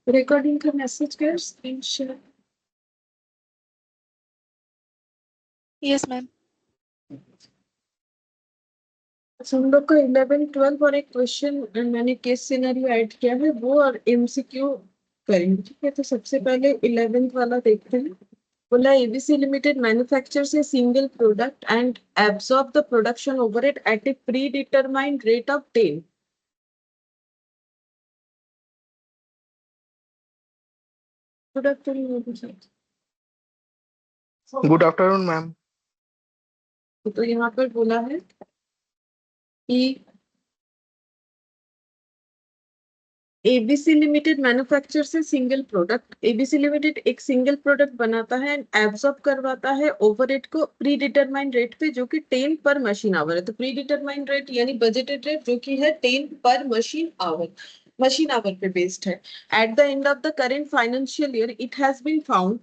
Recording का message कर, screen share. Yes ma'am. हम लोग का 11 12 और एक क्वेश्चन मैंने केस सिनेरियो ऐड किया है, वो और एमसीक्यू करेंगे। ठीक है, तो सबसे पहले 11th वाला देखते हैं। बोला ABC limited manufactures a single product and absorb the production overhead at a pre determined rate of 10। Product good afternoon ma'am. तो यहाँ पर बोला है कि एबीसी लिमिटेड मैन्युफैक्चर से सिंगल प्रोडक्ट, एबीसी लिमिटेड एक सिंगल प्रोडक्ट बनाता है एंड एब्सॉर्ब करवाता है ओवरहेड को प्री डिटरमाइंड रेट पे, जो कि 10 पर मशीन आवर है। तो प्री डिटरमाइंड रेट यानी बजटेड रेट जो कि है 10 पर मशीन आवर पे बेस्ड है। At the end of the current financial year it has been found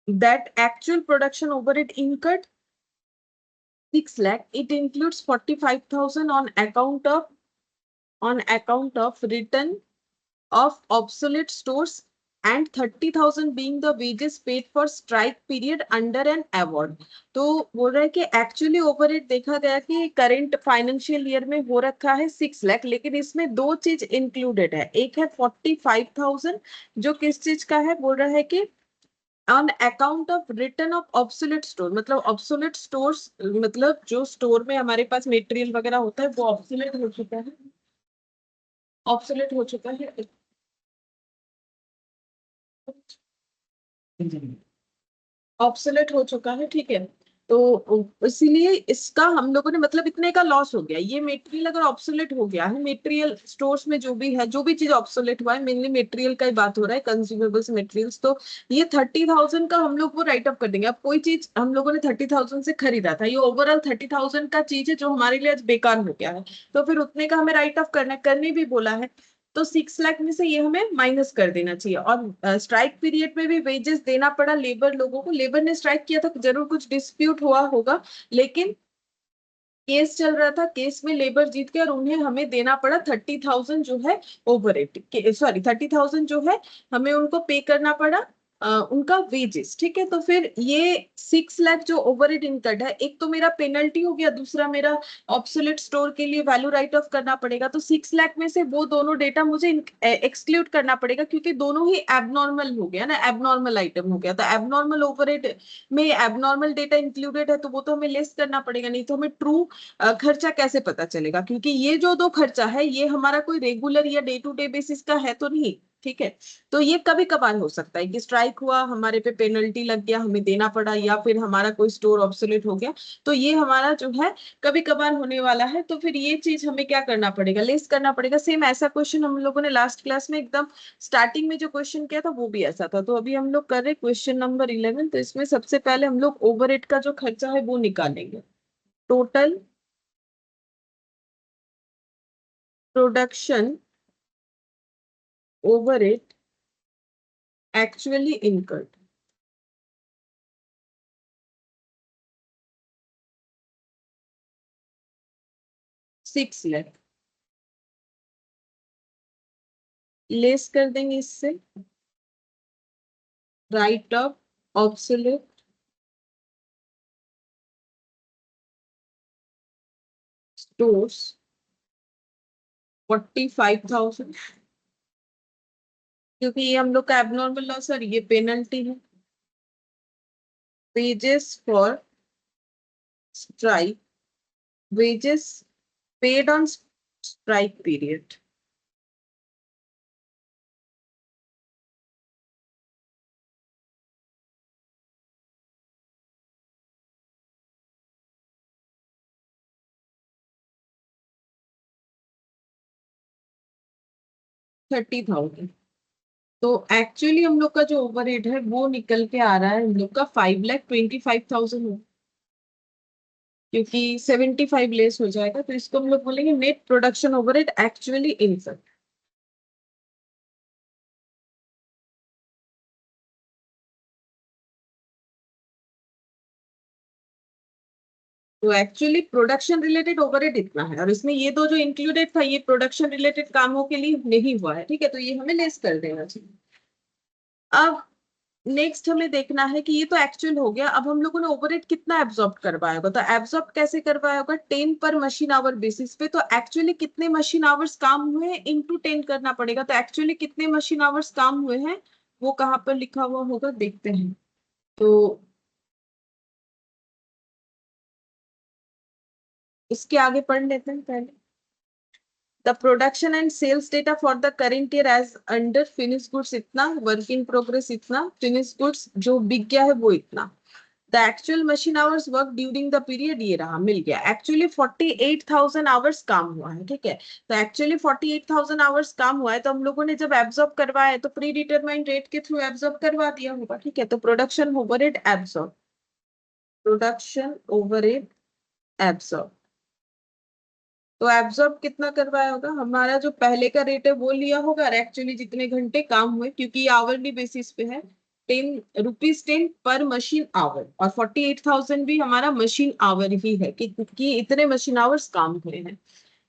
that actual production overhead incurred 6 lakh. It includes 45,000 on account of return of obsolete stores and 30,000 being the wages paid for strike period under an award। तो बोल रहा है कि actually overhead देखा गया कि current financial year में हो रखा है 6 लाख, लेकिन इसमें दो चीज इंक्लूडेड है। एक है 45,000 जो किस चीज का है, बोल रहा है कि on account of return of obsolete store. मतलब ऑब्सोलेट स्टोर्स मतलब जो स्टोर में हमारे पास मटेरियल वगैरह होता है वो ऑब्सोलेट हो चुका है, ऑब्सोलेट हो चुका है, ऑब्सोलेट हो चुका है। ठीक है, तो इसीलिए इसका हम लोगों ने मतलब इतने का लॉस हो गया। ये मटेरियल अगर ऑब्सोलेट हो गया है, मटेरियल स्टोर्स में जो भी है, जो भी चीज ऑब्सोलेट हुआ है, मेनली मटेरियल का ही बात हो रहा है, कंज्यूमेबल्स मटेरियल्स, तो ये 30,000 का हम लोग वो राइट ऑफ कर देंगे। अब कोई चीज हम लोगों ने 30,000 से खरीदा था, ये ओवरऑल 30,000 का चीज है जो हमारे लिए आज बेकार हो गया है, तो फिर उतने का हमें राइट ऑफ करने भी बोला है। तो 6 लाख में से ये हमें माइनस कर देना चाहिए। और स्ट्राइक पीरियड में भी वेजेस देना पड़ा लेबर लोगों को। लेबर ने स्ट्राइक किया था, जरूर कुछ डिस्प्यूट हुआ होगा, लेकिन केस चल रहा था, केस में लेबर जीत गए और उन्हें हमें देना पड़ा 30,000 जो है ओवर, सॉरी 30,000 जो है हमें उनको पे करना पड़ा, उनका वेजेस। ठीक है, तो फिर ये 6 लाख जो ओवर इनकर्ड है, एक तो मेरा पेनल्टी हो गया, दूसरा मेरा ऑब्सोलेट स्टोर के लिए वैल्यू राइट ऑफ करना पड़ेगा। तो 6 लाख में से वो दोनों डेटा मुझे एक्सक्लूड करना पड़ेगा, क्योंकि दोनों ही एबनॉर्मल हो गया ना, एबनॉर्मल आइटम हो गया। तो एबनॉर्मल ओवर में एबनॉर्मल डेटा इंक्लूडेड है, तो वो तो हमें लेस करना पड़ेगा, नहीं तो हमें ट्रू खर्चा कैसे पता चलेगा? क्योंकि ये जो दो खर्चा है ये हमारा कोई रेगुलर या डे टू डे बेसिस का है तो नहीं। ठीक है, तो ये कभी कभार हो सकता है कि स्ट्राइक हुआ, हमारे पे पेनल्टी लग गया, हमें देना पड़ा, या फिर हमारा कोई स्टोर ऑब्सोलेट हो गया, तो ये हमारा जो है कभी कभार होने वाला है। तो फिर ये चीज हमें क्या करना पड़ेगा, लेस करना पड़ेगा। सेम ऐसा क्वेश्चन हम लोगों ने लास्ट क्लास में एकदम स्टार्टिंग में जो क्वेश्चन किया था वो भी ऐसा था। तो अभी हम लोग कर रहे क्वेश्चन नंबर 11। तो इसमें सबसे पहले हम लोग ओवरहेड का जो खर्चा है वो निकालेंगे। Total production overhead actually incurred, 6 lakh. Less कर देंगे इससे राइट ऑफ ऑब्सोलेट स्टोर्स 45,000, क्योंकि ये हम लोग का एबनॉर्मल लॉस और ये पेनल्टी है। Wages for strike, wages paid on strike period, $30,000। तो एक्चुअली हम लोग का जो ओवरहेड है वो निकल के आ रहा है हम लोग का 5,25,000, क्योंकि 75 लेस हो जाएगा, तो इसको हम लोग बोलेंगे net production overhead actually incurred. तो एक्चुअली प्रोडक्शन रिलेटेड ओवरहेड इतना है, और इसमें ये दो जो इंक्लूडेड था ये प्रोडक्शन रिलेटेड कामों के लिए नहीं हुआ है, ठीक है, तो ये हमें लेस कर देना चाहिए। अब नेक्स्ट हमें देखना है कि ये तो एक्चुअल हो गया, अब हम लोगों ने ओवरहेड कितना एब्जॉर्ब करवाया होगा, तो एब्जॉर्ब कैसे करवाया होगा, 10 पर मशीन आवर बेसिस पे। तो एक्चुअली कितने मशीन आवर्स काम हुए हैं इंटू 10 करना पड़ेगा, तो एक्चुअली कितने मशीन आवर्स काम हुए हैं वो कहाँ पर लिखा हुआ होगा देखते हैं। तो इसके आगे पढ़ लेते हैं पहले। The production and sales data for the current year as under finish goods इतना, वर्क इन प्रोग्रेस इतना, फिनिश गुड्स जो बिक गया है वो इतना। The actual machine hours work during the period ये रहा, मिल गया। एक्चुअली 48,000 आवर्स काम हुआ है, ठीक है, तो एक्चुअली 48,000 आवर्स काम हुआ है, तो हम लोगों ने जब एब्जॉर्ब करवाया है तो प्री डिटरमाइंड रेट के थ्रू एब्जॉर्ब करवा दिया होगा, ठीक है। तो production overhead absorb, production overhead absorb, तो एब्जॉर्ब कितना करवाया होगा, हमारा जो पहले का रेट है वो लिया होगा, और एक्चुअली जितने घंटे काम हुए, क्योंकि ये आवरली बेसिस पे है, 10 रुपीज पर मशीन आवर, और 48,000 भी हमारा मशीन आवर ही है कि इतने मशीन आवर्स काम हुए हैं।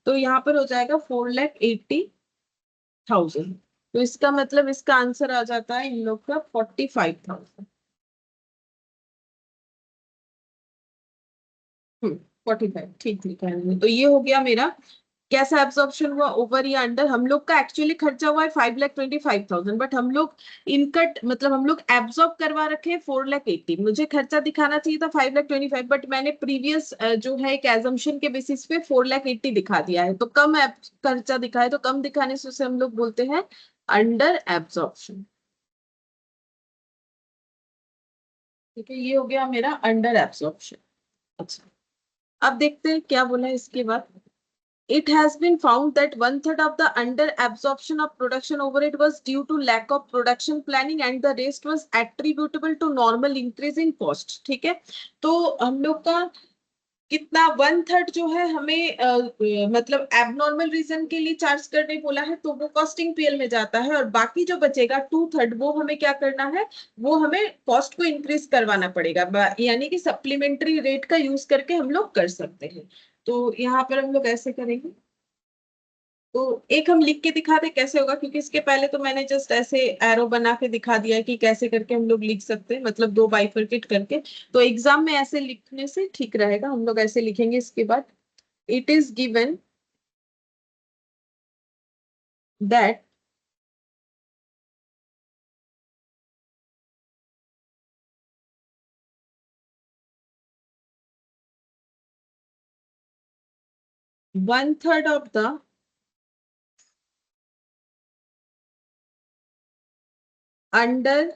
तो यहाँ पर हो जाएगा 4,80,000। तो इसका मतलब इसका आंसर आ जाता है इन लोग का 45,000। 45, ठीक लिखा है। तो ये हो गया मेरा कैसा एब्जॉर्प्शन हुआ, ओवर या अंडर। हम लोग का एक्चुअली खर्चा हुआ है 5,25,000, बट हम लोग इनकट मतलब हम लोग एब्जॉर्ब करवा रखे हैं 4,80,000। मुझे खर्चा दिखाना चाहिए था 5,25,000, बट मैंने प्रीवियस जो है एक एजम्पशन के बेसिस पे 4,80,000 दिखा दिया है, तो कम खर्चा दिखा है, तो कम दिखाने से उसे हम लोग बोलते हैं अंडर एब्जॉर्प्शन। ठीक है, ये हो गया मेरा अंडर एब्जॉर्प्शन। अच्छा, अब देखते हैं क्या बोला है इसके बाद। It has been found that 1/3 of the under absorption of production overhead was due to lack of production planning and the rest was attributable to normal increase in cost। ठीक है, तो हम लोग का कितना 1/3 जो है हमें मतलब एबनॉर्मल रीजन के लिए चार्ज करने बोला है, तो वो कॉस्टिंग पीएल में जाता है, और बाकी जो बचेगा 2/3 वो हमें क्या करना है, वो हमें कॉस्ट को इंक्रीज करवाना पड़ेगा, यानी कि सप्लीमेंट्री रेट का यूज करके हम लोग कर सकते हैं। तो यहाँ पर हम लोग ऐसे करेंगे, तो एक हम लिख के दिखा दे कैसे होगा, क्योंकि इसके पहले तो मैंने जस्ट ऐसे एरो बना के दिखा दिया है कि कैसे करके हम लोग लिख सकते हैं, मतलब दो बाइफरकेट करके। तो एग्जाम में ऐसे लिखने से ठीक रहेगा, हम लोग ऐसे लिखेंगे इसके बाद। It is given that one third of the under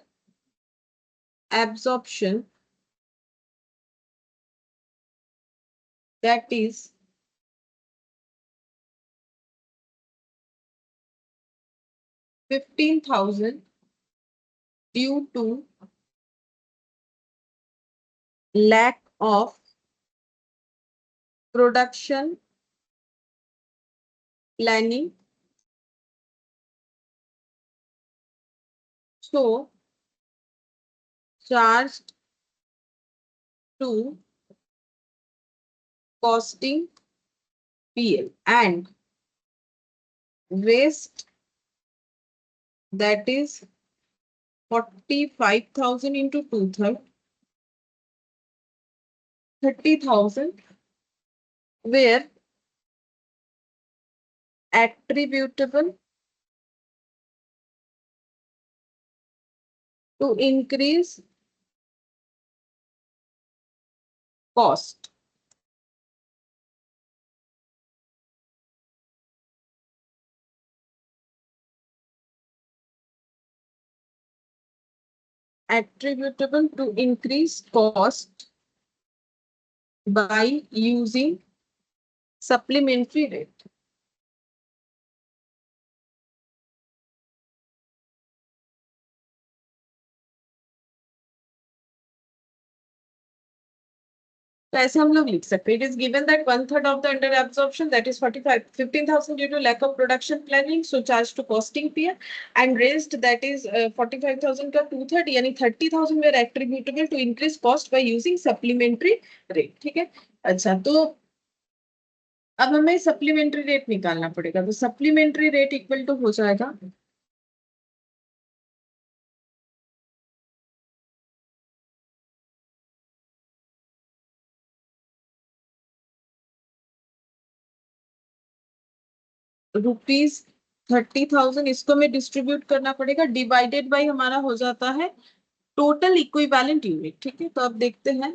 absorption, that is 15,000 due to lack of production planning, so charged to costing PL, and waste, that is 45,000 into 2/3, 30,000 were attributable to increase cost. Attributable to increase cost by using supplementary rate. तो ऐसे हम लोग लिख सकते हैं, it is given that 1/3 of the under absorption that is 15,000 due to lack of production planning, so charge to costing पीयर, and rest that is 45,000 का 2/3 यानी 30,000 were attributable to increase cost by using supplementary rate. ठीक है, अच्छा तो अब हमें supplementary rate निकालना पड़ेगा, तो सप्लीमेंट्री रेट इक्वल टू हो जाएगा ₹30,000, इसको हमें डिस्ट्रीब्यूट करना पड़ेगा, डिवाइडेड बाई हमारा हो जाता है टोटल इक्विवेलेंट यूनिट। ठीक है, तो अब देखते हैं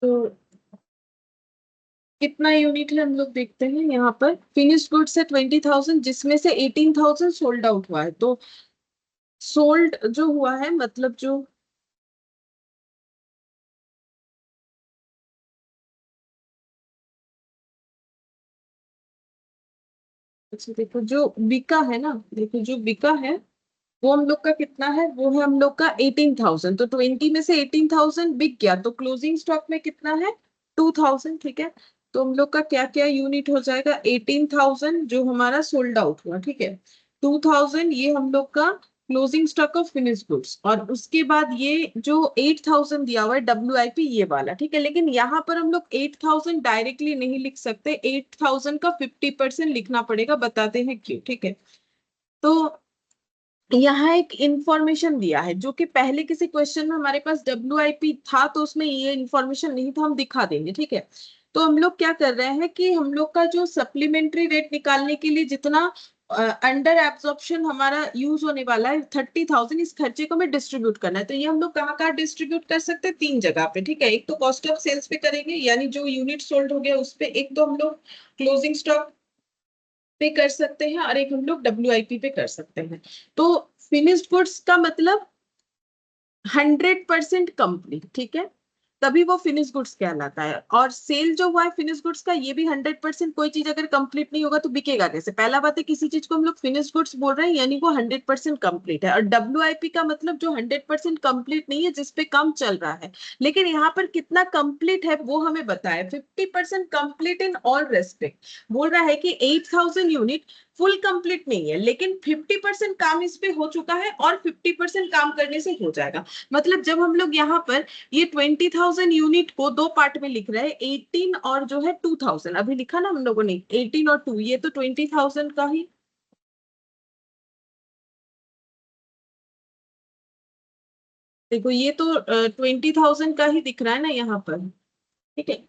तो कितना यूनिट है हम लोग देखते हैं। यहाँ पर फिनिश्ड गुड्स है 20,000, जिसमें से 18,000 सोल्ड आउट हुआ है। तो सोल्ड जो हुआ है मतलब जो अच्छा देखो जो बिका है ना, देखो जो बिका है वो हम लोग का कितना है, वो है हम लोग का 18,000। तो 20 में से 18,000 बिक गया, तो क्लोजिंग स्टॉक में कितना है 2,000। ठीक है, तो हम लोग का क्या क्या यूनिट हो जाएगा, 18,000 जो हमारा सोल्ड आउट हुआ, ठीक है, 2,000 ये हम लोग का closing stock of finish goods, और उसके बाद ये जो 8,000 दिया हुआ है WIP ये वाला। ठीक है, लेकिन यहाँ पर हम लोग 8,000 डायरेक्टली नहीं लिख सकते, 8,000 का 50% लिखना पड़ेगा, बताते हैं क्यों। ठीक है, तो यहाँ एक इंफॉर्मेशन दिया है जो कि पहले किसी क्वेश्चन में हमारे पास WIP था, तो उसमें ये इंफॉर्मेशन नहीं था, हम दिखा देंगे। ठीक है, तो हम लोग क्या कर रहे हैं कि हम लोग का जो सप्लीमेंट्री रेट निकालने के लिए जितना अंडर एब्जॉर्प्शन हमारा यूज होने वाला है 30,000, इस खर्चे को हमें डिस्ट्रीब्यूट करना है। तो ये हम लोग कहाँ कहाँ डिस्ट्रीब्यूट कर सकते हैं, 3 जगह पे। ठीक है, एक तो कॉस्ट ऑफ सेल्स पे करेंगे, यानी जो यूनिट सोल्ड हो गया उस पे, एक तो हम लोग क्लोजिंग स्टॉक पे कर सकते हैं, और एक हम लोग WIP पे कर सकते हैं। तो फिनिश्ड गुड्स का मतलब 100% कंप्लीट। ठीक है, तभी वो फिनिश गुड्स कहलाता है। और सेल जो हुआ है फिनिश गुड्स का, ये भी 100%। कोई चीज अगर कंप्लीट नहीं होगा तो बिकेगा कैसे। पहला बात है, किसी चीज को हम लोग फिनिश गुड्स बोल रहे हैं यानी वो 100% कंप्लीट है। और WIP का मतलब जो 100% कंप्लीट नहीं है, जिसपे काम चल रहा है। लेकिन यहाँ पर कितना कंप्लीट है वो हमें बताया, 50% कंप्लीट इन ऑल रेस्पेक्ट। बोल रहा है कि 8,000 यूनिट फुल कंप्लीट नहीं है, लेकिन 50% काम इस पे हो चुका है, और 50% काम करने से हो जाएगा। मतलब जब हम लोग यहाँ पर ये 20,000 यूनिट को 2 पार्ट में लिख रहे हैं, 18 और जो है 2,000, अभी लिखा ना हम लोगों ने 18 और 2, ये तो 20,000 का ही, देखो ये तो 20,000 का ही दिख रहा है ना यहाँ पर। ठीक है,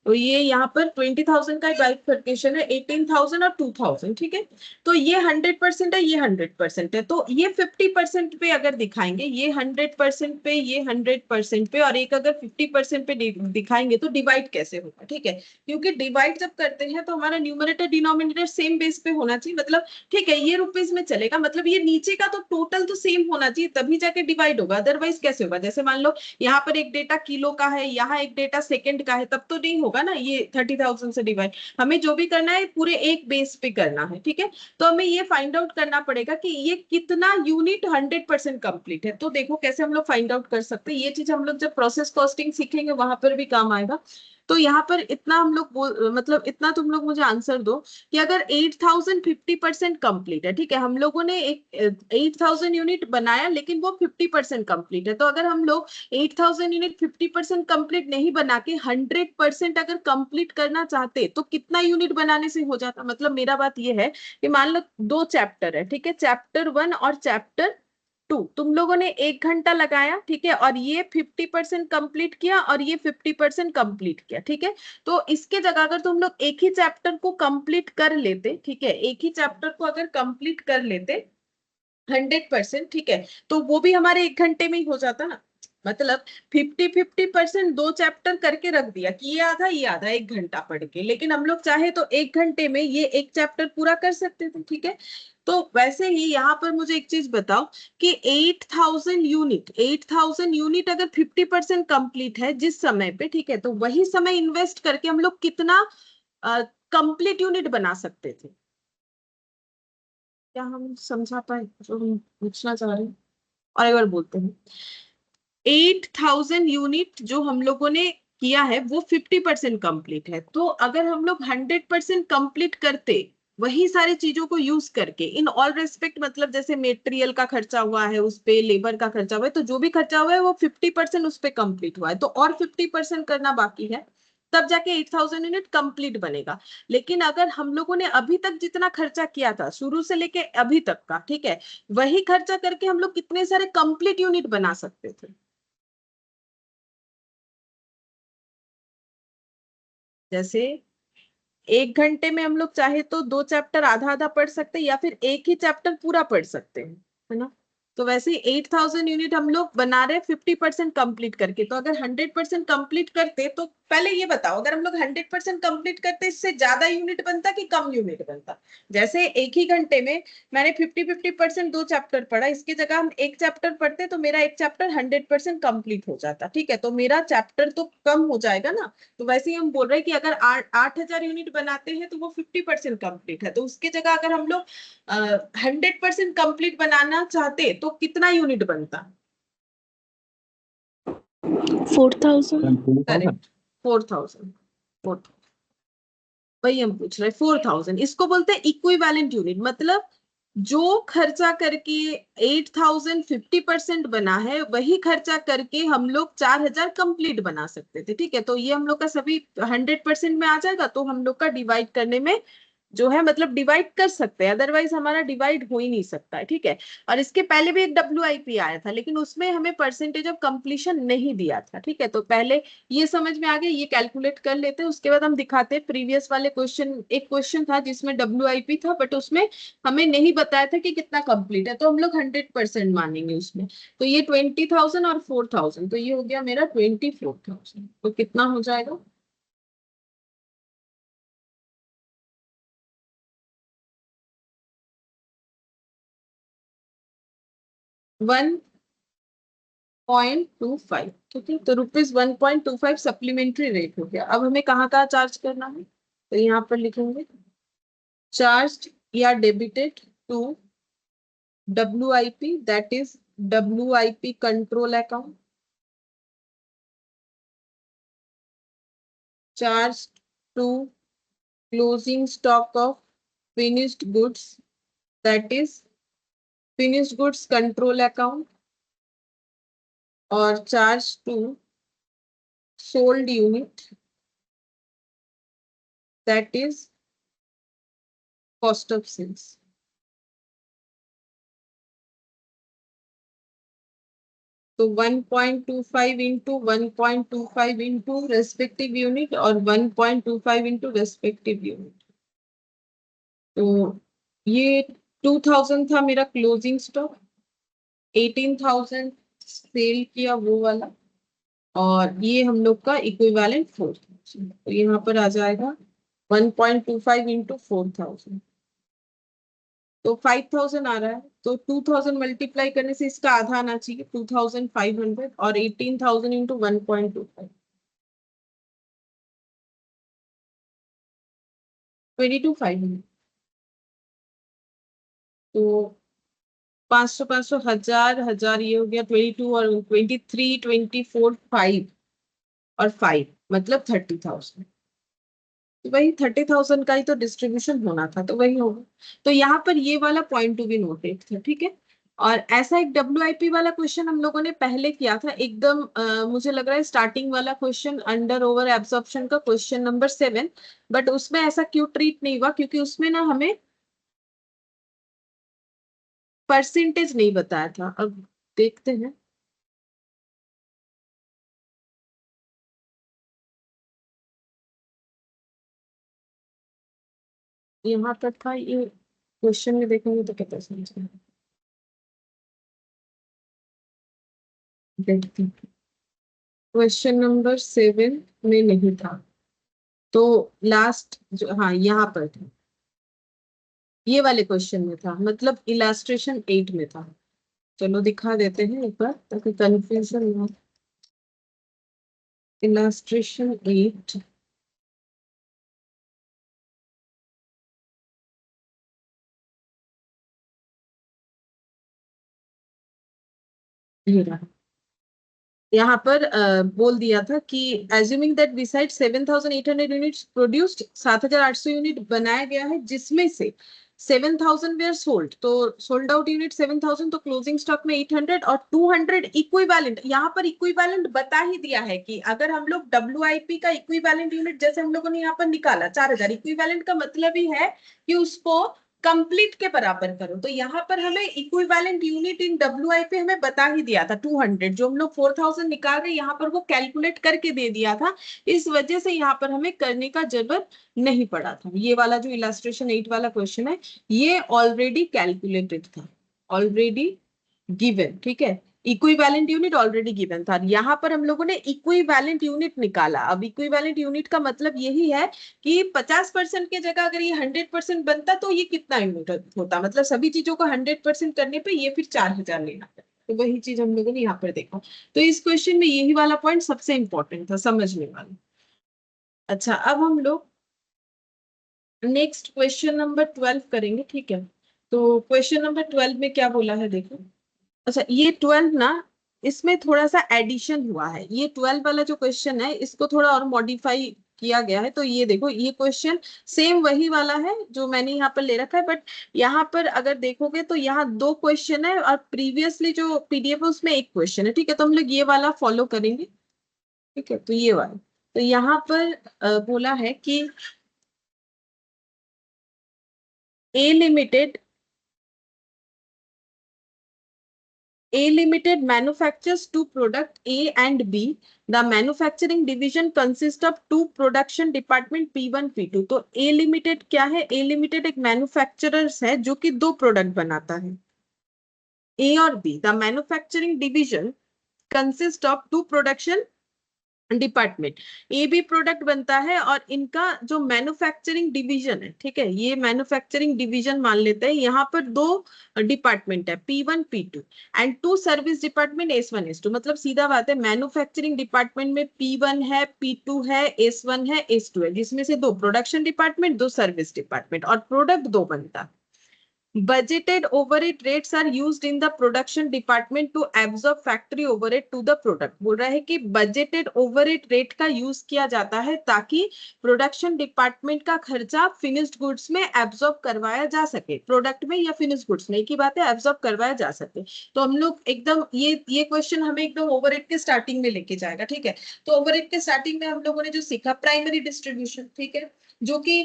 तो ये यहाँ पर 20,000 का बाइफर्केशन है, 18,000 और 2,000। ठीक है, तो ये 100% है, ये 100% है, तो ये 50% पे अगर दिखाएंगे, ये 100% पे, ये 100% पे, और एक अगर 50% पे दिखाएंगे तो डिवाइड कैसे होगा। ठीक है, क्योंकि डिवाइड जब करते हैं तो हमारा न्यूमरेटर डिनोमिनेटर सेम बेस पे होना चाहिए। मतलब ठीक है, ये रुपीज में चलेगा, मतलब ये नीचे का तो टोटल तो सेम होना चाहिए, तभी जाके डिवाइड होगा, अदरवाइज कैसे होगा। जैसे मान लो यहाँ पर एक डेटा किलो का है, यहाँ एक डेटा सेकंड का है, तब तो नहीं होगा ना ये 30,000 से डिवाइड। हमें जो भी करना है पूरे एक बेस पे करना है। ठीक है, तो हमें ये फाइंड आउट करना पड़ेगा कि ये कितना यूनिट 100% कंप्लीट है। तो देखो कैसे हम लोग फाइंड आउट कर सकते हैं, ये चीज हम लोग जब प्रोसेस कॉस्टिंग सीखेंगे वहां पर भी काम आएगा। तो यहाँ पर इतना हम लोग मतलब इतना तुम लोग मुझे आंसर दो कि अगर 8,000 50% कंप्लीट है, ठीक है, हम लोगों ने एक 8,000 यूनिट बनाया लेकिन वो 50% कंप्लीट है, तो अगर हम लोग 8,000 यूनिट 50% कंप्लीट नहीं बना के 100% अगर कंप्लीट करना चाहते तो कितना यूनिट बनाने से हो जाता। मतलब मेरा बात ये है कि मान लो 2 चैप्टर है, ठीक है, चैप्टर 1 और चैप्टर 2, तुम लोगों ने 1 घंटा लगाया, ठीक है, और ये 50% कंप्लीट किया और ये 50% कंप्लीट किया। ठीक है, तो इसके जगह अगर तुम लोग एक ही चैप्टर को कंप्लीट कर लेते, ठीक है, एक ही चैप्टर को अगर कंप्लीट कर लेते 100%, ठीक है, तो वो भी हमारे 1 घंटे में ही हो जाता ना। मतलब 50-50% 2 चैप्टर करके रख दिया कि ये आधा 1 घंटा पढ़ के, लेकिन हम लोग चाहे तो 1 घंटे में ये एक चैप्टर पूरा कर सकते थे। ठीक है, तो वैसे ही यहाँ पर मुझे एक चीज बताओ कि 8,000 यूनिट अगर 50% कंप्लीट है जिस समय पे, ठीक है, तो वही समय इन्वेस्ट करके हम लोग कितना कंप्लीट यूनिट बना सकते थे। क्या हम समझा पाए जो हम पूछना चाह रहे हैं? और एक बार बोलते हैं, 8,000 यूनिट जो हम लोगों ने किया है वो 50% कंप्लीट है। तो अगर हम लोग 100% कंप्लीट करते वही सारी चीजों को यूज करके इन ऑल रेस्पेक्ट, मतलब जैसे मेटेरियल का खर्चा हुआ है उस पे, लेबर का खर्चा हुआ है, तो जो भी खर्चा हुआ है वो 50% उस पे कंप्लीट हुआ है, तो और 50% करना बाकी है, तब जाके 8,000 यूनिट कंप्लीट बनेगा। लेकिन अगर हम लोगों ने अभी तक जितना खर्चा किया था शुरू से लेके अभी तक का, ठीक है, वही खर्चा करके हम लोग कितने सारे कंप्लीट यूनिट बना सकते थे? जैसे 1 घंटे में हम लोग चाहे तो 2 चैप्टर आधा आधा पढ़ सकते हैं, या फिर एक ही चैप्टर पूरा पढ़ सकते हैं, है ना? तो वैसे 8,000 यूनिट हम लोग बना रहे 50% कंप्लीट करके। तो अगर 100% कंप्लीट करते, तो पहले ये बताओ, अगर हम लोग 100% कंप्लीट करते इससे ज्यादा यूनिट बनता कि कम यूनिट बनता? जैसे एक ही घंटे में मैंने 50% 2 चैप्टर पढ़ा, इसकी जगह हम एक चैप्टर पढ़ते तो मेरा एक चैप्टर 100% कंप्लीट हो जाता, ठीक है, तो मेरा चैप्टर तो कम हो जाएगा ना। तो वैसे ही हम बोल रहे हैं कि अगर 8,000 यूनिट बनाते हैं तो वो 50% कंप्लीट है, तो उसकी जगह अगर हम लोग 100% कंप्लीट बनाना चाहते तो कितना यूनिट बनता? 4,000. करेक्ट, 4,000। वही हम पूछ रहे हैं, 4,000, इसको बोलते हैं इक्विवेलेंट यूनिट। मतलब जो खर्चा करके 8,000 50% बना है, वही खर्चा करके हम लोग 4,000 कंप्लीट बना सकते थे, ठीक है। तो ये हम लोग का सभी 100% में आ जाएगा, तो हम लोग का डिवाइड करने में जो है, मतलब डिवाइड कर सकते हैं, अदरवाइज हमारा डिवाइड हो ही नहीं सकता है, ठीक है। और इसके पहले भी एक WIP आया था, लेकिन उसमें हमें परसेंटेज ऑफ कंप्लीशन नहीं दिया था, ठीक है। तो पहले ये समझ में आ गया, ये कैलकुलेट कर लेते हैं, उसके बाद हम दिखाते हैं प्रीवियस वाले क्वेश्चन। एक क्वेश्चन था जिसमें WIP था, बट उसमें हमें नहीं बताया था कि कितना कंप्लीट है, तो हम लोग 100% मानेंगे उसमें। तो ये 20,000 और 4,000, तो ये हो गया मेरा 24,000। तो कितना हो जाएगा? 1.25, ठीक है। तो ₹1.25 सप्लीमेंट्री रेट हो गया। अब हमें कहाँ कहाँ चार्ज करना है, तो यहाँ पर लिखेंगे चार्ज या debited to WIP, that is WIP control account, charged to closing stock of finished goods, that is finished goods control account, or charged to sold unit, that is cost of sales. तो 1.25 into 1.25 into respective unit और 1.25 into respective unit। तो ये 2,000 था मेरा closing stock, 18,000 cell किया वो वाला, और ये हम लोग का इक्विवेलेंट 4,000। तो यहाँ पर आ जाएगा 1.25 into 4,000, तो 5,000 आ रहा है। तो 2,000 मल्टीप्लाई करने से इसका आधा आना चाहिए, 2,500, और 18,000 into 1.25, 22,500। तो 500 500 हजार हजार, ये हो गया 22 और 23 24 5 और 5, मतलब 30,000। तो वही 30,000 का ही तो डिस्ट्रीब्यूशन होना था, तो वही होगा। तो यहाँ पर ये वाला पॉइंट टू बी नोटेड था, ठीक है। और ऐसा एक WIP वाला क्वेश्चन हम लोगों ने पहले किया था, एकदम मुझे लग रहा है स्टार्टिंग वाला क्वेश्चन, अंडर ओवर एब्जॉर्प्शन का क्वेश्चन नंबर 7। बट उसमें ऐसा क्यों ट्रीट नहीं हुआ, क्योंकि उसमें ना हमें परसेंटेज नहीं बताया था। अब देखते हैं, यहाँ तक था ये, क्वेश्चन में देखेंगे तो पता समझेगा। देखते हैं, क्वेश्चन नंबर 7 में नहीं था, तो लास्ट जो, हाँ यहाँ पर था, ये वाले क्वेश्चन में था, मतलब इलास्ट्रेशन 8 में था। चलो दिखा देते हैं एक बार ताकि कंफ्यूजन ना हो। इलास्ट्रेशन 8, ये रहा। यहाँ पर बोल दिया था कि assuming that beside 7,800 units produced, 7,800 unit बनाया गया है, जिसमें से 7,000 वेयर सोल्ड, तो सोल्ड आउट यूनिट 7,000, तो क्लोजिंग स्टॉक में 800 और 200 इक्विवेलेंट। यहाँ पर इक्विवेलेंट बता ही दिया है कि अगर हम लोग WIP का इक्विवेलेंट यूनिट जैसे हम लोगों ने यहाँ पर निकाला 4,000, इक्विवेलेंट का मतलब ही है कि उसको कंप्लीट के बराबर करो। तो यहाँ पर हमें इक्विवेलेंट यूनिट इन WIP हमें बता ही दिया था 200, जो हम लोग 4,000 निकाल रहे यहाँ पर वो कैलकुलेट करके दे दिया था, इस वजह से यहाँ पर हमें करने का जरूरत नहीं पड़ा था। ये वाला जो इलस्ट्रेशन 8 वाला क्वेश्चन है ये ऑलरेडी कैलकुलेटेड था, ऑलरेडी गिवन, ठीक है। इक्विवेलेंट यूनिट ऑलरेडी गिवन था, यहाँ पर हम लोगों ने इक्विवेलेंट यूनिट निकाला। अब इक्विवेलेंट यूनिट का मतलब यही है कि 50% की जगह अगर ये 100% बनता तो ये कितना यूनिट होता, मतलब सभी चीजों को 100% करने पे ये फिर 4,000 लेना है। तो वही चीज हम लोगों ने यहाँ पर देखा। तो इस क्वेश्चन में यही वाला पॉइंट सबसे इंपॉर्टेंट था, समझने वाला। अच्छा, अब हम लोग नेक्स्ट क्वेश्चन नंबर 12 करेंगे, ठीक है। तो क्वेश्चन नंबर 12 में क्या बोला है देखो। अच्छा, ये 12 ना, इसमें थोड़ा सा एडिशन हुआ है। ये 12 वाला जो क्वेश्चन है इसको थोड़ा और मॉडिफाई किया गया है। तो ये देखो, ये क्वेश्चन सेम वही वाला है जो मैंने यहाँ पर ले रखा है, बट यहाँ पर अगर देखोगे तो यहाँ 2 क्वेश्चन है और प्रीवियसली जो PDF है उसमें 1 क्वेश्चन है, ठीक है। तो हम लोग ये वाला फॉलो करेंगे, ठीक है। तो ये वाला, तो यहाँ पर बोला है कि A Limited manufactures 2 products A and B. The manufacturing division consists of 2 production department P1 P2. तो A Limited क्या है? A Limited एक मैन्युफैक्चरर्स है जो कि 2 प्रोडक्ट बनाता है, A और B. The manufacturing division consists of 2 production department, A B product बनता है और इनका जो मैन्युफैक्चरिंग डिवीजन है, ठीक है, ये मैन्युफैक्चरिंग डिवीजन मान लेते हैं। यहाँ पर 2 डिपार्टमेंट है P1 P2 and 2 service department S1 S2। मतलब सीधा बात है, मैन्युफैक्चरिंग डिपार्टमेंट में P1 है, P2 है, S1 है, S2 है, जिसमें से 2 प्रोडक्शन डिपार्टमेंट, 2 सर्विस डिपार्टमेंट, और प्रोडक्ट 2 बनता है। Budgeted overhead rates are used in the production department to absorb factory overhead to the product। बोल रहा है कि budgeted overhead rate का यूज किया जाता है ताकि प्रोडक्शन डिपार्टमेंट का खर्चा फिनिश्ड गुड्स में एब्जॉर्ब करवाया जा सके, प्रोडक्ट में या फिनिश्ड गुड्स में, एक ही बात है, एब्जॉर्ब करवाया जा सके। तो हम लोग एकदम ये क्वेश्चन हमें एकदम ओवरहेड के स्टार्टिंग में लेके जाएगा, ठीक है। तो ओवरहेड के स्टार्टिंग में हम लोगों ने जो सीखा प्राइमरी डिस्ट्रीब्यूशन, ठीक है, जो कि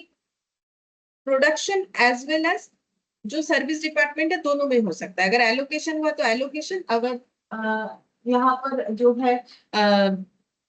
प्रोडक्शन एज वेल एज जो सर्विस डिपार्टमेंट है दोनों में हो सकता है। अगर एलोकेशन हुआ तो एलोकेशन, अगर यहाँ पर जो है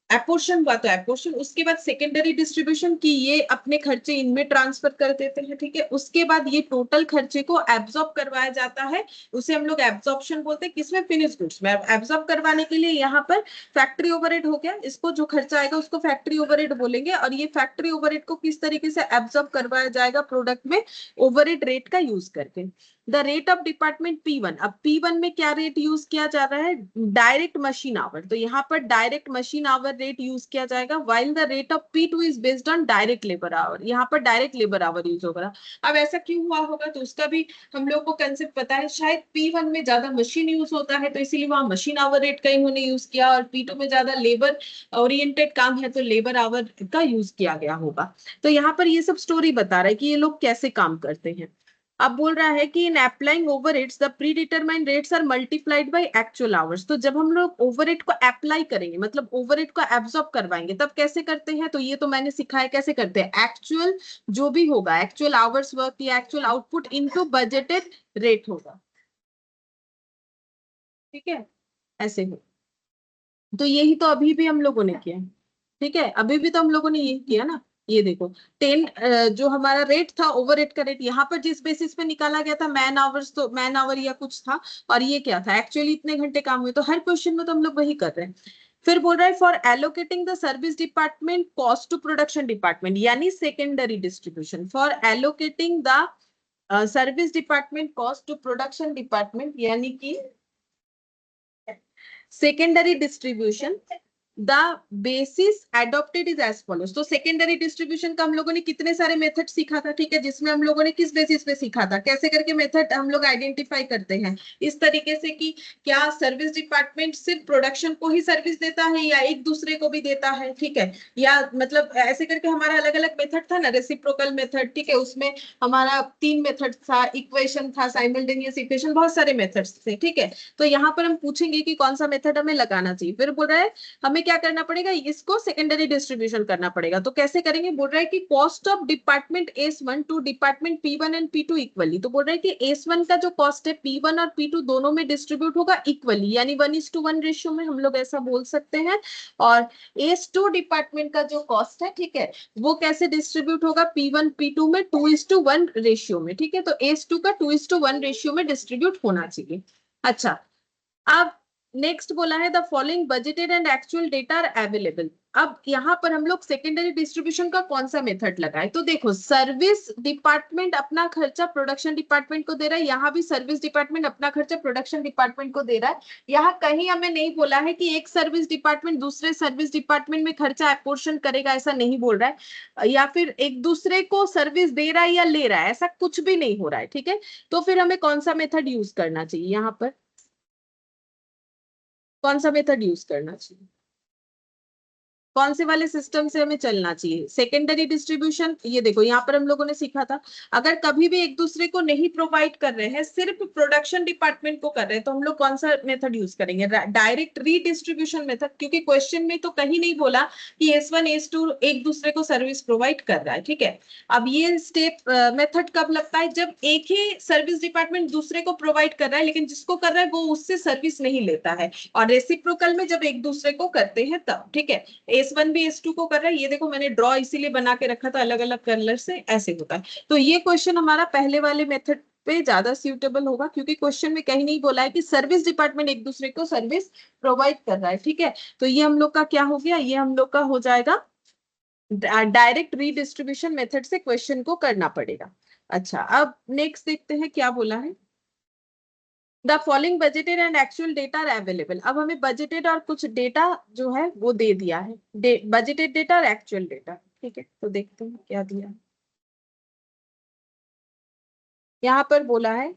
एपोर्शन हुआ तो एपोर्शन, उसके बाद सेकेंडरी डिस्ट्रीब्यूशन की ये अपने खर्चे इनमें ट्रांसफर कर देते हैं, ठीक है। उसके बाद ये टोटल खर्चे को एब्जॉर्ब करवाया जाता है, उसे हम लोग एब्जॉर्प्शन बोलते हैं, किसमें? फिनिश गुड्स में। एब्जॉर्ब करवाने के लिए यहाँ पर फैक्ट्री ओवरहेड हो गया, इसको जो खर्चा आएगा उसको फैक्ट्री ओवरहेड बोलेंगे, और ये फैक्ट्री ओवरहेड को किस तरीके से एब्जॉर्ब करवाया जाएगा प्रोडक्ट में? ओवरहेड रेट का यूज करके। The rate of department P1, अब P1 में क्या रेट यूज किया जा रहा है? डायरेक्ट मशीन आवर, तो यहाँ पर direct machine hour rate use किया जाएगा, while the rate of P2 is based on direct labour our, यहाँ पर डायरेक्ट लेबर आवर यूज होगा। अब ऐसा क्यों हुआ होगा तो उसका भी हम लोग को कंसेप्ट पता है, शायद P1 में ज्यादा मशीन यूज होता है तो इसीलिए वहां मशीन आवर रेट का इन्होंने यूज किया, और P2 में ज्यादा लेबर ओरिएंटेड काम है तो लेबर आवर का यूज किया गया होगा। तो यहाँ पर ये सब स्टोरी बता रहा है कि ये लोग कैसे काम करते हैं। अब बोल रहा है कि in applying overheads the pre determined rates are multiplied by actual hours. तो जब हम लोग ओवरहेड को अप्लाई करेंगे, मतलब ओवरहेड को एब्जॉर्ब करवाएंगे, तब कैसे करते हैं? तो ये तो मैंने सिखाया कैसे करते हैं। एक्चुअल जो भी होगा, एक्चुअल आवर्स वर्क या actual output into budgeted rate होगा, ठीक है, ऐसे हो। तो यही तो अभी भी हम लोगों ने किया, ठीक है, अभी भी तो हम लोगों ने यही किया ना। ये देखो 10 जो हमारा रेट था, ओवर रेट का रेट, यहाँ पर जिस बेसिस पे निकाला गया था मैन आवर्स, तो मैन आवर या कुछ था, और ये क्या था? एक्चुअली इतने घंटे काम हुए। तो हर क्वेश्चन में तो हम लोग वही कर रहे हैं। फिर बोल रहा है for allocating the service department cost to production department, यानी secondary distribution, for allocating the service department cost to production department, यानी कि secondary distribution the basis adopted is as follows. तो सेकेंडरी डिस्ट्रीब्यूशन का हम लोगों ने कितने सारे मेथड सीखा था, ठीक है, जिसमें हम लोगों ने किस बेसिस पे सीखा था, कैसे करके मेथड हम लोग आइडेंटिफाई करते हैं, इस तरीके से कि क्या सर्विस डिपार्टमेंट सिर्फ प्रोडक्शन को ही सर्विस देता है या एक दूसरे को भी देता है, ठीक है, या मतलब ऐसे करके हमारा अलग अलग मेथड था ना, रेसिप्रोकल मेथड, ठीक है, उसमें हमारा 3 मेथड था, इक्वेशन था, साइमल्टेनियस इक्वेशन, बहुत सारे मेथड्स थे, ठीक है। तो यहाँ पर हम पूछेंगे कि कौन सा मेथड हमें लगाना चाहिए। फिर बोल रहा है हमें क्या करना पड़ेगा, इसको सेकेंडरी डिस्ट्रीब्यूशन करना पड़ेगा। तो कैसे करेंगे, बोल रहा है कि cost of department S1 to department P1 and P2 equally. तो बोल रहा है कि S1 का जो कॉस्ट है P1 और P2 दोनों में डिस्ट्रीब्यूट होगा इक्वली, यानी 1:1 रेशियो में, हम लोग ऐसा बोल सकते हैं। और S2 डिपार्टमेंट का जो कॉस्ट है, ठीक है, वो कैसे डिस्ट्रीब्यूट होगा, P1 P2 में 2:1 रेशियो में, ठीक है। तो S2 का 2:1 रेशियो में डिस्ट्रीब्यूट होना चाहिए। अच्छा, अब नेक्स्ट बोला है the following budgeted and actual data are available. अब यहाँ पर हम लोग सेकेंडरी डिस्ट्रीब्यूशन का कौन सा मेथड लगाए, तो देखो सर्विस डिपार्टमेंट अपना खर्चा प्रोडक्शन डिपार्टमेंट को दे रहा है, यहाँ भी सर्विस डिपार्टमेंट अपना खर्चा प्रोडक्शन डिपार्टमेंट को दे रहा है। यहाँ कहीं हमें नहीं बोला है कि एक सर्विस डिपार्टमेंट दूसरे सर्विस डिपार्टमेंट में खर्चा अपोर्शन करेगा, ऐसा नहीं बोल रहा है, या फिर एक दूसरे को सर्विस दे रहा है या ले रहा है, ऐसा कुछ भी नहीं हो रहा है, ठीक है। तो फिर हमें कौन सा मेथड यूज करना चाहिए, यहाँ पर कौन सा मेथड यूज करना चाहिए, कौन से वाले सिस्टम से हमें चलना चाहिए, सेकेंडरी डिस्ट्रीब्यूशन। ये देखो यहाँ पर हम लोगों ने सीखा था, अगर कभी भी एक दूसरे को नहीं प्रोवाइड कर रहे हैं, सिर्फ प्रोडक्शन डिपार्टमेंट को कर रहे हैं, तो हम लोग कौन सा मेथड यूज करेंगे, डायरेक्ट रीडिस्ट्रीब्यूशन मेथड, क्योंकि क्वेश्चन में तो कहीं नहीं बोला कि S1 S2 एक दूसरे को सर्विस प्रोवाइड कर रहा है, ठीक है। अब ये स्टेप मेथड कब लगता है, जब एक ही सर्विस डिपार्टमेंट दूसरे को प्रोवाइड कर रहा है, लेकिन जिसको कर रहा है वो उससे सर्विस नहीं लेता है, और रेसिप्रोकल में जब एक दूसरे को करते हैं तब, ठीक है। S1 भी S2 को कर रहा है, ये देखो मैंने ड्रॉ इसीलिए बना के रखा था अलग अलग कलर से, ऐसे होता है। तो ये क्वेश्चन हमारा पहले वाले मेथड पे ज्यादा सूटेबल होगा, क्योंकि क्वेश्चन में कहीं नहीं बोला है कि सर्विस डिपार्टमेंट एक दूसरे को सर्विस प्रोवाइड कर रहा है, ठीक है। तो ये हम लोग का क्या हो गया, ये हम लोग का हो जाएगा डायरेक्ट रीडिस्ट्रीब्यूशन मेथड से क्वेश्चन को करना पड़ेगा। अच्छा, अब नेक्स्ट देखते हैं क्या बोला है, the following budgeted and actual data are available. अब हमें बजटेड और कुछ डेटा जो है वो दे दिया है, बजटेड डेटा और एक्चुअल डेटा, ठीक है। तो देखते हैं क्या दिया है, यहाँ पर बोला है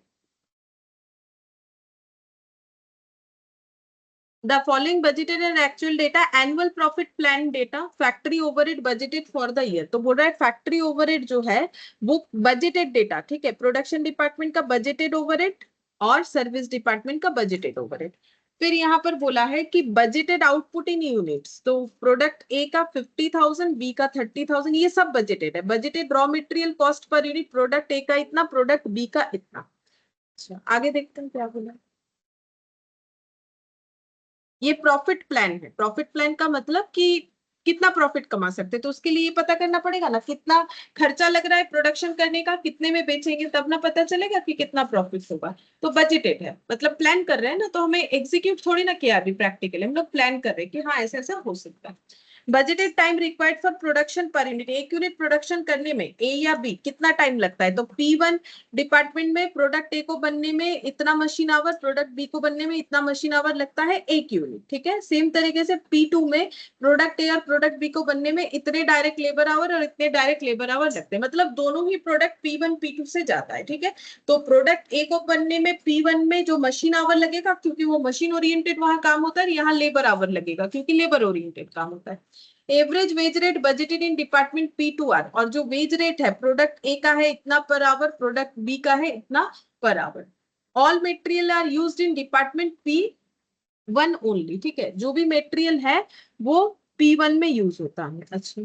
the following budgeted and actual data, annual profit plan data, factory overhead budgeted for the year। तो बोल रहा है फैक्ट्री ओवरहेड जो है वो बजटेड डेटा, ठीक है, प्रोडक्शन डिपार्टमेंट का बजटेड ओवरहेड और सर्विस डिपार्टमेंट का बजटेड ओवरहेड। फिर यहाँ पर बोला है कि बजटेड आउटपुट इन यूनिट्स, तो प्रोडक्ट ए का 50,000, बी का 30,000, ये सब बजटेड है। Budgeted raw material cost per unit, product ए का इतना, प्रोडक्ट बी का इतना। अच्छा, आगे देखते हैं क्या बोला। ये प्रॉफिट प्लान है, प्रॉफिट प्लान का मतलब कि कितना प्रॉफिट कमा सकते हैं, तो उसके लिए ये पता करना पड़ेगा ना कितना खर्चा लग रहा है प्रोडक्शन करने का, कितने में बेचेंगे, तब ना पता चलेगा कि कितना प्रॉफिट होगा। तो बजटेड है मतलब प्लान कर रहे हैं ना, तो हमें एग्जीक्यूट थोड़ी ना किया अभी प्रैक्टिकली, हम लोग प्लान कर रहे हैं कि हाँ ऐसा ऐसा हो सकता है। Budgeted time required for production per unit, एक यूनिट प्रोडक्शन करने में ए या बी कितना टाइम लगता है, तो P1 डिपार्टमेंट में प्रोडक्ट ए को बनने में इतना मशीन आवर, प्रोडक्ट बी को बनने में इतना मशीन आवर लगता है एक यूनिट, ठीक है। सेम तरीके से P2 में प्रोडक्ट ए और प्रोडक्ट बी को बनने में इतने डायरेक्ट लेबर आवर और इतने डायरेक्ट लेबर आवर लगते हैं, मतलब दोनों ही प्रोडक्ट P1 P2 से जाता है, ठीक है। तो प्रोडक्ट ए को बनने में P1 में जो मशीन आवर लगेगा, क्योंकि वो मशीन ओरिएंटेड वहां काम होता है, यहाँ लेबर आवर लगेगा क्योंकि लेबर ओरिएंटेड काम होता है। Average wage rate budgeted in department P2R, और जो वेज रेट है प्रोडक्ट ए का है इतना पर आवर, प्रोडक्ट बी का है इतना per hour. All material are used in department P1 only, ठीक है, जो भी मटेरियल है वो P1 में यूज होता है। अच्छा,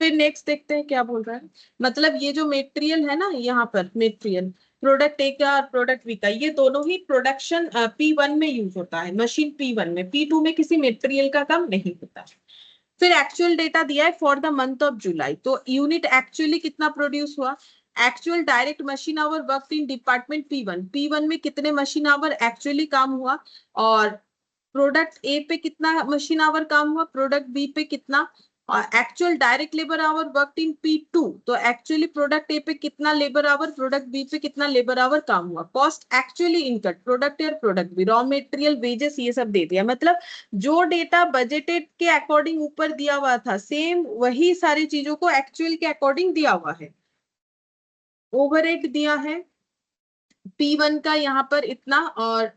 फिर नेक्स्ट देखते हैं क्या बोल रहा है, मतलब ये जो मटेरियल है ना, यहाँ पर मटेरियल प्रोडक्ट ए का और प्रोडक्ट बी का, ये दोनों ही प्रोडक्शन P1 में यूज होता है, मशीन P1 में, P2 में किसी मटेरियल का काम नहीं होता। फिर एक्चुअल डेटा दिया है for the month of July, तो यूनिट एक्चुअली कितना प्रोड्यूस हुआ, actual direct machine our work in department P1 में कितने मशीन आवर एक्चुअली काम हुआ, और प्रोडक्ट ए पे कितना मशीन आवर काम हुआ, प्रोडक्ट बी पे कितना, और actual direct labour our worked in P2, तो एक्चुअली प्रोडक्ट ए पे कितना लेबर आवर, प्रोडक्ट बी पे कितना लेबर आवर काम हुआ, cost actually incurred, product A और product B, raw material, wages, ये सब दे दिया। मतलब जो डेटा बजटेड के अकॉर्डिंग ऊपर दिया हुआ था, सेम वही सारी चीजों को एक्चुअल के अकॉर्डिंग दिया हुआ है। ओवरहेड दिया है P1 का यहाँ पर इतना, और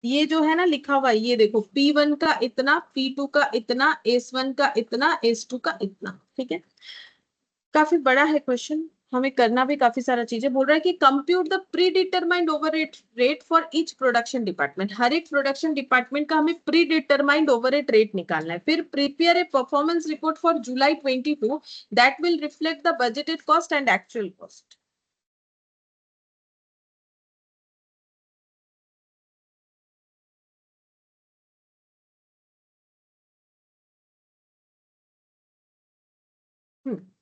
ये जो है ना लिखा हुआ है, ये देखो P1 का इतना, P2 का इतना, S1 का इतना, S2 का इतना। ठीक है, काफी बड़ा है क्वेश्चन, हमें करना भी काफी सारा चीजें। बोल रहा है कि compute the pre determined overhead rate for each production department. हर एक प्रोडक्शन डिपार्टमेंट का हमें प्री डिटरमाइंड ओवरहेड रेट निकालना है। फिर prepare a performance report for July 22 that will reflect the budgeted cost and actual cost.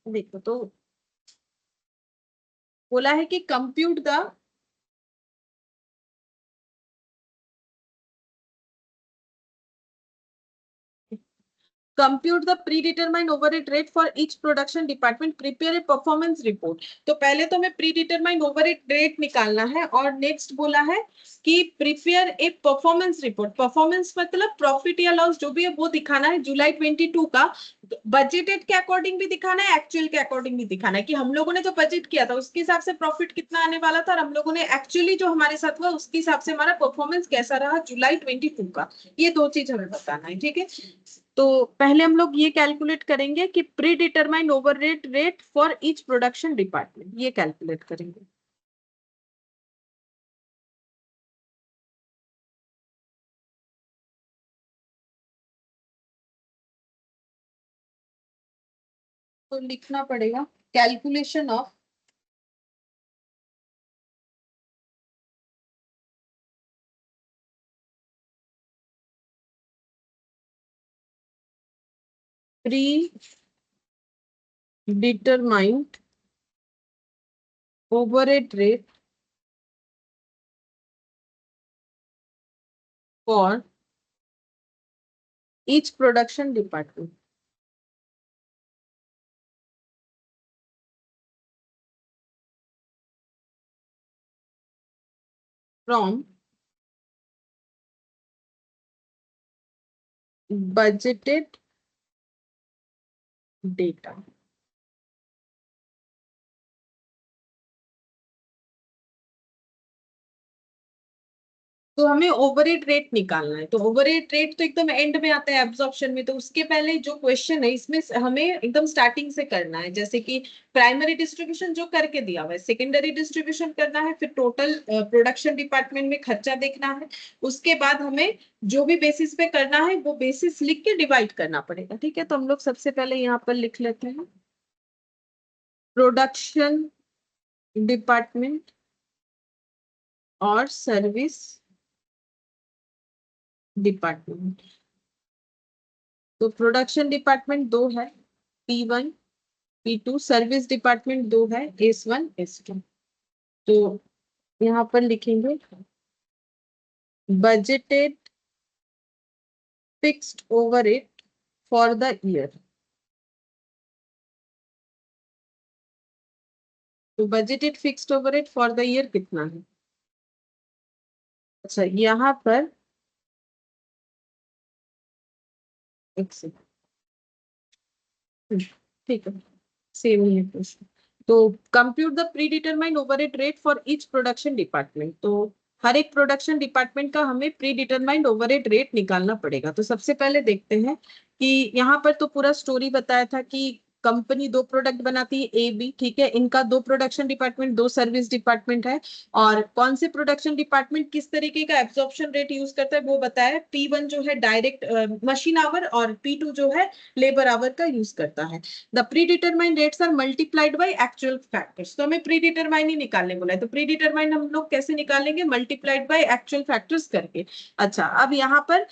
देखो, तो बोला है कि compute the compute the predetermined overhead rate for each production department, prepare a performance report। तो पहले तो हमें predetermined overhead rate निकालना है, और नेक्स्ट बोला है कि prepare a performance report। Performance मतलब प्रॉफिट या लॉस जो भी है वो दिखाना है जुलाई 22 का। बजटेड के अकॉर्डिंग भी दिखाना है, एक्चुअल के अकॉर्डिंग भी दिखाना है कि हम लोगों ने जो बजट किया था उसके हिसाब से प्रॉफिट कितना आने वाला था, और हम लोगों ने एक्चुअली जो हमारे साथ हुआ उसके हिसाब से हमारा परफॉर्मेंस कैसा रहा जुलाई 22 का। ये दो चीज हमें बताना है। ठीक है, तो पहले हम लोग ये कैलकुलेट करेंगे कि pre determined overhead rate for each production department, ये कैलकुलेट करेंगे। तो लिखना पड़ेगा calculation of pre determined overhead rate for each production department from budgeted data। तो हमें ओवरहेड रेट निकालना है। तो ओवरहेड रेट तो एकदम एंड में आता है एब्जॉर्प्शन में, तो उसके पहले जो क्वेश्चन है इसमें हमें एकदम स्टार्टिंग से करना है। जैसे कि प्राइमरी डिस्ट्रीब्यूशन जो करके दिया हुआ है, सेकेंडरी डिस्ट्रीब्यूशन करना है, फिर टोटल प्रोडक्शन डिपार्टमेंट में खर्चा देखना है, उसके बाद हमें जो भी बेसिस पे करना है वो बेसिस लिख के डिवाइड करना पड़ेगा। ठीक है, तो हम लोग सबसे पहले यहाँ पर लिख लेते हैं प्रोडक्शन डिपार्टमेंट और सर्विस डिपार्टमेंट। तो प्रोडक्शन डिपार्टमेंट दो है, P1 P2, सर्विस डिपार्टमेंट दो है, S1 S2। तो यहाँ पर लिखेंगे budgeted fixed overhead for the year. तो budgeted fixed overhead for the year कितना है? अच्छा, यहाँ पर एक सेकंड, ठीक है, सेम ही है क्वेश्चन। तो compute the pre determined overhead rate for each production department. तो हर एक प्रोडक्शन डिपार्टमेंट का हमें प्री डिटरमाइंड ओवरहेड रेट निकालना पड़ेगा। तो सबसे पहले देखते हैं कि यहाँ पर तो पूरा स्टोरी बताया था कि कंपनी दो प्रोडक्ट बनाती है ए बी। ठीक है, इनका दो प्रोडक्शन डिपार्टमेंट दो सर्विस डिपार्टमेंट है, और कौन से प्रोडक्शन डिपार्टमेंट किस तरीके का एब्जॉर्प्शन रेट यूज करता है वो बताया। P1 जो है डायरेक्ट मशीन आवर, और P2 जो है लेबर आवर का यूज करता है। The pre determined rates are multiplied by actual factors. तो हमें प्री डिटरमाइंड ही निकालने बोला है, तो प्री डिटरमाइंड हम लोग कैसे निकालेंगे? मल्टीप्लाइड बाय एक्चुअल फैक्टर्स करके। अच्छा, अब यहाँ पर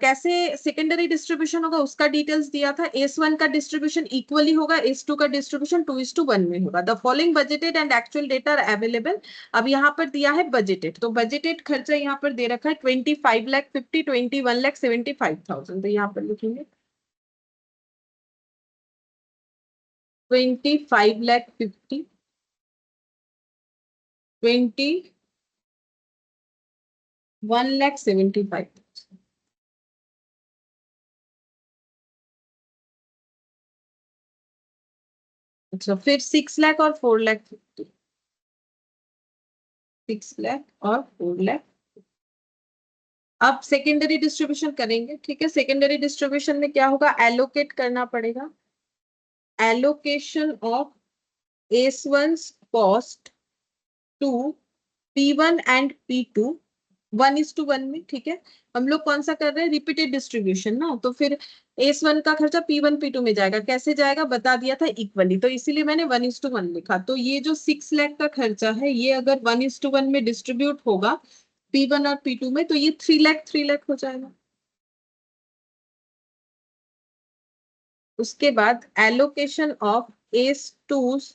कैसे सेकेंडरी डिस्ट्रीब्यूशन होगा उसका डिटेल्स दिया था। S1 का डिस्ट्रीब्यूशन इक्वली होगा, S2 का डिस्ट्रीब्यूशन 2:1 में होगा। The following budgeted and actual data are available. अब यहाँ पर दिया है बजटेड, तो बजटेड खर्चा यहाँ पर दे रखा है 25,50,000, 21,75,000। तो यहाँ पर लिखेंगे 25 लाख 50, 21 लाख 75। अच्छा, फिर 6 लाख और 4 लाख 50, 6 लाख और 4 लाख। अब सेकेंडरी डिस्ट्रीब्यूशन करेंगे, ठीक है। सेकेंडरी डिस्ट्रीब्यूशन में क्या होगा, एलोकेट करना पड़ेगा। Allocation of S1 cost to P1 and P2 1:1 में, ठीक है। हम लोग कौन सा कर रहे हैं, रिपीटेड डिस्ट्रीब्यूशन ना, तो फिर S1 का खर्चा P1 P2 में जाएगा। कैसे जाएगा बता दिया था, इक्वली, तो इसीलिए मैंने 1:1 लिखा। तो ये जो 6 लाख का खर्चा है, ये अगर 1:1 में डिस्ट्रीब्यूट होगा P1 और P2 में, तो ये 3 लाख हो जाएगा। उसके बाद allocation of S2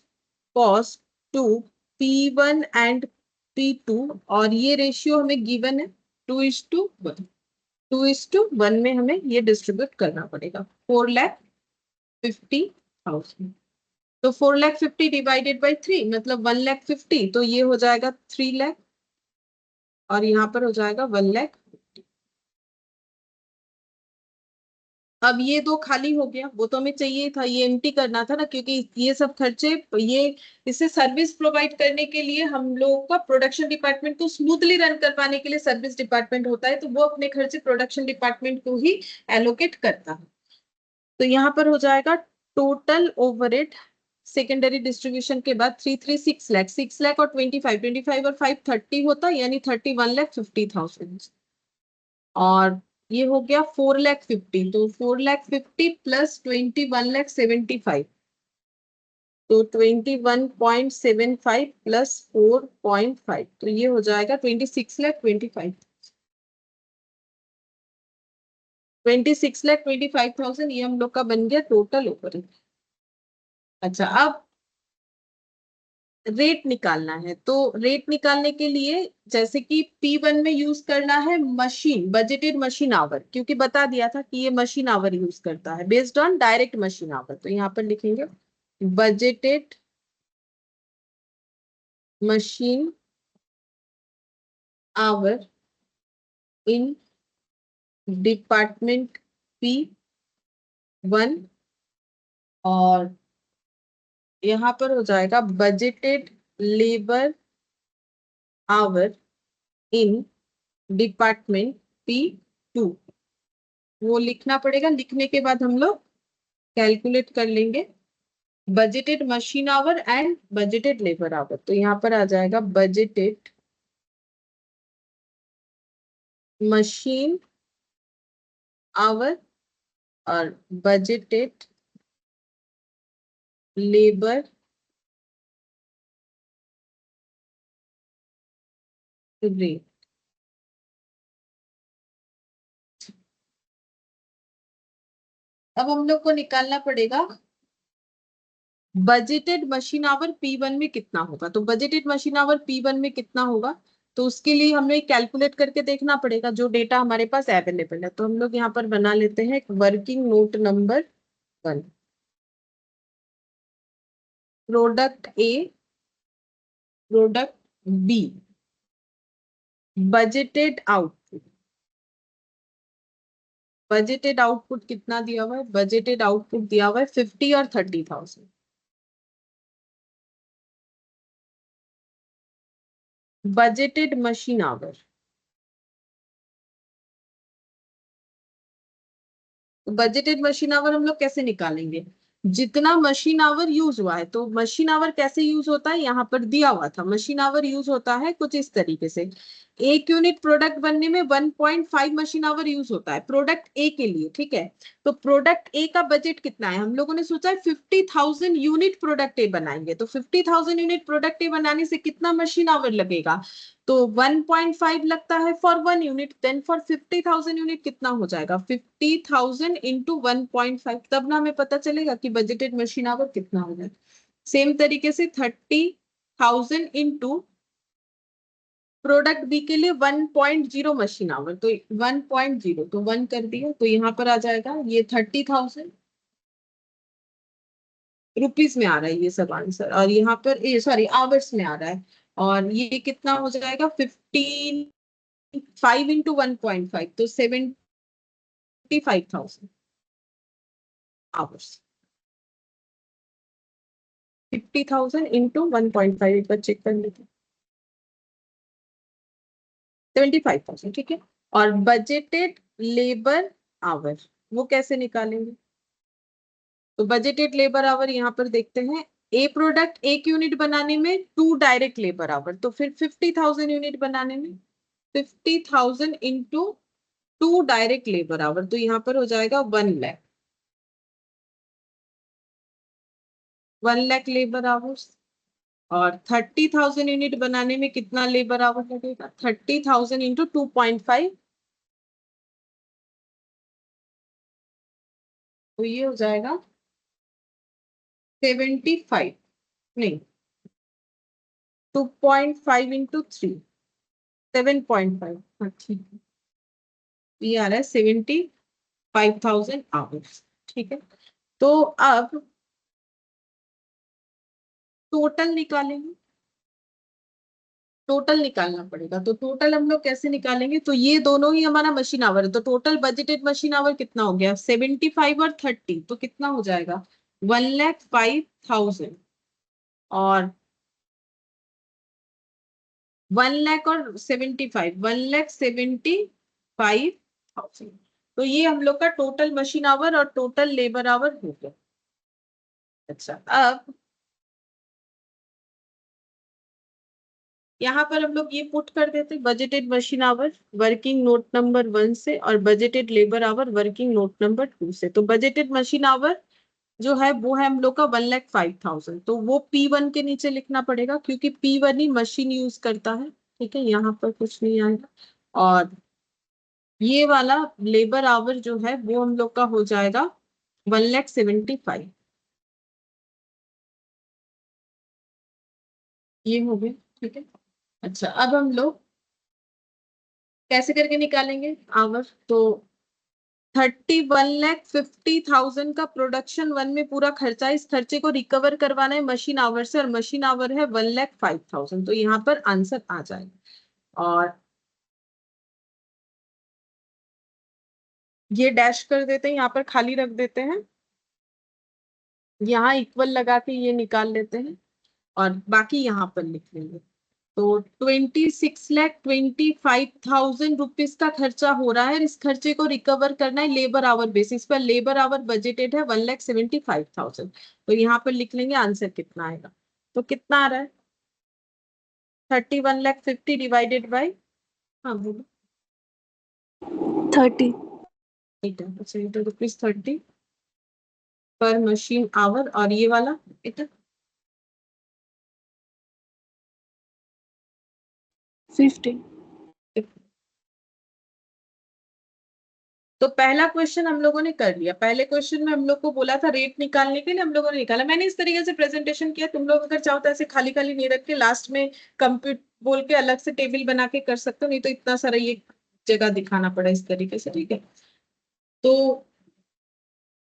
cost to P1 and P2, और ये रेशियो हमें गिवन है 2:1। 2:1 में हमें ये डिस्ट्रीब्यूट करना पड़ेगा। 4,50,000। तो 4,50,000 डिवाइडेड बाई 3 मतलब 1,50,000, तो ये हो जाएगा 3 लाख, और यहाँ पर हो जाएगा 1 लाख। अब ये दो खाली हो गया, वो तो हमें चाहिए था, ये एम्प्टी करना था ना, क्योंकि ये सब खर्चे, ये इसे सर्विस प्रोवाइड करने के लिए हम लोगों का प्रोडक्शन डिपार्टमेंट को स्मूथली रन करवाने के लिए सर्विस डिपार्टमेंट होता है, तो वो अपने खर्चे प्रोडक्शन डिपार्टमेंट को ही एलोकेट करता है। तो यहाँ पर हो जाएगा टोटल ओवरहेड सेकेंडरी डिस्ट्रीब्यूशन के बाद 3 लाख, 6 लाख और 25 और 5 30 होता, यानी 31,50,000। और ये हो गया 4,50,000, तो 4,50,000 प्लस 21,75,000, तो 21.75 प्लस 4.5, तो ये हो जाएगा 26,25,000। 26,25,000 ये हम लोग का बन गया टोटल ओवरहेड। अच्छा, अब रेट निकालना है, तो रेट निकालने के लिए जैसे कि P1 में यूज करना है मशीन, बजटेड मशीन आवर, क्योंकि बता दिया था कि ये मशीन आवर यूज करता है based on direct machine our. तो यहाँ पर लिखेंगे budgeted machine our in department P1, और यहाँ पर हो जाएगा budgeted labour our in department P2। वो लिखना पड़ेगा, लिखने के बाद हम लोग कैलकुलेट कर लेंगे budgeted machine our and budgeted labour our. तो यहाँ पर आ जाएगा बजटेड मशीन आवर और बजटेड लेबर रेट। अब हम लोग को निकालना पड़ेगा बजटेड मशीन आवर P1 में कितना होगा। तो बजटेड मशीन आवर P1 में कितना होगा, तो उसके लिए हमें कैलकुलेट करके देखना पड़ेगा जो डेटा हमारे पास अवेलेबल है। तो हम लोग यहाँ पर बना लेते हैं working note number 1। Product A, product B, budgeted output. Budgeted output कितना दिया हुआ है, बजटेड आउटपुट दिया हुआ है 50 और 30,000। Budgeted machine our, budgeted machine our हम लोग कैसे निकालेंगे, जितना मशीन आवर यूज हुआ है। तो मशीन आवर कैसे यूज होता है, यहाँ पर दिया हुआ था। मशीन आवर यूज होता है कुछ इस तरीके से, एक यूनिट प्रोडक्ट बनने में 1.5 मशीन आवर यूज होता है प्रोडक्ट ए के लिए, ठीक है। तो प्रोडक्ट ए का बजट कितना है, हम लोगों ने सोचा है 50,000 यूनिट प्रोडक्ट ए बनाएंगे। तो 50,000 यूनिट प्रोडक्ट ए बनाने से कितना मशीन आवर लगेगा, तो 1.5 लगता है for 1 unit, then for 50,000 unit कितना हो जाएगा, 50,000 इंटू 1.5, तब ना हमें पता चलेगा कि बजटेड मशीन आवर कितना हो जाएगा। सेम तरीके से 30,000 इंटू प्रोडक्ट बी के लिए 1.0 मशीन आवर, तो 1.0, तो 1 कर दिया, तो यहाँ पर आ जाएगा ये 30,000 रुपीज में आ रहा है ये सब आंसर, और यहाँ पर ये सॉरी आवर्स में आ रहा है। और ये कितना हो जाएगा 5 इंटू 1.5 तो 75,000 आवर्स। 50,000 इंटू 1.5 एक बार चेक कर लेते, 75,000 ठीक है। और बजटेड लेबर आवर वो कैसे निकालेंगे? तो बजटेड लेबर आवर यहाँ पर देखते हैं, ए प्रोडक्ट एक यूनिट बनाने में 2 डायरेक्ट लेबर आवर, तो फिर 50,000 यूनिट बनाने में 50,000 इंटू 2 डायरेक्ट लेबर आवर, तो यहाँ पर हो जाएगा 1 लाख। 1 lakh labour hours. और 30,000 यूनिट बनाने में कितना लेबर आवर लगेगा? 30,000 इंटू 2.5, तो ये हो जाएगा 75 नहीं 2.5 इंटू 3 7.5, हाँ ठीक है, ये आ रहा है 75,000 आवर्स ठीक है। तो अब टोटल निकालेंगे, टोटल निकालना पड़ेगा। तो टोटल हम लोग कैसे निकालेंगे? तो ये दोनों ही हमारा मशीन आवर है, तो टोटल बजटेड मशीन आवर कितना हो गया? 75 और 30, तो कितना हो जाएगा? 1,05,000 और 1 लाख और 75, 1,75,000। तो ये हम लोग का टोटल मशीन आवर और टोटल लेबर आवर हो गया। अच्छा, अब यहाँ पर हम लोग ये पुट कर देते budgeted machine our working note number 1 से और budgeted labour our working note number 2 से। तो बजटेड मशीन आवर जो है वो है हम लोग का 1,05,000, तो वो P1 के नीचे लिखना पड़ेगा क्योंकि P1 ही मशीन यूज करता है ठीक है, यहाँ पर कुछ नहीं आएगा। और ये वाला लेबर आवर जो है वो हम लोग का हो जाएगा 1,75,000, ये हो गया ठीक है। अच्छा, अब हम लोग कैसे करके निकालेंगे आवर? तो 31,50,000 का प्रोडक्शन 1 में पूरा खर्चा, इस खर्चे को रिकवर करवाना है मशीन आवर से, और मशीन आवर है 1,05,000, तो यहाँ पर आंसर आ जाएगा। और ये डैश कर देते हैं, यहाँ पर खाली रख देते हैं, यहाँ इक्वल लगा के ये निकाल लेते हैं और बाकी यहाँ पर लिख लेंगे। तो 26,25,000 रुपीज का खर्चा हो रहा है, इस खर्चे को रिकवर करना है लेबर आवर बेसिस पर। लेबर आवर बजटेड है 1,75,000, तो यहाँ पर लिख लेंगे आंसर कितना आएगा। तो कितना आ रहा है? 31,50,000 डिवाइडेड बाई, हाँ बोलो 30. ₹30 पर मशीन आवर, और ये वाला इतना 50. तो पहला क्वेश्चन हम लोगों ने कर लिया। पहले क्वेश्चन में हम लोग को बोला था रेट निकालने के लिए, हम लोगों ने निकाला। मैंने इस तरीके से प्रेजेंटेशन किया, तुम लोग अगर चाहो तो ऐसे खाली खाली नहीं रख के लास्ट में कंप्यूट बोल के अलग से टेबल बना के कर सकते हो, नहीं तो इतना सारा ये जगह दिखाना पड़ा इस तरीके से ठीक है। तो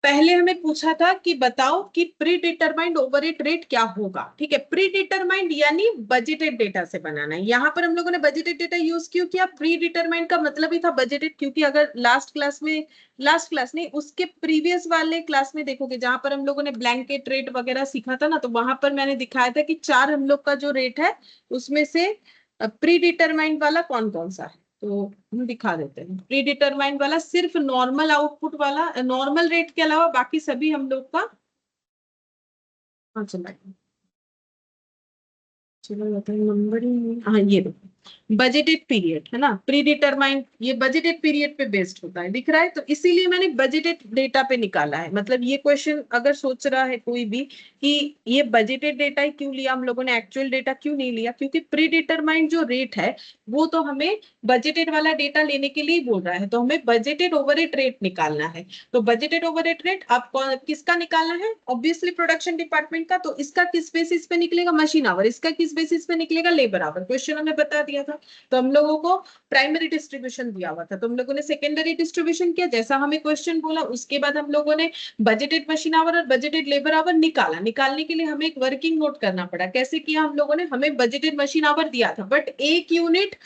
पहले हमें पूछा था कि बताओ कि प्री डिटरमाइंड ओवरहेड रेट क्या होगा, ठीक है। प्री डिटरमाइंड यानी बजटेड डेटा से बनाना है। यहाँ पर हम लोगों ने बजटेड डेटा यूज क्यों किया? प्री डिटरमाइंड का मतलब ही था बजटेड, क्योंकि अगर लास्ट क्लास नहीं उसके प्रीवियस वाले क्लास में देखोगे जहां पर हम लोगों ने ब्लैंकेट रेट वगैरह सीखा था ना, तो वहां पर मैंने दिखाया था कि 4 हम लोग का जो रेट है उसमें से प्री डिटरमाइंड वाला कौन कौन सा है। तो हम दिखा देते हैं। प्री डिटरमाइंड वाला सिर्फ नॉर्मल आउटपुट वाला, नॉर्मल रेट के अलावा बाकी सभी हम लोग का, हाँ चला चलो बताइए नंबर ही, हाँ ये देखो बजटेड पीरियड है ना, प्री डिटरमाइंड ये बजटेड पीरियड पे बेस्ड होता है, दिख रहा है। तो इसीलिए मैंने बजटेड डेटा पे निकाला है। मतलब ये क्वेश्चन अगर सोच रहा है कोई भी कि ये बजटेड डेटा ही क्यों लिया हम लोगों ने, एक्चुअल डेटा क्यों नहीं लिया, क्योंकि प्री डिटरमाइंड जो रेट है वो तो हमें बजटेड वाला डेटा लेने के लिए बोल रहा है, तो हमें बजटेड ओवरहेड रेट निकालना है। तो बजटेड ओवरहेड रेट आप किसका निकालना है? ऑब्वियसली प्रोडक्शन डिपार्टमेंट का। तो इसका किस बेसिस पे निकलेगा? Machine our. इसका किस बेसिस पे निकलेगा? Labour our. क्वेश्चन हमें बता दिया था, तो हम लोगों को प्राइमरी डिस्ट्रीब्यूशन दिया हुआ था, तो हम लोगों ने सेकेंडरी डिस्ट्रीब्यूशन किया जैसा हमें क्वेश्चन बोला। उसके बाद हम लोगों ने बजटेड मशीन आवर और बजटेड लेबर आवर निकाला। निकालने के लिए हमें एक वर्किंग नोट करना पड़ा। कैसे किया हम लोगों ने, हमें बजटेड मशीन आवर दिया था बट एक यूनिट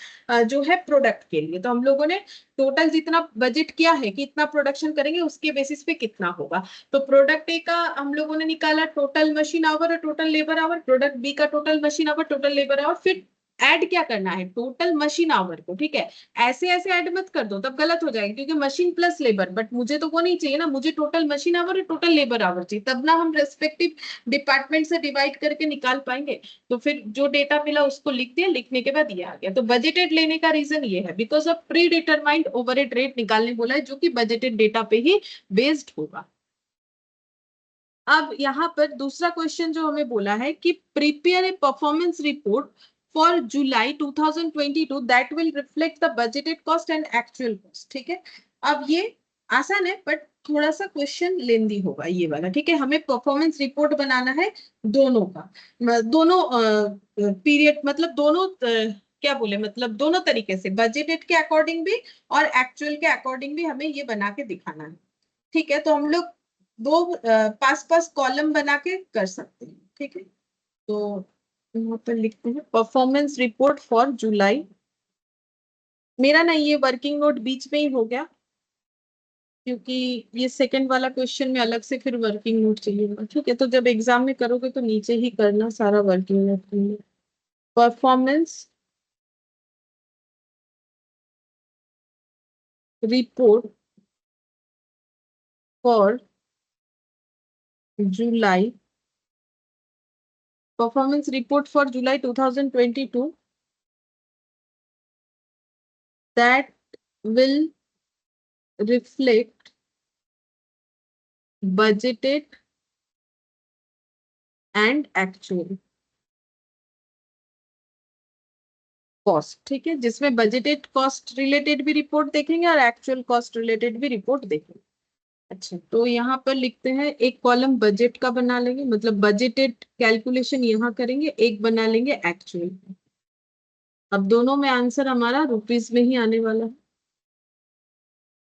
जो है प्रोडक्ट के लिए, तो हम लोगों ने टोटल जितना बजट किया है कि इतना प्रोडक्शन करेंगे उसके बेसिस पे कितना होगा, तो प्रोडक्ट ए का हम लोगों ने निकाला टोटल मशीन आवर और total labour hour, product B का total machine hour total labour hour, फिर ऐड क्या करना है टोटल मशीन आवर को, ठीक है। ऐसे ऐसे ऐड मत कर दो तब गलत हो जाएगा, क्योंकि मशीन प्लस लेबर, बट मुझे तो वो नहीं चाहिए ना, मुझे टोटल मशीन आवर और टोटल लेबर आवर चाहिए, तब ना हम रेस्पेक्टिव डिपार्टमेंट से डिवाइड करके निकाल पाएंगे। तो फिर जो डेटा मिला उसको लिख दिया, लिखने के बाद ये आ गया। तो बजटेड लेने का रीजन ये है, because of pre determined overhead rate निकालने बोला है, जो कि बजटेड डेटा पे ही बेस्ड होगा। अब यहाँ पर दूसरा क्वेश्चन जो हमें बोला है कि prepare a performance report for July 2022 that will reflect the budgeted cost and actual cost, ठीक है। अब ये आसान है बट थोड़ा सा क्वेश्चन लेंदी होगा ये वाला, ठीक है। हमें परफॉर्मेंस रिपोर्ट बनाना है दोनों का, दोनों पीरियड, मतलब दोनों क्या बोले, मतलब दोनों तरीके से, बजटेड के अकॉर्डिंग भी और एक्चुअल के अकॉर्डिंग भी हमें ये बना के दिखाना है, ठीक है। तो हम लोग दो पास पास कॉलम बना के कर सकते हैं, ठीक है। तो यहाँ पर लिखते हैं परफॉर्मेंस रिपोर्ट फॉर जुलाई। मेरा ना ये वर्किंग नोट बीच में ही हो गया, क्योंकि ये सेकंड वाला क्वेश्चन में अलग से फिर वर्किंग नोट चाहिए होगा, ठीक है। तो जब एग्जाम में करोगे तो नीचे ही करना सारा working note. Performance report for July, performance report for July 2022 that will reflect budgeted and actual cost, ठीक है, जिसमें बजटेड कॉस्ट रिलेटेड भी रिपोर्ट देखेंगे और एक्चुअल कॉस्ट रिलेटेड भी रिपोर्ट देखेंगे। अच्छा, तो यहाँ पर लिखते हैं एक कॉलम बजट का बना लेंगे, मतलब बजटेड कैलकुलेशन यहाँ करेंगे, एक बना लेंगे एक्चुअल। अब दोनों में आंसर हमारा रुपीज में ही आने वाला है।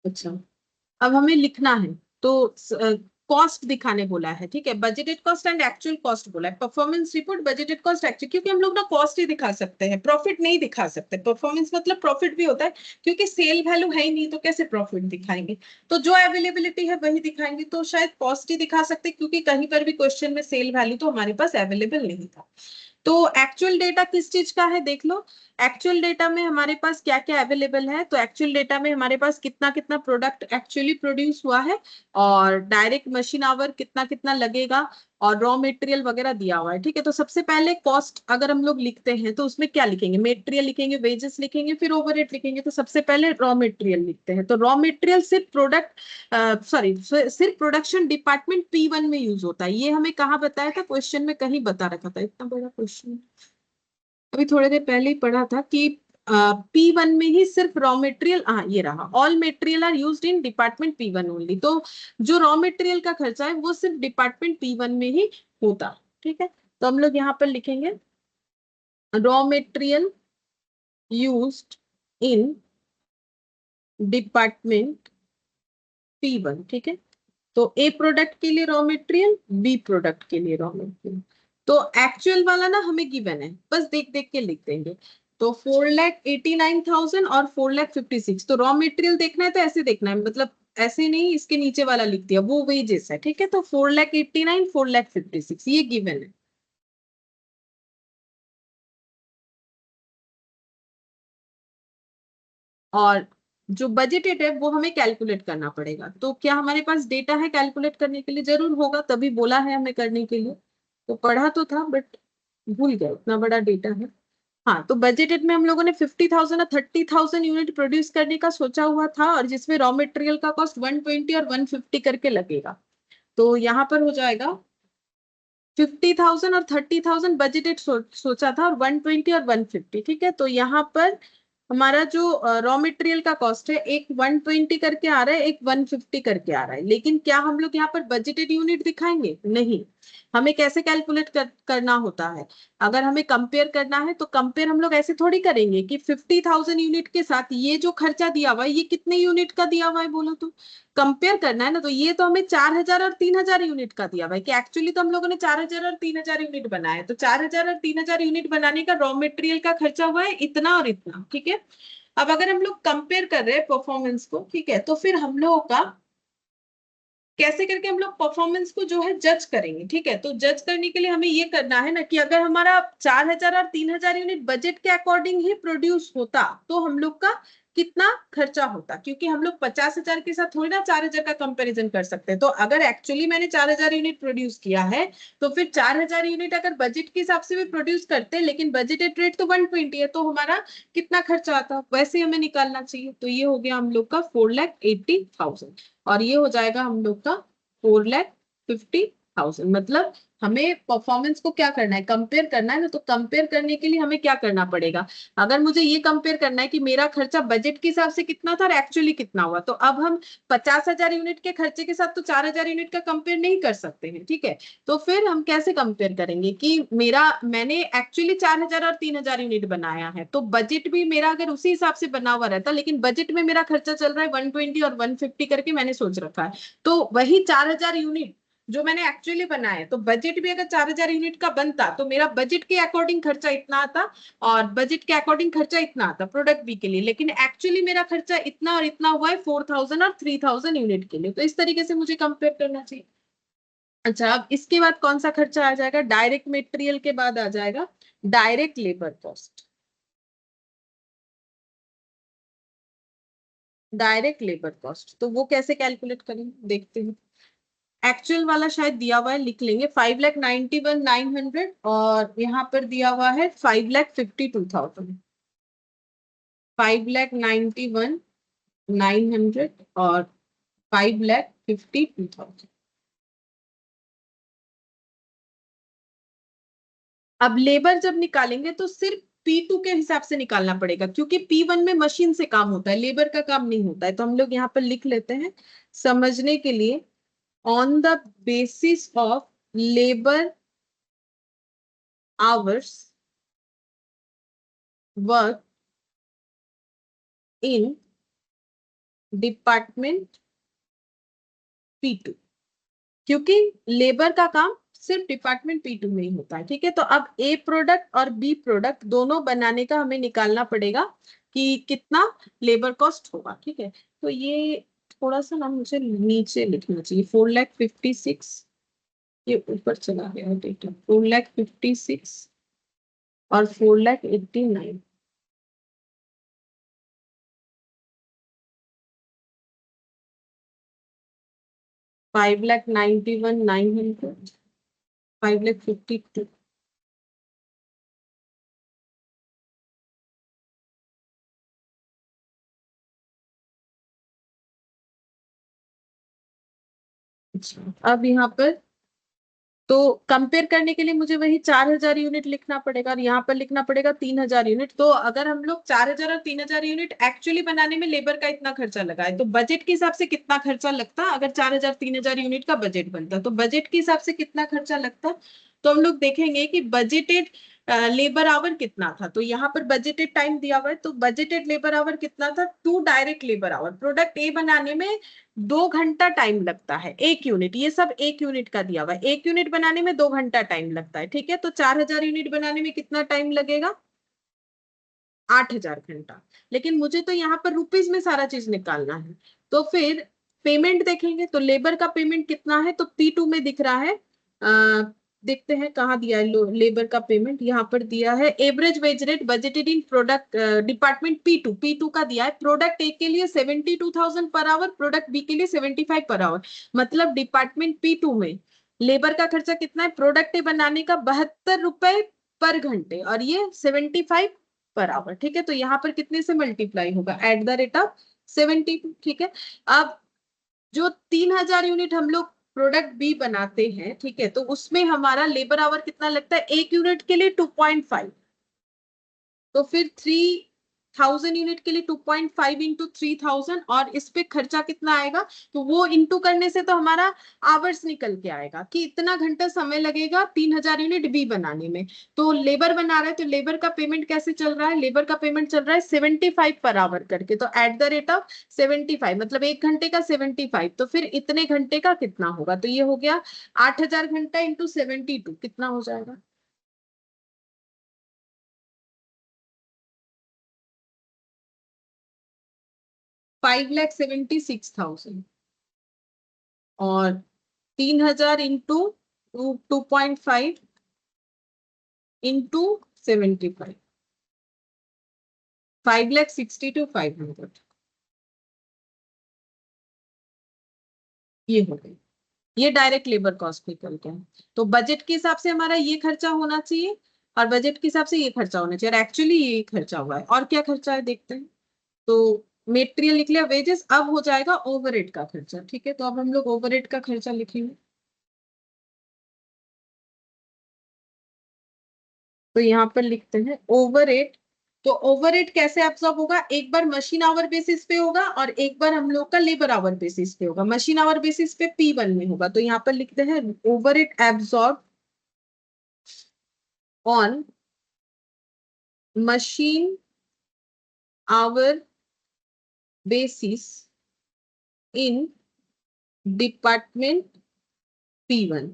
अच्छा, अब हमें लिखना है, तो कॉस्ट दिखाने बोला है, ठीक है, budgeted cost and actual cost बोला है। Performance report budgeted cost actual, क्योंकि हम लोग ना कॉस्ट ही दिखा सकते हैं, प्रॉफिट नहीं दिखा सकते। परफॉर्मेंस मतलब प्रॉफिट भी होता है, क्योंकि सेल वैल्यू है ही नहीं तो कैसे प्रॉफिट दिखाएंगे। तो जो अवेलेबिलिटी है वही दिखाएंगे, तो शायद कॉस्ट ही दिखा सकते, क्योंकि कहीं पर भी क्वेश्चन में सेल वैल्यू तो हमारे पास अवेलेबल नहीं था। तो एक्चुअल डेटा किस चीज का है देख लो। एक्चुअल डेटा में हमारे पास क्या क्या अवेलेबल है, तो एक्चुअल डेटा में हमारे पास कितना कितना प्रोडक्ट एक्चुअली प्रोड्यूस हुआ है, और डायरेक्ट मशीन आवर कितना कितना लगेगा, और रॉ मटेरियल वगैरह दिया हुआ है, ठीक है। तो सबसे पहले कॉस्ट अगर हम लोग लिखते हैं तो उसमें क्या लिखेंगे, मटेरियल लिखेंगे, वेजेस लिखेंगे, फिर ओवरहेड लिखेंगे। तो सबसे पहले रॉ मटेरियल लिखते हैं। तो रॉ मटेरियल सिर्फ प्रोडक्ट सिर्फ प्रोडक्शन डिपार्टमेंट P1 में यूज होता है। ये हमें कहाँ बताया था, क्वेश्चन में कहीं बता रखा था, इतना बड़ा क्वेश्चन अभी थोड़ी देर पहले ही पढ़ा था कि P1 में ही सिर्फ रॉ मटेरियल, हाँ ये रहा, all material are used in department P1 only. तो जो रॉ मटेरियल का खर्चा है वो सिर्फ डिपार्टमेंट P1 में ही होता, ठीक है। तो हम लोग यहाँ पर लिखेंगे raw material used in department P1, ठीक है। तो ए प्रोडक्ट के लिए रॉ मटेरियल, बी प्रोडक्ट के लिए रॉ मटेरियल। तो एक्चुअल वाला ना हमें गिवन है, बस देख देख के लिख देंगे। तो 4,89,000 और 4,56,000। तो रॉ मटेरियल देखना है तो ऐसे देखना है, मतलब ऐसे नहीं, इसके नीचे वाला लिख दिया, वो वेजेस है, ठीक है। तो 4,89,000 4,56,000 ये गिवन है। और जो बजटेड है वो हमें कैलकुलेट करना पड़ेगा। तो क्या हमारे पास डेटा है कैलकुलेट करने के लिए, जरूर होगा, तभी बोला है हमें करने के लिए। तो पढ़ा तो था बट भूल गया, इतना बड़ा डेटा है। हाँ, तो बजटेड में हम लोगों ने 50,000 और 30,000 यूनिट प्रोड्यूस करने का सोचा हुआ था, और जिसमें रॉ मटेरियल का कॉस्ट 120 और 150 करके लगेगा। तो यहाँ पर हो जाएगा 50,000 और 30,000 बजटेड सोचा था, और 120 और 150, ठीक है। तो यहाँ पर हमारा जो रॉ मटेरियल का कॉस्ट है, एक 120 करके आ रहा है, एक 150 करके आ रहा है। लेकिन क्या हम लोग यहाँ पर बजटेड यूनिट दिखाएंगे, नहीं। हमें कैसे कैलकुलेट करना होता है, अगर हमें कंपेयर करना है तो कंपेयर हम लोग ऐसे थोड़ी करेंगे कि 50,000 यूनिट के साथ ये जो खर्चा दिया हुआ है ये कितने यूनिट का दिया हुआ है बोलो तो, कंपेयर करना है ना। तो ये तो हमें 4,000 और 3,000 यूनिट का दिया हुआ है कि एक्चुअली तो हम लोगों ने 4,000 और 3,000 यूनिट बनाया है, तो 4,000 और 3,000 यूनिट बनाने का रॉ मटेरियल का खर्चा हुआ है इतना और इतना, ठीक है। अब अगर हम लोग कंपेयर कर रहे हैं परफॉर्मेंस को, ठीक है, तो फिर हम लोगों का कैसे करके हम लोग परफॉर्मेंस को जो है जज करेंगे, ठीक है। तो जज करने के लिए हमें ये करना है ना कि अगर हमारा 4,000 और 3,000 यूनिट बजट के अकॉर्डिंग ही प्रोड्यूस होता तो हम लोग का कितना खर्चा होता, क्योंकि हम लोग 50,000 के साथ थोड़ी ना 4,000 का कंपैरिजन कर सकते हैं। तो अगर एक्चुअली मैंने 4,000 यूनिट प्रोड्यूस किया है तो फिर 4,000 यूनिट अगर बजट के हिसाब से भी प्रोड्यूस करते हैं लेकिन बजटेड रेट तो 120 है, तो हमारा कितना खर्चा आता वैसे हमें निकालना चाहिए। तो ये हो गया हम लोग का 4,80,000 और ये हो जाएगा हम लोग का 4,50,000। मतलब हमें परफॉर्मेंस को क्या करना है, कंपेयर करना है ना। तो कंपेयर करने के लिए हमें क्या करना पड़ेगा, अगर मुझे ये कंपेयर करना है कि मेरा खर्चा बजट के हिसाब से कितना था और एक्चुअली कितना हुआ, तो अब हम 50,000 यूनिट के खर्चे के साथ तो 4,000 यूनिट का कंपेयर नहीं कर सकते हैं, ठीक है। तो फिर हम कैसे कंपेयर करेंगे कि मैंने एक्चुअली 4,000 और 3,000 यूनिट बनाया है, तो बजट भी मेरा अगर उसी हिसाब से बना हुआ रहता, लेकिन बजट में मेरा खर्चा चल रहा है 120 और 150 करके मैंने सोच रखा है, तो वही 4,000 यूनिट जो मैंने एक्चुअली बनाया, तो बजट भी अगर 4,000 यूनिट का बनता तो मेरा बजट के अकॉर्डिंग खर्चा इतना आता और बजट के अकॉर्डिंग खर्चा इतना आता प्रोडक्ट बी के लिए, लेकिन एक्चुअली मेरा खर्चा इतना और इतना हुआ है 4,000 और 3,000 यूनिट के लिए। तो इस तरीके से मुझे कंपेयर करना चाहिए। अच्छा, अब इसके बाद कौन सा खर्चा आ जाएगा, डायरेक्ट मेटेरियल के बाद आ जाएगा direct labour cost. Direct labour cost तो वो कैसे कैलकुलेट करेंगे देखते हैं। एक्चुअल वाला शायद दिया हुआ है, लिख लेंगे 5,91,900 और यहाँ पर दिया हुआ है 5,52,000। 5,91,900 और 5,52,000। अब लेबर जब निकालेंगे तो सिर्फ P2 के हिसाब से निकालना पड़ेगा, क्योंकि P1 में मशीन से काम होता है, लेबर का काम नहीं होता है। तो हम लोग यहाँ पर लिख लेते हैं समझने के लिए, on the basis of labour hours work in department P2, क्योंकि लेबर का काम सिर्फ डिपार्टमेंट P2 में ही होता है, ठीक है। तो अब ए प्रोडक्ट और बी प्रोडक्ट दोनों बनाने का हमें निकालना पड़ेगा कि कितना लेबर कॉस्ट होगा, ठीक है। तो ये थोड़ा सा ना मुझे नीचे लिखना चाहिए, 4,56,000 ये ऊपर चला गया डेटा, 4,56,000 और 4,89,000। 5,91,900, 5,52,000। अब यहाँ पर तो कंपेयर करने के लिए मुझे वही 4,000 यूनिट लिखना पड़ेगा और यहाँ पर लिखना पड़ेगा 3,000 यूनिट। तो अगर हम लोग 4,000 और 3,000 यूनिट एक्चुअली बनाने में लेबर का इतना खर्चा लगा है, तो बजट के हिसाब से कितना खर्चा लगता अगर 4,000 3,000 यूनिट का बजट बनता, तो बजट के हिसाब से कितना खर्चा लगता। तो हम लोग देखेंगे कि बजटेड लेबर आवर कितना था। तो यहाँ पर बजटेड टाइम दिया हुआ है, तो बजटेड लेबर आवर कितना था, 2 डायरेक्ट लेबर आवर। प्रोडक्ट ए बनाने में 2 घंटा टाइम लगता है, एक यूनिट, ये सब एक यूनिट का दिया हुआ है, एक यूनिट बनाने में 2 घंटा टाइम लगता है, ठीक है। तो 4,000 यूनिट बनाने में कितना टाइम लगेगा, 8,000 घंटा। लेकिन मुझे तो यहाँ पर रुपीज में सारा चीज निकालना है, तो फिर पेमेंट देखेंगे तो लेबर का पेमेंट कितना है, तो P2 में दिख रहा है, देखते हैं कहाँ दिया है लेबर का पेमेंट, यहाँ पर दिया है एवरेज वेज रेट बजटेड इन प्रोडक्ट डिपार्टमेंट P2 का दिया है, प्रोडक्ट ए के लिए 72,000 पर आवर, प्रोडक्ट बी के लिए 75 पर आवर। मतलब डिपार्टमेंट P2 में लेबर का खर्चा कितना है, प्रोडक्ट ए बनाने का 72 रुपए पर घंटे और ये 75 पर आवर, ठीक है। तो यहाँ पर कितने से मल्टीप्लाई होगा, एट द रेट ऑफ 72, ठीक है। अब जो 3,000 यूनिट हम लोग प्रोडक्ट बी बनाते हैं, ठीक है, तो उसमें हमारा लेबर आवर कितना लगता है, एक यूनिट के लिए 2.5, तो फिर 3 1000 यूनिट के लिए 2.5 इंटू 3000, और इस पे खर्चा कितना आएगा, तो वो इंटू करने से तो हमारा आवर्स निकल के आएगा कि इतना घंटा समय लगेगा 3000 यूनिट बी बनाने में। तो लेबर बना रहा है, तो लेबर का पेमेंट कैसे चल रहा है, लेबर का पेमेंट चल रहा है 75 पर आवर करके, तो एट द रेट ऑफ 75, मतलब एक घंटे का 75, तो फिर इतने घंटे का कितना होगा, तो ये हो गया 8000 घंटा इंटू 72, कितना हो जाएगा, 5,76,000। और 3000 इंटू 2.5 इंटू 75, 5,62,500, ये हो गई। ये डायरेक्ट लेबर कॉस्ट निकल गया। तो बजट के हिसाब से हमारा ये खर्चा होना चाहिए, और बजट के हिसाब से ये खर्चा होना चाहिए, और एक्चुअली ये खर्चा हुआ है। और क्या खर्चा है देखते हैं। तो मेटेरियल निकले वेजेस, अब हो जाएगा ओवरहेड का खर्चा। ठीक है, तो अब हम लोग ओवरहेड का खर्चा लिखेंगे। तो यहाँ पर लिखते हैं ओवरहेड। तो ओवरहेड कैसे एब्सॉर्ब होगा, एक बार मशीन आवर बेसिस पे होगा और एक बार हम लोग का लेबर आवर बेसिस पे होगा। मशीन आवर बेसिस पे P1 में होगा, तो यहाँ पर लिखते हैं overhead absorb on machine our basis in department P1।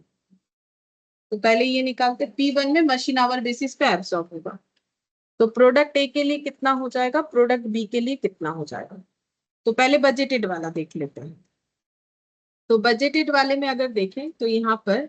तो पहले ये निकालते, P1 में मशीन आवर बेसिस पे एब्सॉर्ब होगा, तो प्रोडक्ट ए के लिए कितना हो जाएगा, प्रोडक्ट बी के लिए कितना हो जाएगा। तो पहले बजटेड वाला देख लेते हैं। तो बजटेड वाले में अगर देखें तो यहाँ पर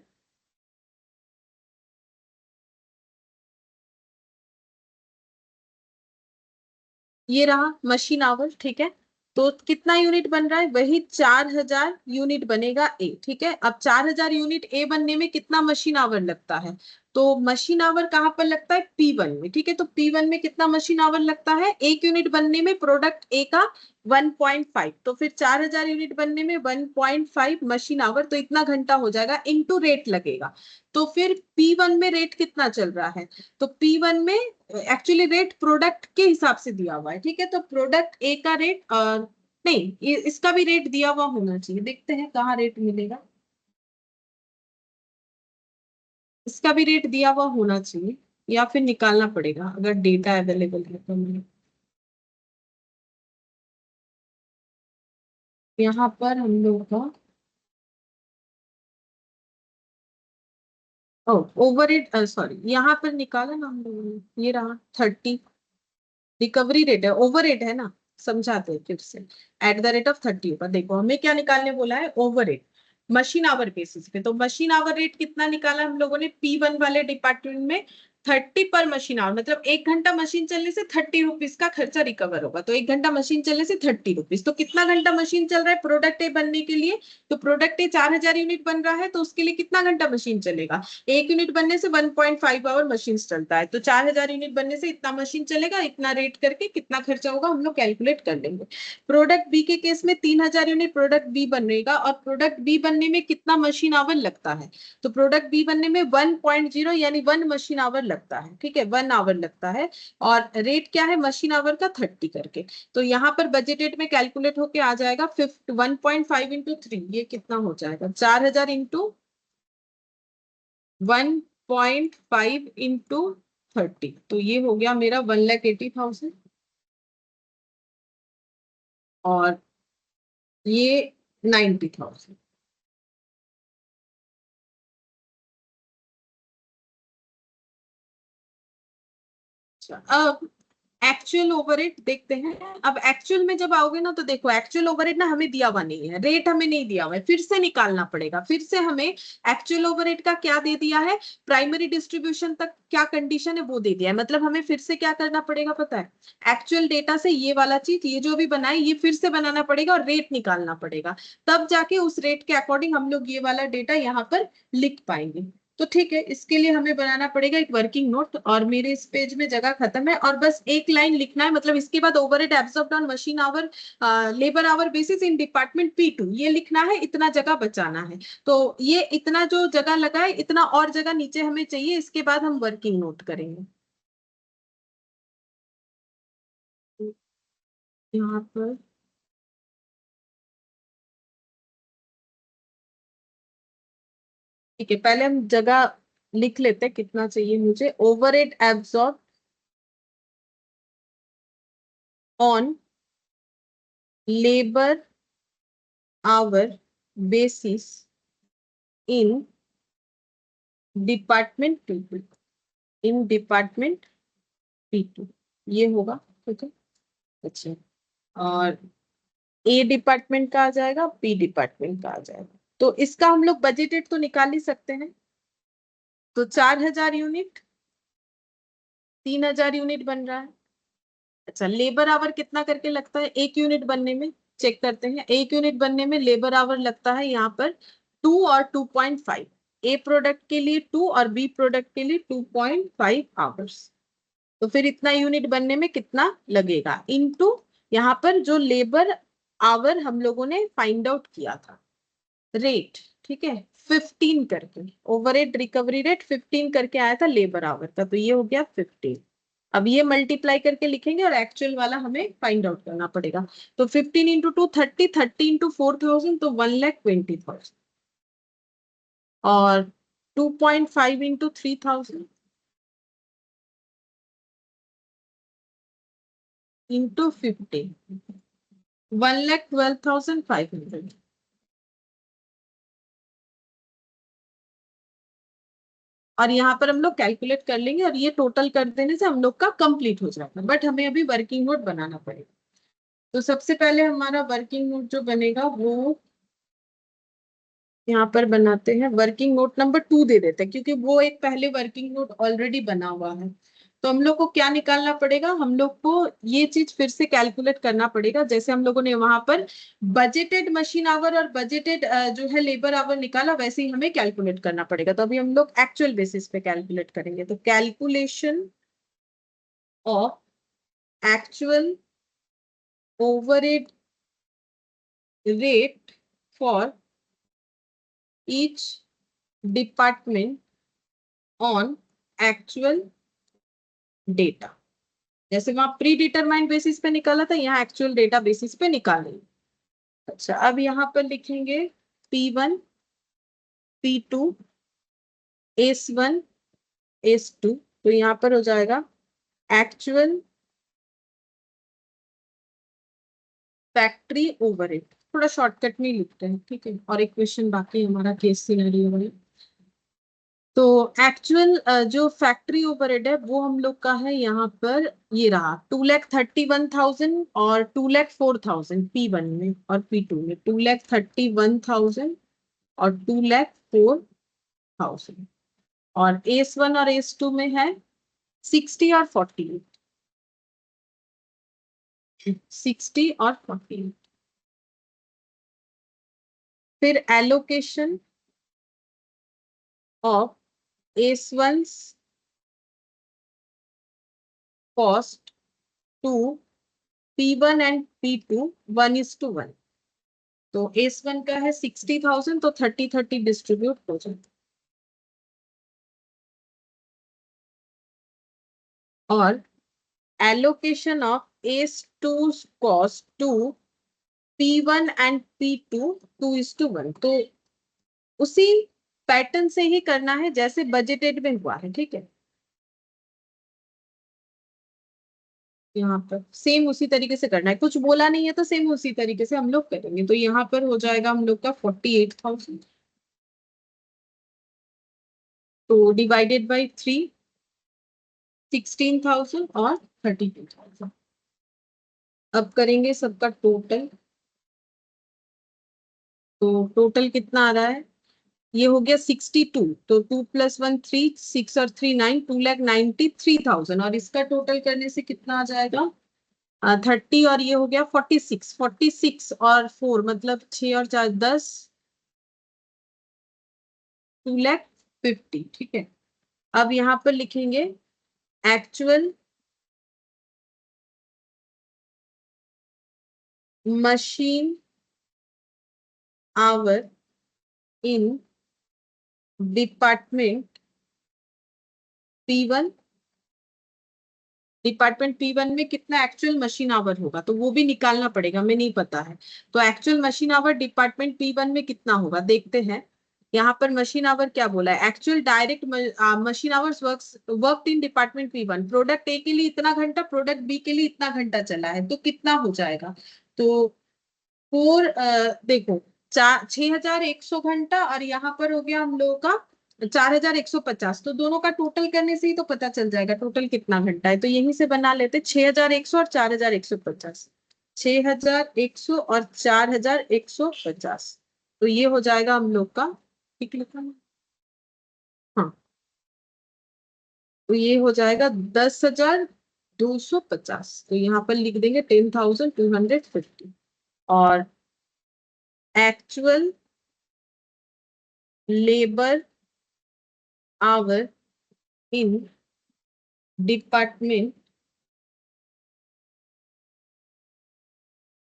ये रहा मशीन आवर। ठीक है, तो कितना यूनिट बन रहा है, वही 4000 यूनिट बनेगा ए। ठीक है, अब 4000 यूनिट ए बनने में कितना मशीन आवर लगता है, तो मशीन आवर कहाँ पर लगता है, P1 में। ठीक है, तो P1 में कितना मशीन आवर लगता है, एक यूनिट बनने में प्रोडक्ट ए का 1.5, तो फिर 4000 यूनिट बनने में 1.5 मशीन आवर, तो इतना घंटा हो जाएगा, इनटू रेट लगेगा। तो फिर P1 में रेट कितना चल रहा है, तो P1 में एक्चुअली रेट प्रोडक्ट के हिसाब से दिया हुआ है। ठीक है, तो प्रोडक्ट ए का रेट नहीं, इसका भी रेट दिया हुआ होना चाहिए, देखते हैं कहाँ रेट मिलेगा। इसका भी रेट दिया हुआ होना चाहिए, या फिर निकालना पड़ेगा अगर डेटा अवेलेबल है तो। हमें यहाँ पर हम लोग का ओवरहेड, सॉरी यहाँ पर निकाला ना हम लोगों ने, ये रहा 30, रिकवरी रेट है, ओवर रेट है ना, समझाते हैं फिर से। एट द रेट ऑफ 30 ऊपर देखो हमें क्या निकालने बोला है, over rate machine our basis पे। तो मशीन आवर रेट कितना निकाला हम लोगों ने, P1 वाले डिपार्टमेंट में 30 पर मशीन आवर, मतलब एक घंटा मशीन चलने से 30 रुपीज का खर्चा रिकवर होगा। तो एक घंटा मशीन चलने से 30 रुपीज, तो कितना घंटा मशीन चल रहा है प्रोडक्ट ए बनने के लिए, तो प्रोडक्ट ए 4000 यूनिट बन रहा है, तो उसके लिए कितना घंटा मशीन चलेगा, एक यूनिट बनने से 1.5 आवर मशीन चलता है, तो 4000 यूनिट बनने से इतना मशीन चलेगा, इतना रेट करके कितना खर्चा होगा हम लोग कैलकुलेट कर लेंगे। प्रोडक्ट बी के केस में 3000 यूनिट प्रोडक्ट बी बनेगा, और प्रोडक्ट बी बनने में कितना मशीन आवर लगता है, तो प्रोडक्ट बी बनने में 1.0 यानी 1 मशीन आवर लगता है। ठीक है, 1 आवर लगता है, और रेट क्या है मशीन आवर का 30 करके। तो यहाँ पर बजटेड में कैलकुलेट होके आ जाएगा 1.5 इंटू 3, ये कितना हो जाएगा, 4000 इंटू 1.5 इंटू 30, तो ये हो गया मेरा 1,80,000। और ये 90,000। अच्छा, अब एक्चुअल ओवरहेड देखते हैं। अब एक्चुअल में जब आओगे ना, तो देखो एक्चुअल ओवरहेड ना हमें दिया हुआ नहीं है, रेट हमें नहीं दिया हुआ है, फिर से निकालना पड़ेगा। फिर से हमें एक्चुअल ओवरहेड का क्या दे दिया है, प्राइमरी डिस्ट्रीब्यूशन तक क्या कंडीशन है वो दे दिया है, मतलब हमें फिर से क्या करना पड़ेगा पता है, एक्चुअल डेटा से ये वाला चीज, ये जो भी बनाए ये फिर से बनाना पड़ेगा और रेट निकालना पड़ेगा, तब जाके उस रेट के अकॉर्डिंग हम लोग ये वाला डेटा यहाँ पर लिख पाएंगे। तो ठीक है, इसके लिए हमें बनाना पड़ेगा एक वर्किंग नोट, और मेरे इस पेज में जगह खत्म है, और बस एक लाइन लिखना है, मतलब इसके बाद overhead absorbed on machine our labour hour basis in department P2 ये लिखना है, इतना जगह बचाना है। तो ये इतना जो जगह लगा है, इतना और जगह नीचे हमें चाहिए, इसके बाद हम वर्किंग नोट करेंगे। यहाँ पर ठीक है, पहले हम जगह लिख लेते हैं कितना चाहिए मुझे। Overhead absorb on labour hour basis in department P two, in department P two, ये होगा। ठीक है, अच्छा, और ए डिपार्टमेंट का आ जाएगा, बी डिपार्टमेंट का आ जाएगा। तो इसका हम लोग बजटेड तो निकाल ही सकते हैं। तो 4000 यूनिट, 3000 यूनिट बन रहा है। अच्छा, लेबर आवर कितना करके लगता है एक यूनिट बनने में? चेक करते हैं। एक यूनिट बनने में लेबर आवर लगता है यहाँ पर 2 और 2.5। ए प्रोडक्ट के लिए 2 और बी प्रोडक्ट के लिए 2.5 आवर्स। तो फिर इतना यूनिट बनने में कितना लगेगा, इनटू यहाँ पर जो लेबर आवर हम लोगों ने फाइंड आउट किया था, रेट। ठीक है, 15 करके ओवरहेड रिकवरी रेट 15 करके आया था लेबर आवर का, तो ये हो गया 15। अब ये मल्टीप्लाई करके लिखेंगे और एक्चुअल वाला हमें फाइंड आउट करना पड़ेगा। तो 15 इंटू 2 30, 30 इंटू 4000 तो 1,20,000, और 2.5 इंटू 3000 इंटू 15, 1,12,500। और यहाँ पर हम लोग कैलकुलेट कर लेंगे और ये टोटल कर देने से हम लोग का कंप्लीट हो जाएगा। बट हमें अभी वर्किंग नोट बनाना पड़ेगा। तो सबसे पहले हमारा वर्किंग नोट जो बनेगा वो यहाँ पर बनाते हैं। वर्किंग नोट नंबर 2 दे देते हैं, क्योंकि वो एक पहले वर्किंग नोट ऑलरेडी बना हुआ है। तो हम लोग को क्या निकालना पड़ेगा, हम लोग को ये चीज फिर से कैलकुलेट करना पड़ेगा। जैसे हम लोगों ने वहां पर बजटेड मशीन आवर और बजटेड जो है लेबर आवर निकाला, वैसे ही हमें कैलकुलेट करना पड़ेगा। तो अभी हम लोग एक्चुअल बेसिस पे कैलकुलेट करेंगे। तो calculation of actual overhead rate for each department on actual data. जैसे वहां प्री डिटरमाइंड बेसिस पे निकाला था, यहाँ एक्चुअल डेटा बेसिस पे निकालेंगे। अच्छा, अब यहाँ पर लिखेंगे P1, P2, S1, S2। तो यहाँ पर हो जाएगा एक्चुअल फैक्ट्री ओवरहेड। थोड़ा शॉर्टकट में लिखते हैं, ठीक है। और एक क्वेश्चन बाकी हमारा केस सिनेरियो है। तो एक्चुअल जो फैक्ट्री ओवरहेड है वो हम लोग का है यहाँ पर, ये रहा 2,31,000 और 2,04,000 P1 में, और P2 में 2,31,000 और 2,04,000। और S1 और S2 में है 60 और 40, 60 और 40। फिर allocation of S1 cost to P1 and P2 1:1। तो S1 का है 60,000, तो 30-30 डिस्ट्रीब्यूट हो जाए। और allocation of S2 cost to P1 and P2 2:1। तो उसी पैटर्न से ही करना है जैसे बजटेड में हुआ है, ठीक है। यहाँ पर सेम उसी तरीके से करना है, कुछ बोला नहीं है तो सेम उसी तरीके से हम लोग करेंगे। तो यहाँ पर हो जाएगा हम लोग का 48,000, तो डिवाइडेड बाई 3, 16,000 और 32,000। अब करेंगे सबका टोटल। तो टोटल कितना आ रहा है, ये हो गया 62। तो 2 + 1 3, 6 और 3 9, 2,93,000। और इसका टोटल करने से कितना आ जाएगा, 30, और ये हो गया 46। 46 और 4 मतलब 6 और 4 10, 2,50,000, ठीक है। अब यहाँ पर लिखेंगे actual machine our in department P1, department P1 में कितना एक्चुअल मशीन आवर होगा, तो वो भी निकालना पड़ेगा, हमें नहीं पता है। तो actual machine our department P1 में कितना होगा देखते हैं। यहाँ पर मशीन आवर क्या बोला है, actual direct machine hours worked in department P1, product ए के लिए इतना घंटा, प्रोडक्ट बी के लिए इतना घंटा चला है, तो कितना हो जाएगा। तो देखो 6,100 घंटा, और यहाँ पर हो गया हम लोगों का 4,150, तो दोनों का टोटल करने से ही तो पता चल जाएगा टोटल कितना घंटा है। तो यहीं से बना लेते 6,100 और 4,150, 6,100 और 4,150, तो ये हो जाएगा हम लोग का, ठीक लिखा ना? हाँ, तो ये हो जाएगा 10,250, तो यहाँ पर लिख देंगे 10,250। और actual labour our in department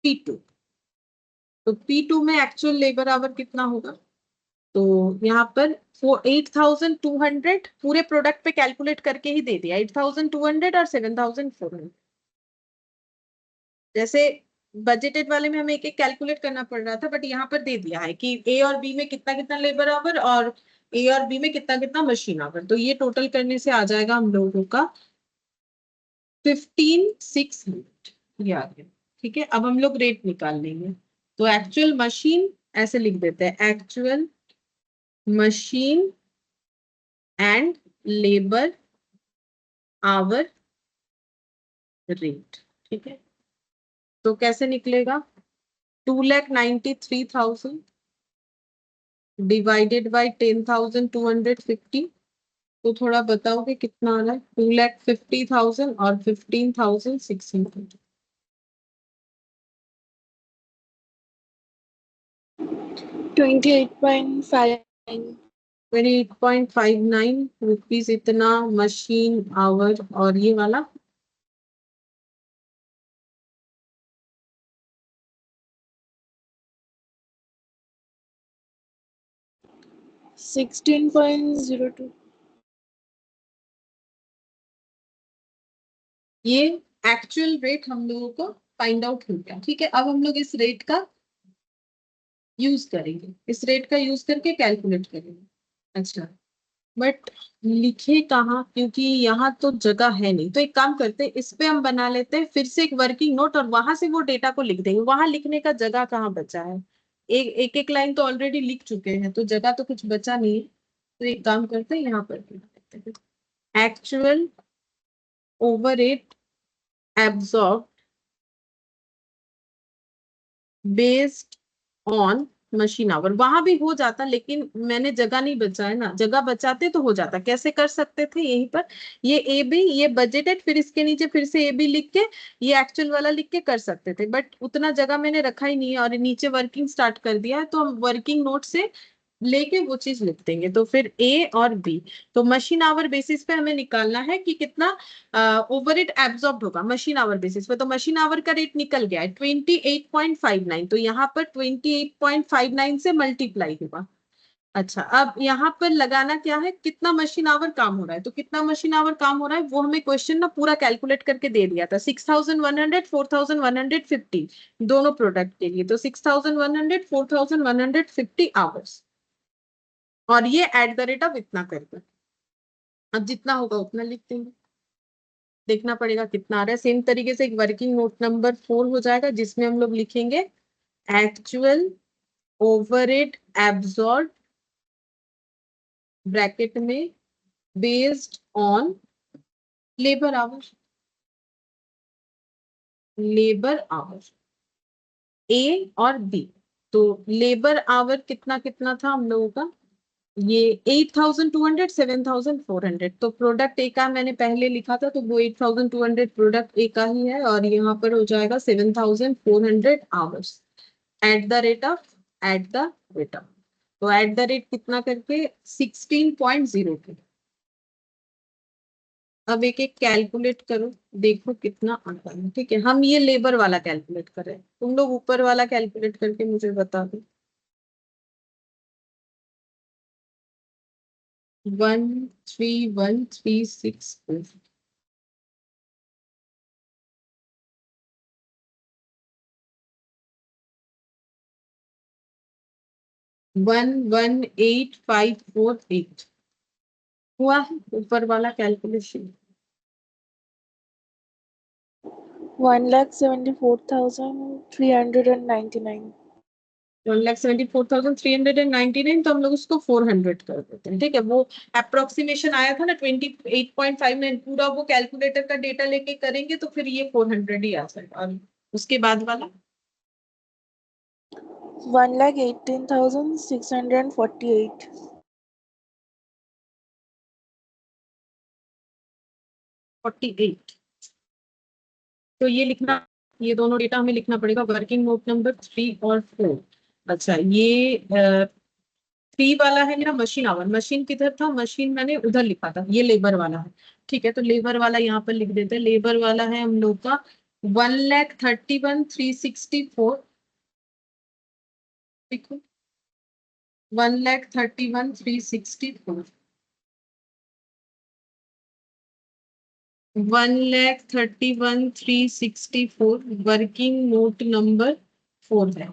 P2, तो P2 में एक्चुअल लेबर आवर कितना होगा, तो यहाँ पर 8,200 पूरे प्रोडक्ट पे कैलकुलेट करके ही दे दिया, 8,200 और 7,400। जैसे बजटेड वाले में हमें एक एक कैलकुलेट करना पड़ रहा था, बट यहाँ पर दे दिया है कि ए और बी में कितना कितना लेबर आवर, और ए और बी में कितना कितना मशीन आवर, तो ये टोटल करने से आ जाएगा हम लोगों का 15,600, ये आ गया। ठीक है, अब हम लोग रेट निकाल लेंगे। तो एक्चुअल मशीन ऐसे लिख देते हैं, actual machine and labour hour rate. ठीक है, तो कैसे निकलेगा, 2,93,000 डिवाइडेड बाई 10,250, तो थोड़ा बताओगे कितना आ रहा है, 2,50,000 और 15,600। 28.59. 28.59 रुपीज इतना मशीन आवर, और ये वाला 16.02. ये एक्चुअल रेट हम लोगों को फाइंड आउट हो गया। ठीक है, अब हम लोग इस रेट का यूज करेंगे, इस रेट का यूज करके कैलकुलेट करेंगे। अच्छा, बट लिखे कहाँ, क्योंकि यहाँ तो जगह है नहीं, तो एक काम करते हैं, इस पे हम बना लेते हैं फिर से एक वर्किंग नोट, और वहां से वो डेटा को लिख देंगे। वहां लिखने का जगह कहाँ बचा है, एक एक लाइन तो ऑलरेडी लिख चुके हैं, तो जगह तो कुछ बचा नहीं है। तो एक काम करते हैं, यहाँ पर बना लेते हैं, actual overhead absorb based on machine our, वहां भी हो जाता, लेकिन मैंने जगह नहीं बचा है ना, जगह बचाते तो हो जाता। कैसे कर सकते थे, यहीं पर ये ए बी, ये बजटेड, फिर इसके नीचे फिर से ए बी लिख के ये एक्चुअल वाला लिख के कर सकते थे, बट उतना जगह मैंने रखा ही नहीं है, और नीचे वर्किंग स्टार्ट कर दिया है, तो हम वर्किंग नोट से लेके वो चीज लिख देंगे। तो फिर ए और बी, तो मशीन आवर बेसिस पे हमें निकालना है कि कितना ओवरहेड एब्सॉर्ब होगा मशीन आवर बेसिस पे। तो मशीन आवर का रेट निकल गया है 28.59, तो यहाँ पर 28.59 से मल्टीप्लाई होगा। अच्छा, अब यहाँ पर लगाना क्या है, कितना मशीन आवर काम हो रहा है, तो कितना मशीन आवर काम हो रहा है वो हमें क्वेश्चन ना पूरा कैलकुलेट करके दे दिया था, 6,100 4,150 दोनों प्रोडक्ट के लिए, तो 6,100 4,150 आवर्स, और ये एट द रेट ऑफ इतना करके, अब जितना होगा उतना लिख देंगे, देखना पड़ेगा कितना आ रहा है। सेम तरीके से एक वर्किंग नोट नंबर 4 हो जाएगा, जिसमें हम लोग लिखेंगे एक्चुअल ओवरहेड एब्सॉर्ब ब्रैकेट में based on labour hour, labour hour A और बी। तो लेबर आवर कितना कितना था हम लोगों का, ये 8,200 7,400, तो प्रोडक्ट ए का मैंने पहले लिखा था, तो वो 8,200 प्रोडक्ट ए का ही है, और यहाँ पर हो जाएगा 7,400 hours at the rate of, तो एट द रेट कितना करके 16.02। अब एक एक कैलकुलेट करो, देखो कितना आता है। ठीक है, हम ये लेबर वाला कैलकुलेट कर रहे हैं, तुम लोग ऊपर वाला कैलकुलेट करके मुझे बता दो। 13,136 118548 हुआ है ऊपर वाला कैलकुलेशन। 1,74,399. 1,74,399 तो हम लोग उसको 400 कर देते हैं, ठीक है। वो अप्रोक्सीमेशन आया था ना 28.59, पूरा वो कैलकुलेटर का डेटा लेके करेंगे तो फिर ये 400 ही आ जाएगा। और उसके बाद वाला 1,18,648. 48। तो ये लिखना, ये दोनों डेटा हमें लिखना पड़ेगा, वर्किंग नोट नंबर 3 और 4। अच्छा, ये 3 वाला है मेरा मशीन आवर। मशीन किधर था? मशीन मैंने उधर लिखा था, ये लेबर वाला है, ठीक है। तो लेबर वाला यहाँ पर लिख देते हैं। लेबर वाला है हम लोग का 1,31,364। देखो 1,31,364, 1,31,364 वर्किंग नोट नंबर 4 है।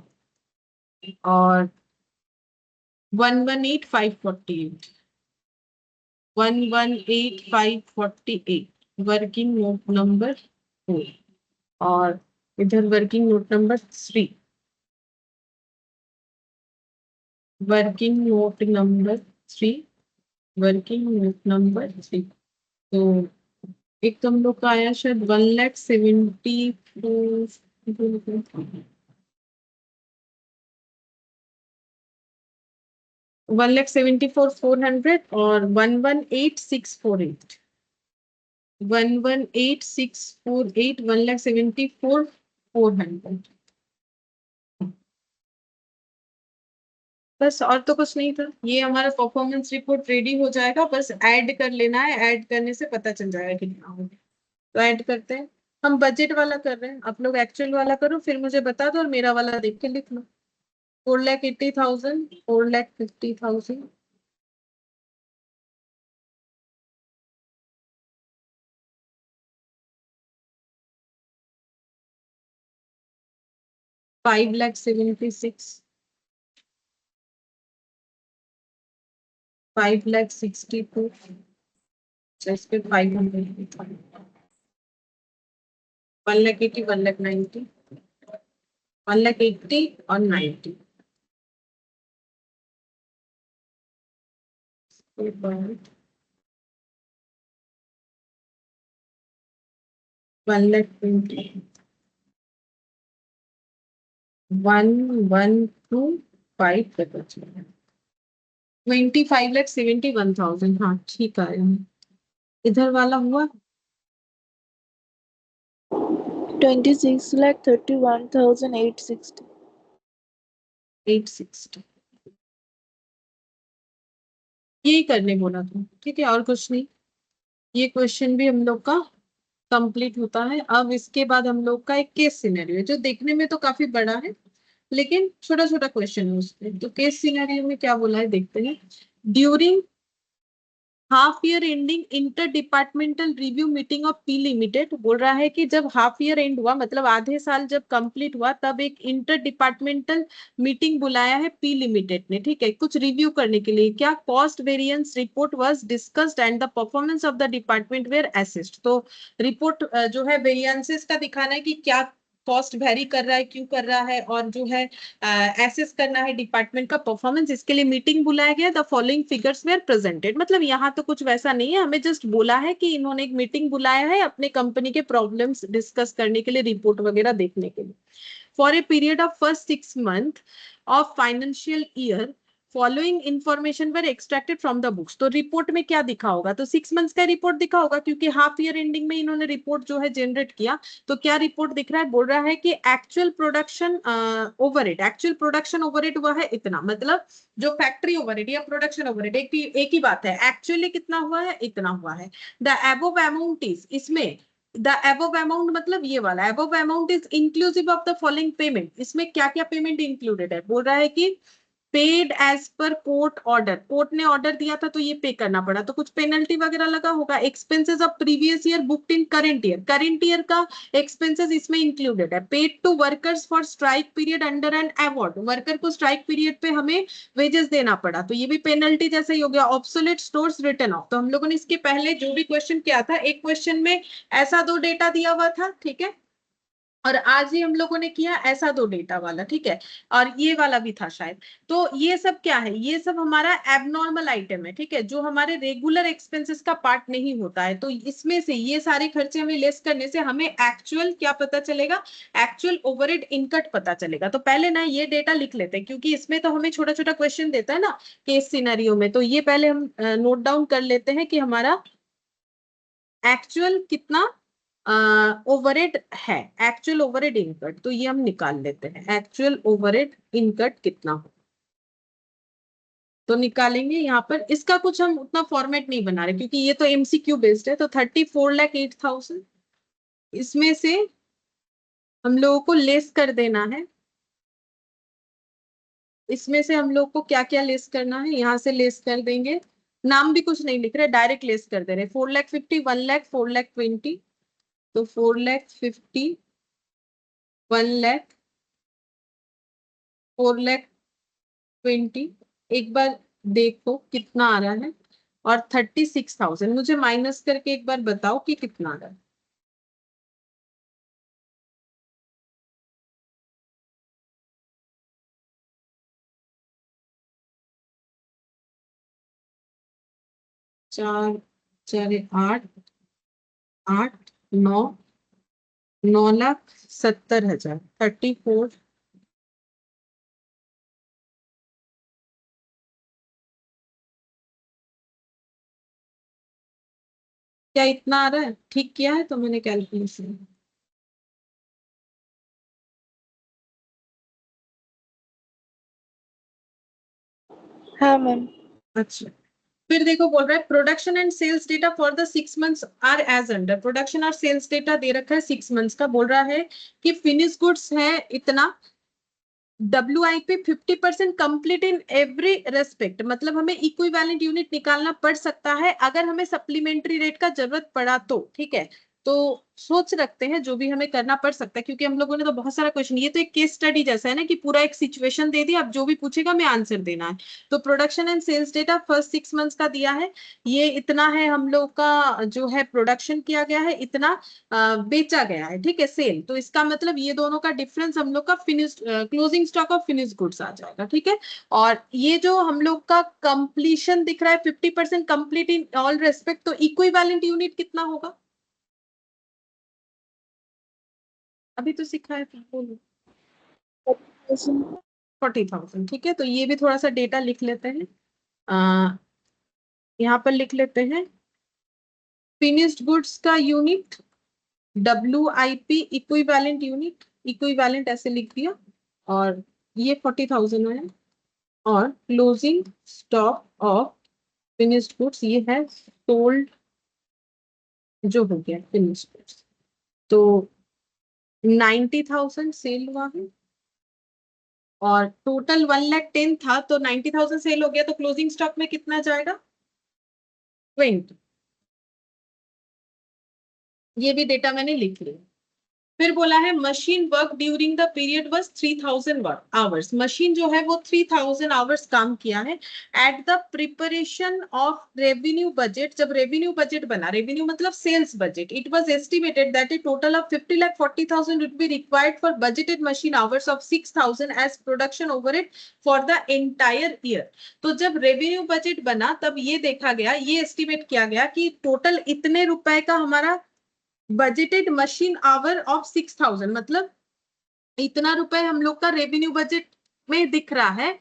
और 118,548, 118,548 वर्किंग नोट नंबर 4। और इधर working note number 3, working note number 3, working note number 3। तो एक तो हम लोग का आया शायद 1,74,400 और 118,648, 118,648, 1,74,400। बस और तो कुछ नहीं था। ये हमारा परफॉर्मेंस रिपोर्ट रेडी हो जाएगा, बस ऐड कर लेना है। ऐड करने से पता चल जाएगा कितना हो गया। तो ऐड करते हैं। हम बजट वाला कर रहे हैं, आप लोग एक्चुअल वाला करो, फिर मुझे बता दो और मेरा वाला देख के लिख लो। 4,80,000, 4,50,000, 5,76,000, 5,62,000, इस पे 500, 1,80,000, 1,90,000, 1,80,000 और 90। 1,20,000, 1,125 का बच गया। 25,71,000, हाँ ठीक है। इधर वाला हुआ 26,31,860. 860। यही करने बोला था, ठीक है, और कुछ नहीं। ये क्वेश्चन भी हम लोग का कंप्लीट होता है। अब इसके बाद हम लोग का एक केस सिनेरियो है, जो देखने में तो काफी बड़ा है लेकिन छोटा छोटा क्वेश्चन है उसमें। तो केस सिनेरियो में क्या बोला है देखते हैं। During half year ending inter departmental review meeting of P limited, बोल रहा है कि जब हाफ ईयर एंड हुआ, मतलब आधे साल जब कंप्लीट हुआ, तब एक इंटर डिपार्टमेंटल मीटिंग बुलाया है पी लिमिटेड ने, ठीक है, कुछ रिव्यू करने के लिए। क्या cost variance report was discussed and the performance of the department were assessed. तो रिपोर्ट जो है वेरिएंसेस का दिखाना है कि क्या कॉस्ट वेरी कर रहा है, क्यों कर रहा है, और जो है एसेस करना है डिपार्टमेंट का परफॉर्मेंस। इसके लिए मीटिंग बुलाया गया। The following figures were presented, मतलब यहाँ तो कुछ वैसा नहीं है, हमें जस्ट बोला है कि इन्होंने एक मीटिंग बुलाया है अपने कंपनी के प्रॉब्लम्स डिस्कस करने के लिए, रिपोर्ट वगैरह देखने के लिए। For a period of first 6 months of financial year following information were extracted from the books. तो रिपोर्ट में क्या दिखा होगा? तो 6 months का रिपोर्ट दिखा होगा, क्योंकि हाफ ईयर एंडिंग में इन्होंने रिपोर्ट जो है जनरेट किया। तो क्या रिपोर्ट दिख रहा है? बोल रहा है कि actual production overhead, actual production overhead हुआ है इतना, मतलब जो फैक्ट्री ओवरहेड या प्रोडक्शन ओवरहेड एक ही बात है। एक्चुअली कितना हुआ है? इतना हुआ है। द अबव अमाउंट इज, इसमें द above amount मतलब ये वाला above amount is inclusive of the following payment। इसमें क्या क्या पेमेंट इंक्लूडेड है? बोल रहा है कि paid as per court order, court ने ऑर्डर दिया था तो ये पे करना पड़ा, तो कुछ पेनल्टी वगैरह लगा होगा। Expenses of previous year booked in current year का एक्सपेंसेस इसमें इंक्लूडेड है। Paid to workers for strike period under an award, worker को स्ट्राइक पीरियड पे हमें वेजेस देना पड़ा, तो ये भी पेनल्टी जैसा ही हो गया। ऑब्सोलेट स्टोर्स रिटर्न ऑफ, तो हम लोगों ने इसके पहले जो भी क्वेश्चन किया था, एक क्वेश्चन में ऐसा दो डेटा दिया हुआ था, ठीक है, और आज ही हम लोगों ने किया ऐसा दो डेटा वाला, ठीक है, और ये वाला भी था शायद। तो ये सब क्या है, ये सब हमारा एबनॉर्मल आइटम है, ठीक है, जो हमारे रेगुलर एक्सपेंसेस का पार्ट नहीं होता है। तो इसमें से ये सारे खर्चे हमें लेस करने से हमें एक्चुअल क्या पता चलेगा, एक्चुअल ओवरहेड इनकट पता चलेगा। तो पहले ना ये डेटा लिख लेते हैं, क्योंकि इसमें तो हमें छोटा छोटा क्वेश्चन देता है ना केस सिनेरियो में, तो ये पहले हम नोट डाउन कर लेते हैं कि हमारा एक्चुअल कितना ओवरहेड है, एक्चुअल ओवरहेड इनकट, तो ये हम निकाल लेते हैं, एक्चुअल ओवरहेड इनकट कितना हो, तो निकालेंगे यहाँ पर। इसका कुछ हम उतना फॉर्मेट नहीं बना रहे क्योंकि ये तो एमसीक्यू बेस्ड है। तो 34,08,000 इसमें से हम लोगों को लेस कर देना है, इसमें से हम लोग को क्या क्या लेस करना है, यहाँ से लेस कर देंगे, नाम भी कुछ नहीं लिख रहे, डायरेक्ट लेस कर दे रहे। 4,50,000, 1,00,000, 4,20,000, तो 4,50,000, 1,00,000, 4,20,000, एक बार देखो कितना आ रहा है, और 36,000 मुझे माइनस करके एक बार बताओ कि कितना आ रहा है। चार चार 8, 8, 9, 9,70,000, 34, क्या इतना आ रहा है? ठीक किया है तो मैंने कैलकुलेशन। हाँ मैम। अच्छा, फिर देखो बोल रहा है production and sales data for the 6 months are as under. Production और सेल्स डेटा दे रखा है 6 मंथ्स का, बोल रहा है कि फिनिश गुड्स है इतना, WIP 50% complete in every respect, मतलब हमें इक्विवेलेंट यूनिट निकालना पड़ सकता है अगर हमें सप्लीमेंट्री रेट का जरूरत पड़ा तो, ठीक है। तो सोच रखते हैं जो भी हमें करना पड़ सकता है, क्योंकि हम लोगों ने तो बहुत सारा क्वेश्चन, ये तो एक केस स्टडी जैसा है ना कि पूरा एक सिचुएशन दे दी, अब जो भी पूछेगा मैं आंसर देना है। तो production and sales data first 6 months का दिया है, ये इतना है हम लोग का जो है प्रोडक्शन किया गया है, इतना बेचा गया है, ठीक है, सेल। तो इसका मतलब ये दोनों का डिफरेंस हम लोग का finish closing stock of finish goods आ जाएगा, ठीक है। और ये जो हम लोग का कंप्लीशन दिख रहा है 50% कंप्लीट इन ऑल रेस्पेक्ट, तो इक्विवेलेंट यूनिट कितना होगा, अभी तो सिखा है, बोलो। 40,000, ठीक है। तो ये भी थोड़ा सा डेटा लिख लेते हैं, यहाँ पर लिख लेते हैं फिनिश्ड गुड्स का unit WIP equivalent unit, equivalent ऐसे लिख दिया, और ये 40,000 है, और closing stock of finished goods ये है सोल्ड जो हो गया फिनिश्ड गुड्स, तो 90,000 सेल हुआ है, और टोटल 1,10,000 था, तो 90,000 सेल हो गया, तो क्लोजिंग स्टॉक में कितना जाएगा 20। ये भी डेटा मैंने लिख लिया। फिर बोला है machine work during the period was 3,000 hours, machine जो है वो 3,000 आवर्स काम किया है। At the preparation of revenue budget, जब रेवेन्यू बजट बना, रेवेन्यू मतलब sales budget, it was estimated that a total of 50,40,000 would be required for budgeted machine hours of 6,000 as production overhead for the entire year. तो जब revenue budget बना तब ये देखा गया, ये एस्टिमेट किया गया कि टोटल इतने रुपए का हमारा बजटेड मशीन आवर ऑफ 6,000, मतलब इतना रुपए हम लोग का रेवेन्यू बजट में दिख रहा है,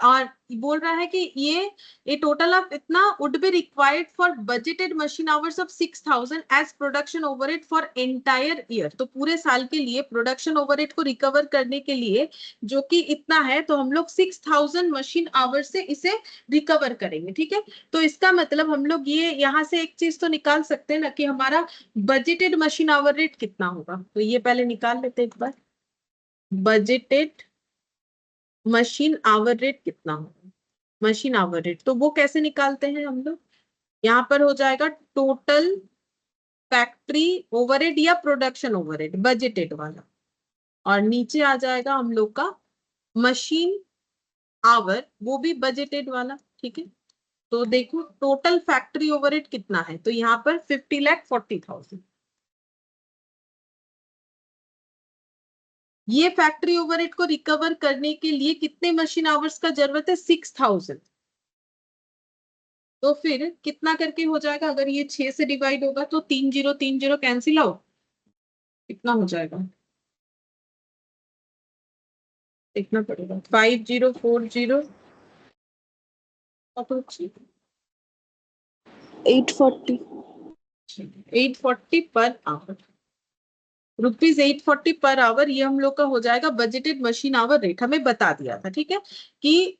और बोल रहा है कि ये टोटल ऑफ इतना would be required for budgeted machine hours of 6,000 as production overhead for entire year. तो पूरे साल के लिए प्रोडक्शन ओवरहेड को रिकवर करने के लिए जो कि इतना है, तो हम लोग 6,000 मशीन आवर्स से इसे रिकवर करेंगे, ठीक है। तो इसका मतलब हम लोग ये यहाँ से एक चीज तो निकाल सकते हैं ना कि हमारा बजटेड मशीन आवर रेट कितना होगा, तो ये पहले निकाल लेते हैं एक बार। बजटेड मशीन आवर रेट कितना होगा, मशीन आवर रेट। तो वो कैसे निकालते हैं हम लोग, यहाँ पर हो जाएगा टोटल फैक्ट्री ओवरहेड या प्रोडक्शन ओवरहेड बजटेड वाला, और नीचे आ जाएगा हम लोग का मशीन आवर, वो भी बजटेड वाला। ठीक है, तो देखो टोटल फैक्ट्री ओवरहेड कितना है, तो यहाँ पर 50,40,000। ये फैक्ट्री ओवरहेड को रिकवर करने के लिए कितने मशीन आवर्स का जरूरत है, 6,000। तो फिर कितना करके हो जाएगा, अगर ये 6 से डिवाइड होगा तो 3 0 3 0 कैंसिल आउट, कितना हो जाएगा देखना पड़ेगा, 5040 840 840 पर आवर, ₹840 पर आवर, ये हम लोग का हो जाएगा बजटेड मशीन आवर रेट। हमें बता दिया था, ठीक है, कि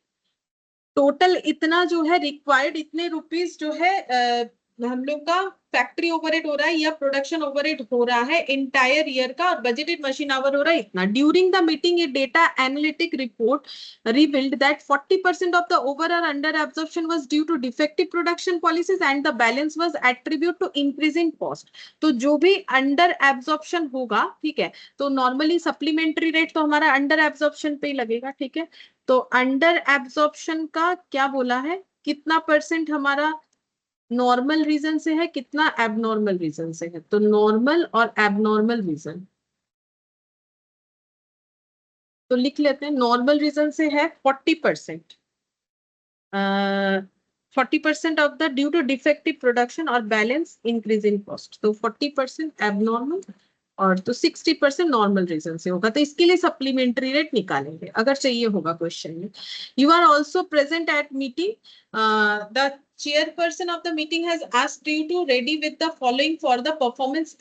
टोटल इतना जो है रिक्वायर्ड, इतने रुपीस जो है हम लोग का फैक्ट्री ओवरहेड हो रहा है या प्रोडक्शन ओवरहेड हो रहा है इंटायर ईयर का, और बजटेड मशीन आवर हो रहा है इतना। During the meeting a data analytic report revealed that 40% of the over और under absorption was due to defective production policies and the balance was attribute to increasing cost. तो जो भी under absorption होगा, ठीक है, तो नॉर्मली सप्लीमेंट्री रेट तो हमारा अंडर एब्जॉर्प्शन पे ही लगेगा। ठीक है, तो अंडर एब्जॉर्प्शन का क्या बोला है, कितना परसेंट हमारा नॉर्मल रीजन से है, कितना एबनॉर्मल रीजन से है। तो नॉर्मल और एबनॉर्मल रीजन तो लिख लेते हैं, नॉर्मल रीजन से है 40%, 40% of the due to defective production और बैलेंस इंक्रीज इन कॉस्ट। तो 40% एबनॉर्मल और तो 60% नॉर्मल रीजन से होगा। तो इसके लिए सप्लीमेंट्री रेट निकालेंगे अगर चाहिए होगा क्वेश्चन में। You are also present at meeting, the chairperson of the meeting has asked you to ready with the following for the performance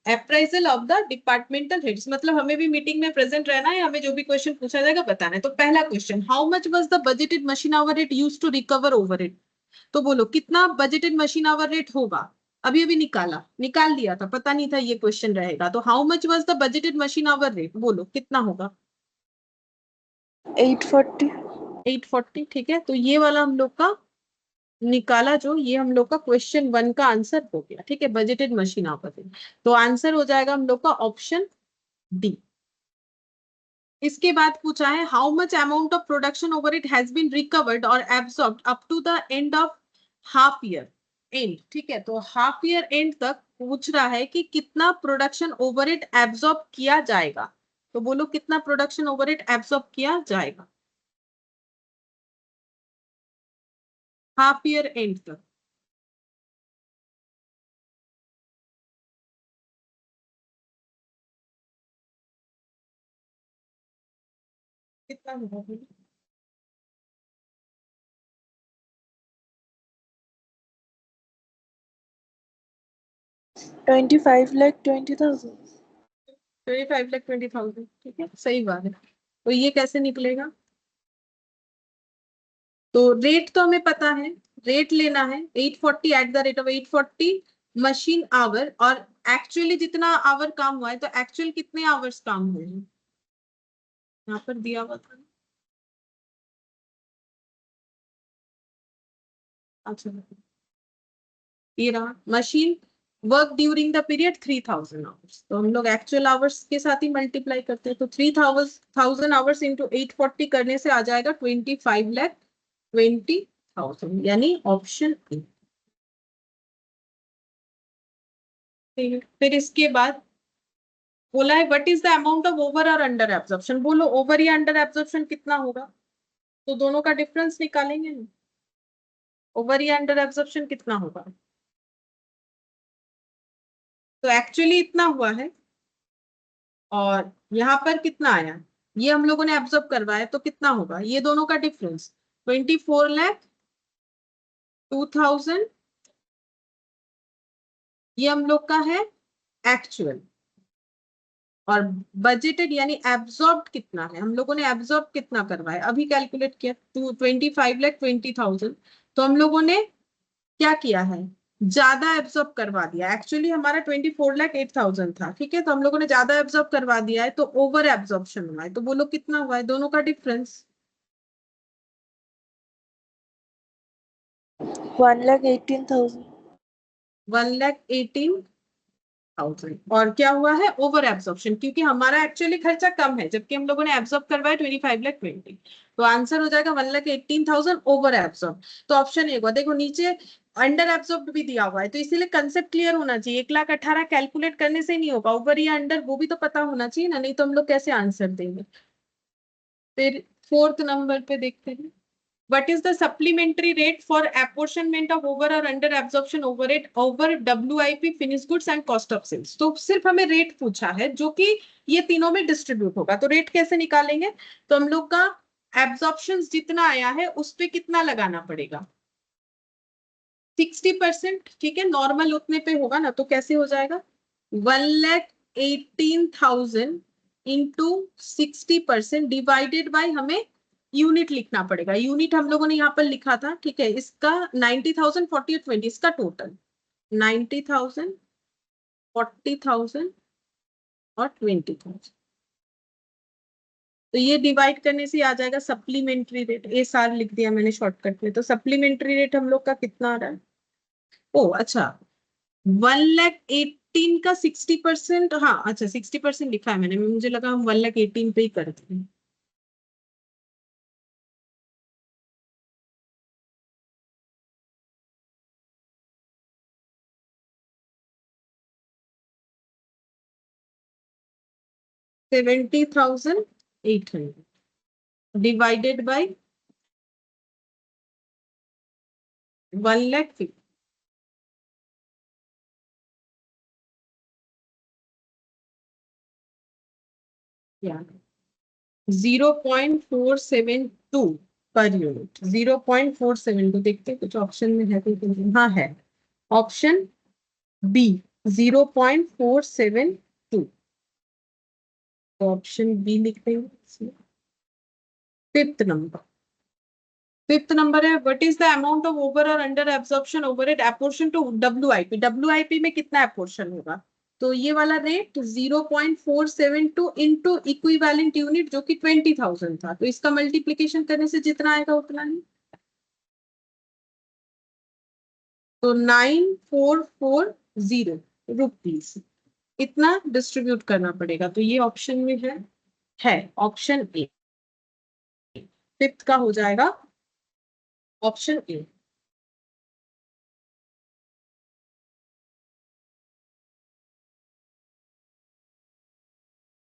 appraisal of the departmental heads। मतलब हमें भी मीटिंग में present रहना है, हमें जो भी क्वेश्चन पूछा जाएगा बताना है। तो पहला question, how much was the budgeted machine hour rate used to recover overhead. तो बोलो कितना बजटेड मशीन आवर रेट होगा, अभी अभी निकाल दिया था, पता नहीं था ये क्वेश्चन रहेगा। तो how much was the budgeted machine hour rate, बोलो कितना होगा, 840 840। ठीक है, तो ये वाला हम लोग का निकाला, जो ये हम लोग का क्वेश्चन 1 का आंसर हो गया। ठीक है, बजटेड मशीन आवर रेट, तो आंसर हो जाएगा हम लोग का ऑप्शन डी। इसके बाद पूछा है, how much amount of production overhead has been recovered और absorbed up to the end of half year end. ठीक है, तो हाफ ईयर एंड तक पूछ रहा है कि कितना प्रोडक्शन ओवरहेड एब्सॉर्ब किया जाएगा। तो बोलो कितना प्रोडक्शन ओवरहेड एब्सॉर्ब किया जाएगा हाफ ईयर एंड तक। कितना होगा बोलो? 25,20,000 25,20,000। ठीक है, सही बात है। तो ये कैसे निकलेगा, तो रेट तो हमें पता है, रेट लेना है 840 at the rate of 840 machine hour, और एक्चुअली जितना आवर काम हुआ है, तो एक्चुअल कितने आवर्स काम हुए हैं यहाँ पर दिया हुआ था। अच्छा, ये रहा machine work during the period 3,000 hours, तो हम लोग एक्चुअल आवर्स के साथ ही मल्टीप्लाई करते हैं। तो 3,000 आवर्स इंटू 840 करने से आ जाएगा 25,20,000, यानी ऑप्शन ए। फिर इसके बाद बोला है what is the amount of over और अंडर एब्जॉर्प्शन। बोलो ओवर या अंडर एब्जॉर्प्शन कितना होगा, तो दोनों का डिफरेंस निकालेंगे। ओवर या अंडर एब्जॉर्प्शन कितना होगा, तो एक्चुअली इतना हुआ है और यहाँ पर कितना आया, ये हम लोगों ने एब्जॉर्ब करवाया, तो कितना होगा, ये दोनों का डिफरेंस 24,02,000, ये हम लोग का है एक्चुअल, और बजटेड यानी एब्जॉर्ब कितना है, हम लोगों ने एब्जॉर्ब कितना करवाया अभी कैलकुलेट किया 25,20,000। तो हम लोगों ने क्या किया है, ज्यादा एब्जॉर्ब करवा दिया। एक्चुअली हमारा 24,08,000 था, ठीक है, तो हम लोगों ने ज्यादा एब्जॉर्ब करवा दिया है, तो ओवर एब्जॉर्प्शन हुआ है। तो बोलो कितना हुआ है, दोनों का डिफरेंस 1,18,000. 1,18,000 और क्या हुआ है ओवर एब्जॉर्प्शन, क्योंकि हमारा एक्चुअली खर्चा कम है जबकि हम लोगों ने एब्जॉर्ब करवाया 25,20,000, तो आंसर हो जाएगा 1,18,000 ओवर एब्जॉर्ब। तो ऑप्शन ए होगा। देखो नीचे अंडर एब्जॉर्ब भी दिया हुआ है, तो इसीलिए कंसेप्ट क्लियर होना चाहिए। 1,18,000 कैलकुलेट करने से नहीं होगा, ओवर या अंडर वो भी तो पता होना चाहिए ना, नहीं तो हम लोग कैसे आंसर देंगे। फिर फोर्थ नंबर पे देखते हैं, what is the supplementary rate for apportionment of over or under absorption overhead over WIP finished goods and cost of sales। तो सिर्फ हमें रेट पूछा है जो कि ये तीनों में डिस्ट्रीब्यूट होगा। तो रेट कैसे निकालेंगे, तो हम लोग का एब्जॉर्प्शन जितना आया है उस पे कितना लगाना पड़ेगा, 60%। ठीक है, नॉर्मल उतने पे होगा ना, तो कैसे हो जाएगा 1,18,000 इंटू 60% डिवाइडेड बाई, हमें यूनिट लिखना पड़ेगा। यूनिट हम लोगों ने यहाँ पर लिखा था, ठीक है। इसका 90,000, 40 और 20, इसका टोटल 90,000, 40,000 और 20,000। तो ये डिवाइड करने से आ जाएगा सप्लीमेंट्री रेट। ए सार लिख दिया मैंने शॉर्टकट में। तो सप्लीमेंट्री रेट हम लोग का कितना आ रहा है, ओ अच्छा 1,18,000 का 60%। हाँ अच्छा 60% लिखा है मैंने, मुझे लगा हम 1,18,000 पे ही करते हैं। $70,800 डिवाइडेड बाई 1,50,000। या 0.472 पर यूनिट। 0.472 देखते हैं कुछ ऑप्शन में है तो हाँ है, ऑप्शन बी 0.472। तो ऑप्शन बी लिख देंगे। फिफ्थ नंबर, फिफ्थ नंबर है what is the amount of over और under absorption overhead apportion to WIP। WIP में कितना एपोर्शन होगा, तो ये वाला रेट 0.472 इंटू इक्विवेलेंट यूनिट जो कि 20,000 था, तो इसका मल्टीप्लीकेशन करने से जितना आएगा उतना नहीं। तो 9,440 इतना डिस्ट्रीब्यूट करना पड़ेगा। तो ये ऑप्शन में है ऑप्शन ए। फिफ्थ का हो जाएगा ऑप्शन ए।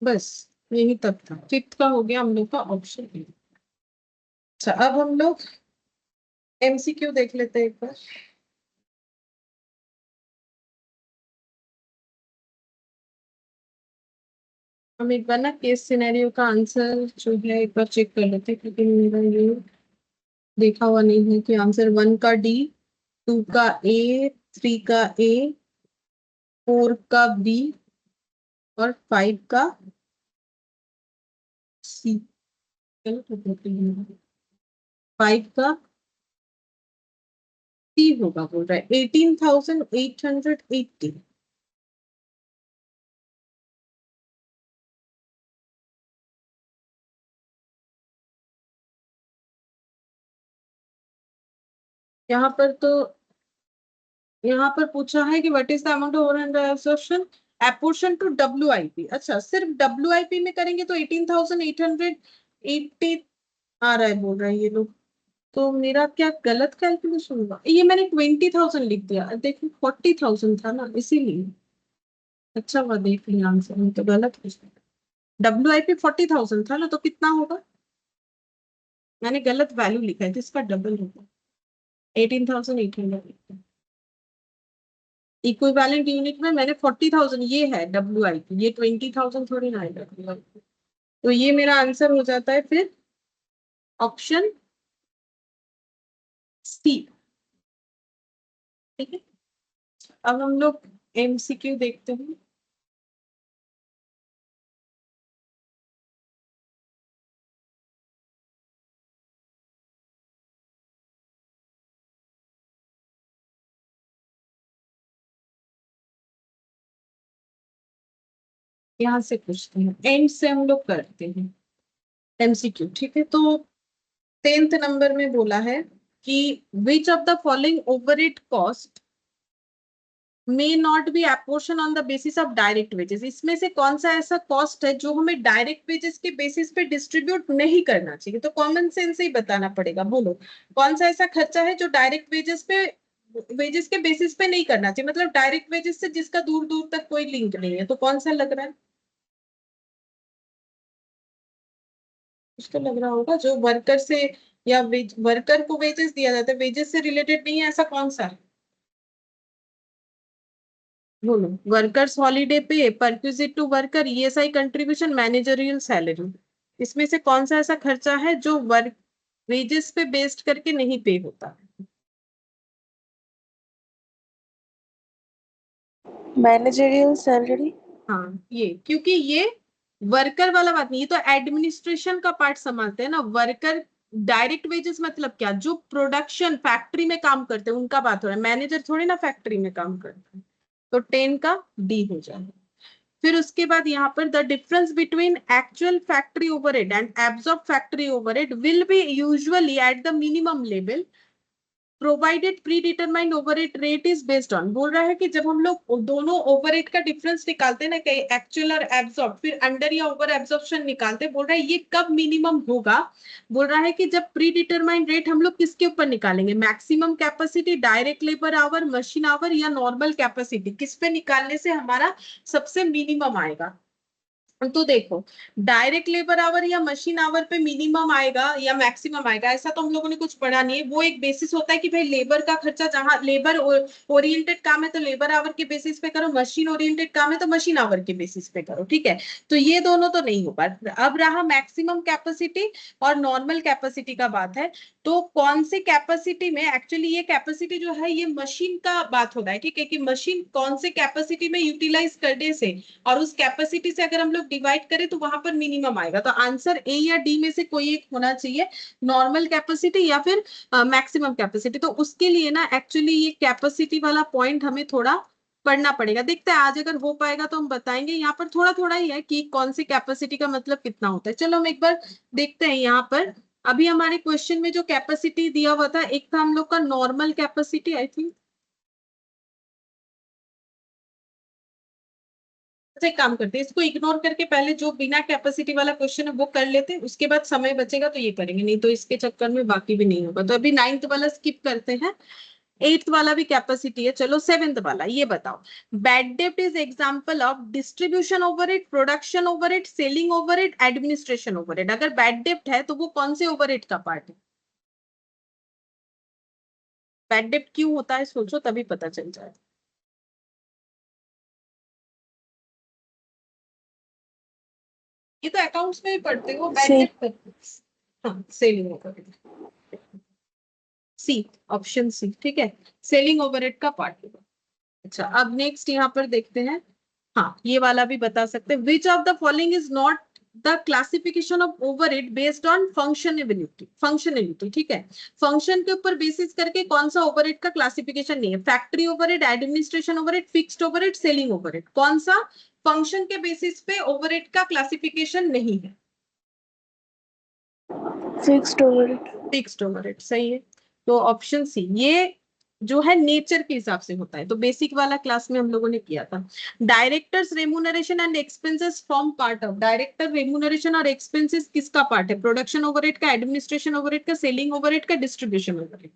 बस यही तक था, फिफ्थ का हो गया हम लोग का ऑप्शन ए। अच्छा अब हम लोग MCQ देख लेते हैं एक बार। हम एक बार ना केस सिनेरियो का आंसर जो है एक बार चेक कर लेते हैं, क्योंकि मेरा ये देखा हुआ नहीं है कि आंसर 1 का डी, 2 का ए, 3 का ए, 4 का बी और 5 का सी। 5 का सी होगा बोल रहा है 18,880। यहाँ पर पूछा है कि what is the amount of over under absorption apportion to WIP। अच्छा सिर्फ WIP में करेंगे तो 18,880 आ रहा है बोल रहा है ये लोग। तो मेरा क्या गलत कैलकुलेशन होगा, ये मैंने 20,000 लिख दिया, देखो 40,000 था ना इसीलिए। अच्छा हुआ देख लिया आंसर, नहीं तो गलत हो जाएगा। WIP 40,000 था ना, तो कितना होगा, मैंने गलत वैल्यू लिखा है तो इसका डबल होगा 18,800। इक्विवेलेंट यूनिट में मैंने 40,000, ये है WIP, ये 20,000 थोड़ी ना है WIP। तो ये मेरा आंसर हो जाता है फिर ऑप्शन सी। ठीक है, अब हम लोग MCQ देखते हैं। यहाँ से पूछते हैं, एंड से हम लोग करते हैं MCQ। ठीक है, तो 10th नंबर में बोला है कि which of the following overhead cost may not be apportioned on the basis of direct wages, इसमें से कौन सा ऐसा कॉस्ट है जो हमें डायरेक्ट वेजेस के बेसिस पे डिस्ट्रीब्यूट नहीं करना चाहिए? तो कॉमन सेंस से ही बताना पड़ेगा, बोलो कौन सा ऐसा खर्चा है जो डायरेक्ट वेजेस के बेसिस पे नहीं करना चाहिए, मतलब डायरेक्ट वेजेस से जिसका दूर दूर तक कोई लिंक नहीं है, तो कौन सा लग रहा है? उसको लग रहा होगा जो वर्कर से या वर्कर को वेजेस दिया जाता है, वेजेस से रिलेटेड नहीं है, ऐसा कौन सा है? बोलो। Workers holiday pay, perquisite to worker, ESI contribution, managerial salary, इसमें से कौन सा ऐसा खर्चा है जो वर्क वेजेस पे बेस्ड करके नहीं पे होता है? Managerial salary. हाँ, ये क्योंकि ये वर्कर वाला बात नहीं, ये तो एडमिनिस्ट्रेशन का पार्ट संभालते हैं ना वर्कर। डायरेक्ट वेजेस मतलब क्या? जो प्रोडक्शन फैक्ट्री में काम करते हैं उनका बात हो रहा है, मैनेजर थोड़ी ना फैक्ट्री में काम करता है। तो 10 का डी हो जाएगा। फिर उसके बाद यहाँ पर the difference between actual factory overhead and absorb factory overhead will be usually at the minimum level provided pre determined overhead rate is based on. बोल रहा है कि जब हम लोग दोनों ओवरहेड का डिफरेंस निकालते हैं ना, कहीं एक्चुअल और एब्जॉर्ब, फिर अंडर या ओवर एब्जॉर्प्शन निकालते हैं, बोल रहा है ये कब मिनिमम होगा? बोल रहा है कि जब प्री डिटरमाइंड रेट हम लोग किसके ऊपर निकालेंगे? Maximum capacity, direct labour our, machine our या नॉर्मल कैपेसिटी, किस पे निकालने से हमारा सबसे मिनिमम आएगा? तो देखो, डायरेक्ट लेबर आवर या मशीन आवर पे मिनिमम आएगा या मैक्सिमम आएगा, ऐसा तो हम लोगों ने कुछ पढ़ा नहीं है। वो एक बेसिस होता है कि भाई लेबर का खर्चा, जहां लेबर ओरिएंटेड काम है तो लेबर आवर के बेसिस पे करो, मशीन ओरिएंटेड काम है तो मशीन आवर के बेसिस पे करो, ठीक है? तो ये दोनों तो नहीं होगा। अब रहा मैक्सिमम कैपेसिटी और नॉर्मल कैपेसिटी का बात है। तो कौन सी कैपेसिटी में, एक्चुअली ये कैपेसिटी जो है ये मशीन का बात हो रहा है, ठीक है? कि मशीन कौन से कैपेसिटी में यूटिलाइज करने से और उस कैपेसिटी से अगर हम लोग डिवाइड करें तो वहां पर मिनिमम आएगा। तो आंसर ए या डी में से कोई एक होना चाहिए, नॉर्मल कैपेसिटी या फिर मैक्सिमम कैपेसिटी। तो उसके लिए ना एक्चुअली ये कैपेसिटी वाला पॉइंट हमें थोड़ा पढ़ना पड़ेगा। देखते हैं आज अगर हो पाएगा तो हम बताएंगे। यहाँ पर थोड़ा थोड़ा ही है कि कौन सी कैपेसिटी का मतलब कितना होता है। चलो हम एक बार देखते हैं। यहाँ पर अभी हमारे क्वेश्चन में जो कैपेसिटी दिया हुआ था, एक था हम लोग का नॉर्मल कैपेसिटी, आई थिंक। एक काम करते हैं, इसको इग्नोर करके पहले जो बिना कैपेसिटी वाला क्वेश्चन है वो कर लेते हैं, उसके बाद समय बचेगा तो ये करेंगे, नहीं तो इसके चक्कर में बाकी भी नहीं होगा। तो अभी 9th वाला स्किप करते हैं। 8th वाला भी कैपेसिटी है। चलो 7th वाला ये बताओ। बैड डेब्ट is example of distribution overhead, production overhead, selling overhead, administration overhead. अगर बैड डेब्ट है तो वो कौन से ओवरहेड का पार्ट है? बैड डेब्ट क्यों होता है सोचो, तभी पता चल जाए। ये तो अकाउंट्स में भी पढ़ते हो, बैड डेब्ट। हाँ, सेलिंग ओवरहेड, सी, ऑप्शन सी, ठीक है, सेलिंग ओवरहेड का पार्ट होगा। अच्छा, अब नेक्स्ट यहाँ पर देखते हैं। हाँ, ये वाला भी बता सकते हैं। Which of the following is not the classification of overhead based on functionality, ठीक है? फंक्शन के ऊपर बेसिस करके कौन सा ओवरहेड का क्लासिफिकेशन नहीं है? Factory overhead, administration overhead, fixed overhead, selling overhead, कौन सा फंक्शन के बेसिस पे ओवरहेड का क्लासिफिकेशन नहीं है? Fixed overhead. फिक्स्ड ओवरहेड सही है। तो ऑप्शन सी, ये जो है नेचर के हिसाब से होता है। तो बेसिक वाला क्लास में हम लोगों ने किया था। Directors remuneration and expenses form part of, director remuneration और एक्सपेंसेस किसका पार्ट है? प्रोडक्शन ओवरहेड का, एडमिनिस्ट्रेशन ओवरहेड का, सेलिंग ओवरहेड का, डिस्ट्रीब्यूशन ओवरहेड?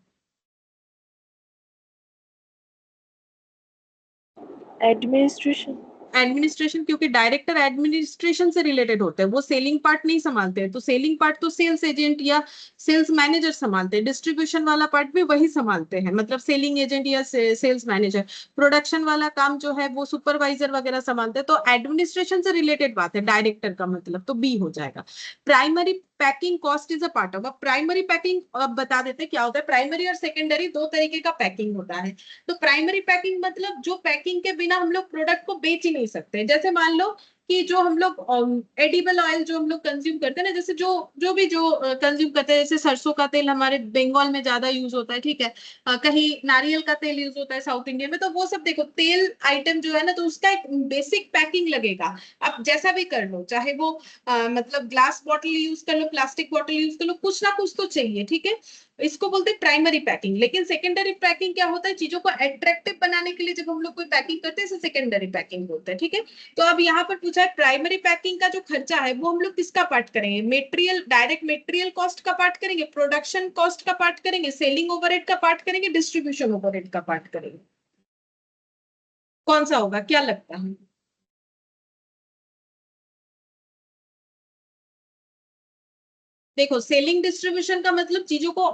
एडमिनिस्ट्रेशन। एडमिनिस्ट्रेशन, क्योंकि डायरेक्टर एडमिनिस्ट्रेशन से रिलेटेड होते हैं, वो सेलिंग पार्ट नहीं संभालते हैं। तो सेलिंग पार्ट तो सेल्स एजेंट या सेल्स मैनेजर संभालते हैं, डिस्ट्रीब्यूशन वाला पार्ट भी वही संभालते हैं, मतलब सेलिंग एजेंट या सेल्स मैनेजर। प्रोडक्शन वाला काम जो है वो सुपरवाइजर वगैरह संभालते हैं। तो एडमिनिस्ट्रेशन से रिलेटेड बात है डायरेक्टर का मतलब, तो बी हो जाएगा। Primary packing cost is a part of. अब प्राइमरी पैकिंग बता देते क्या होता है। प्राइमरी और सेकेंडरी दो तरीके का पैकिंग होता है। तो प्राइमरी पैकिंग मतलब जो पैकिंग के बिना हम लोग प्रोडक्ट को बेच ही नहीं सकते। जैसे मान लो कि जो हम लोग एडिबल ऑयल जो हम लोग कंज्यूम करते हैं ना, जैसे जो कंज्यूम करते हैं, जैसे सरसों का तेल हमारे बंगाल में ज्यादा यूज होता है, ठीक है, कहीं नारियल का तेल यूज होता है साउथ इंडिया में, तो वो सब देखो तेल आइटम जो है ना, तो उसका एक बेसिक पैकिंग लगेगा। आप जैसा भी कर लो, चाहे वो मतलब ग्लास बॉटल यूज कर लो, प्लास्टिक बॉटल यूज कर लो, कुछ ना कुछ तो चाहिए, ठीक है। इसको बोलते हैं प्राइमरी पैकिंग। लेकिन सेकेंडरी पैकिंग क्या होता है, चीजों को अट्रैक्टिव बनाने के लिए जब हम लोग कोई पैकिंग करते हैं, इसे सेकेंडरी पैकिंग बोलते हैं, ठीक है। तो अब यहाँ पर पूछा है प्राइमरी पैकिंग का जो खर्चा है वो हम लोग किसका पार्ट करेंगे, मेटेरियल, डायरेक्ट मेटेरियल कॉस्ट का पार्ट करेंगे, प्रोडक्शन कॉस्ट का पार्ट करेंगे, सेलिंग ओवरहेड का पार्ट करेंगे, डिस्ट्रीब्यूशन ओवरहेड का पार्ट करेंगे, कौन सा होगा, क्या लगता है? देखो सेलिंग डिस्ट्रीब्यूशन का मतलब चीजों को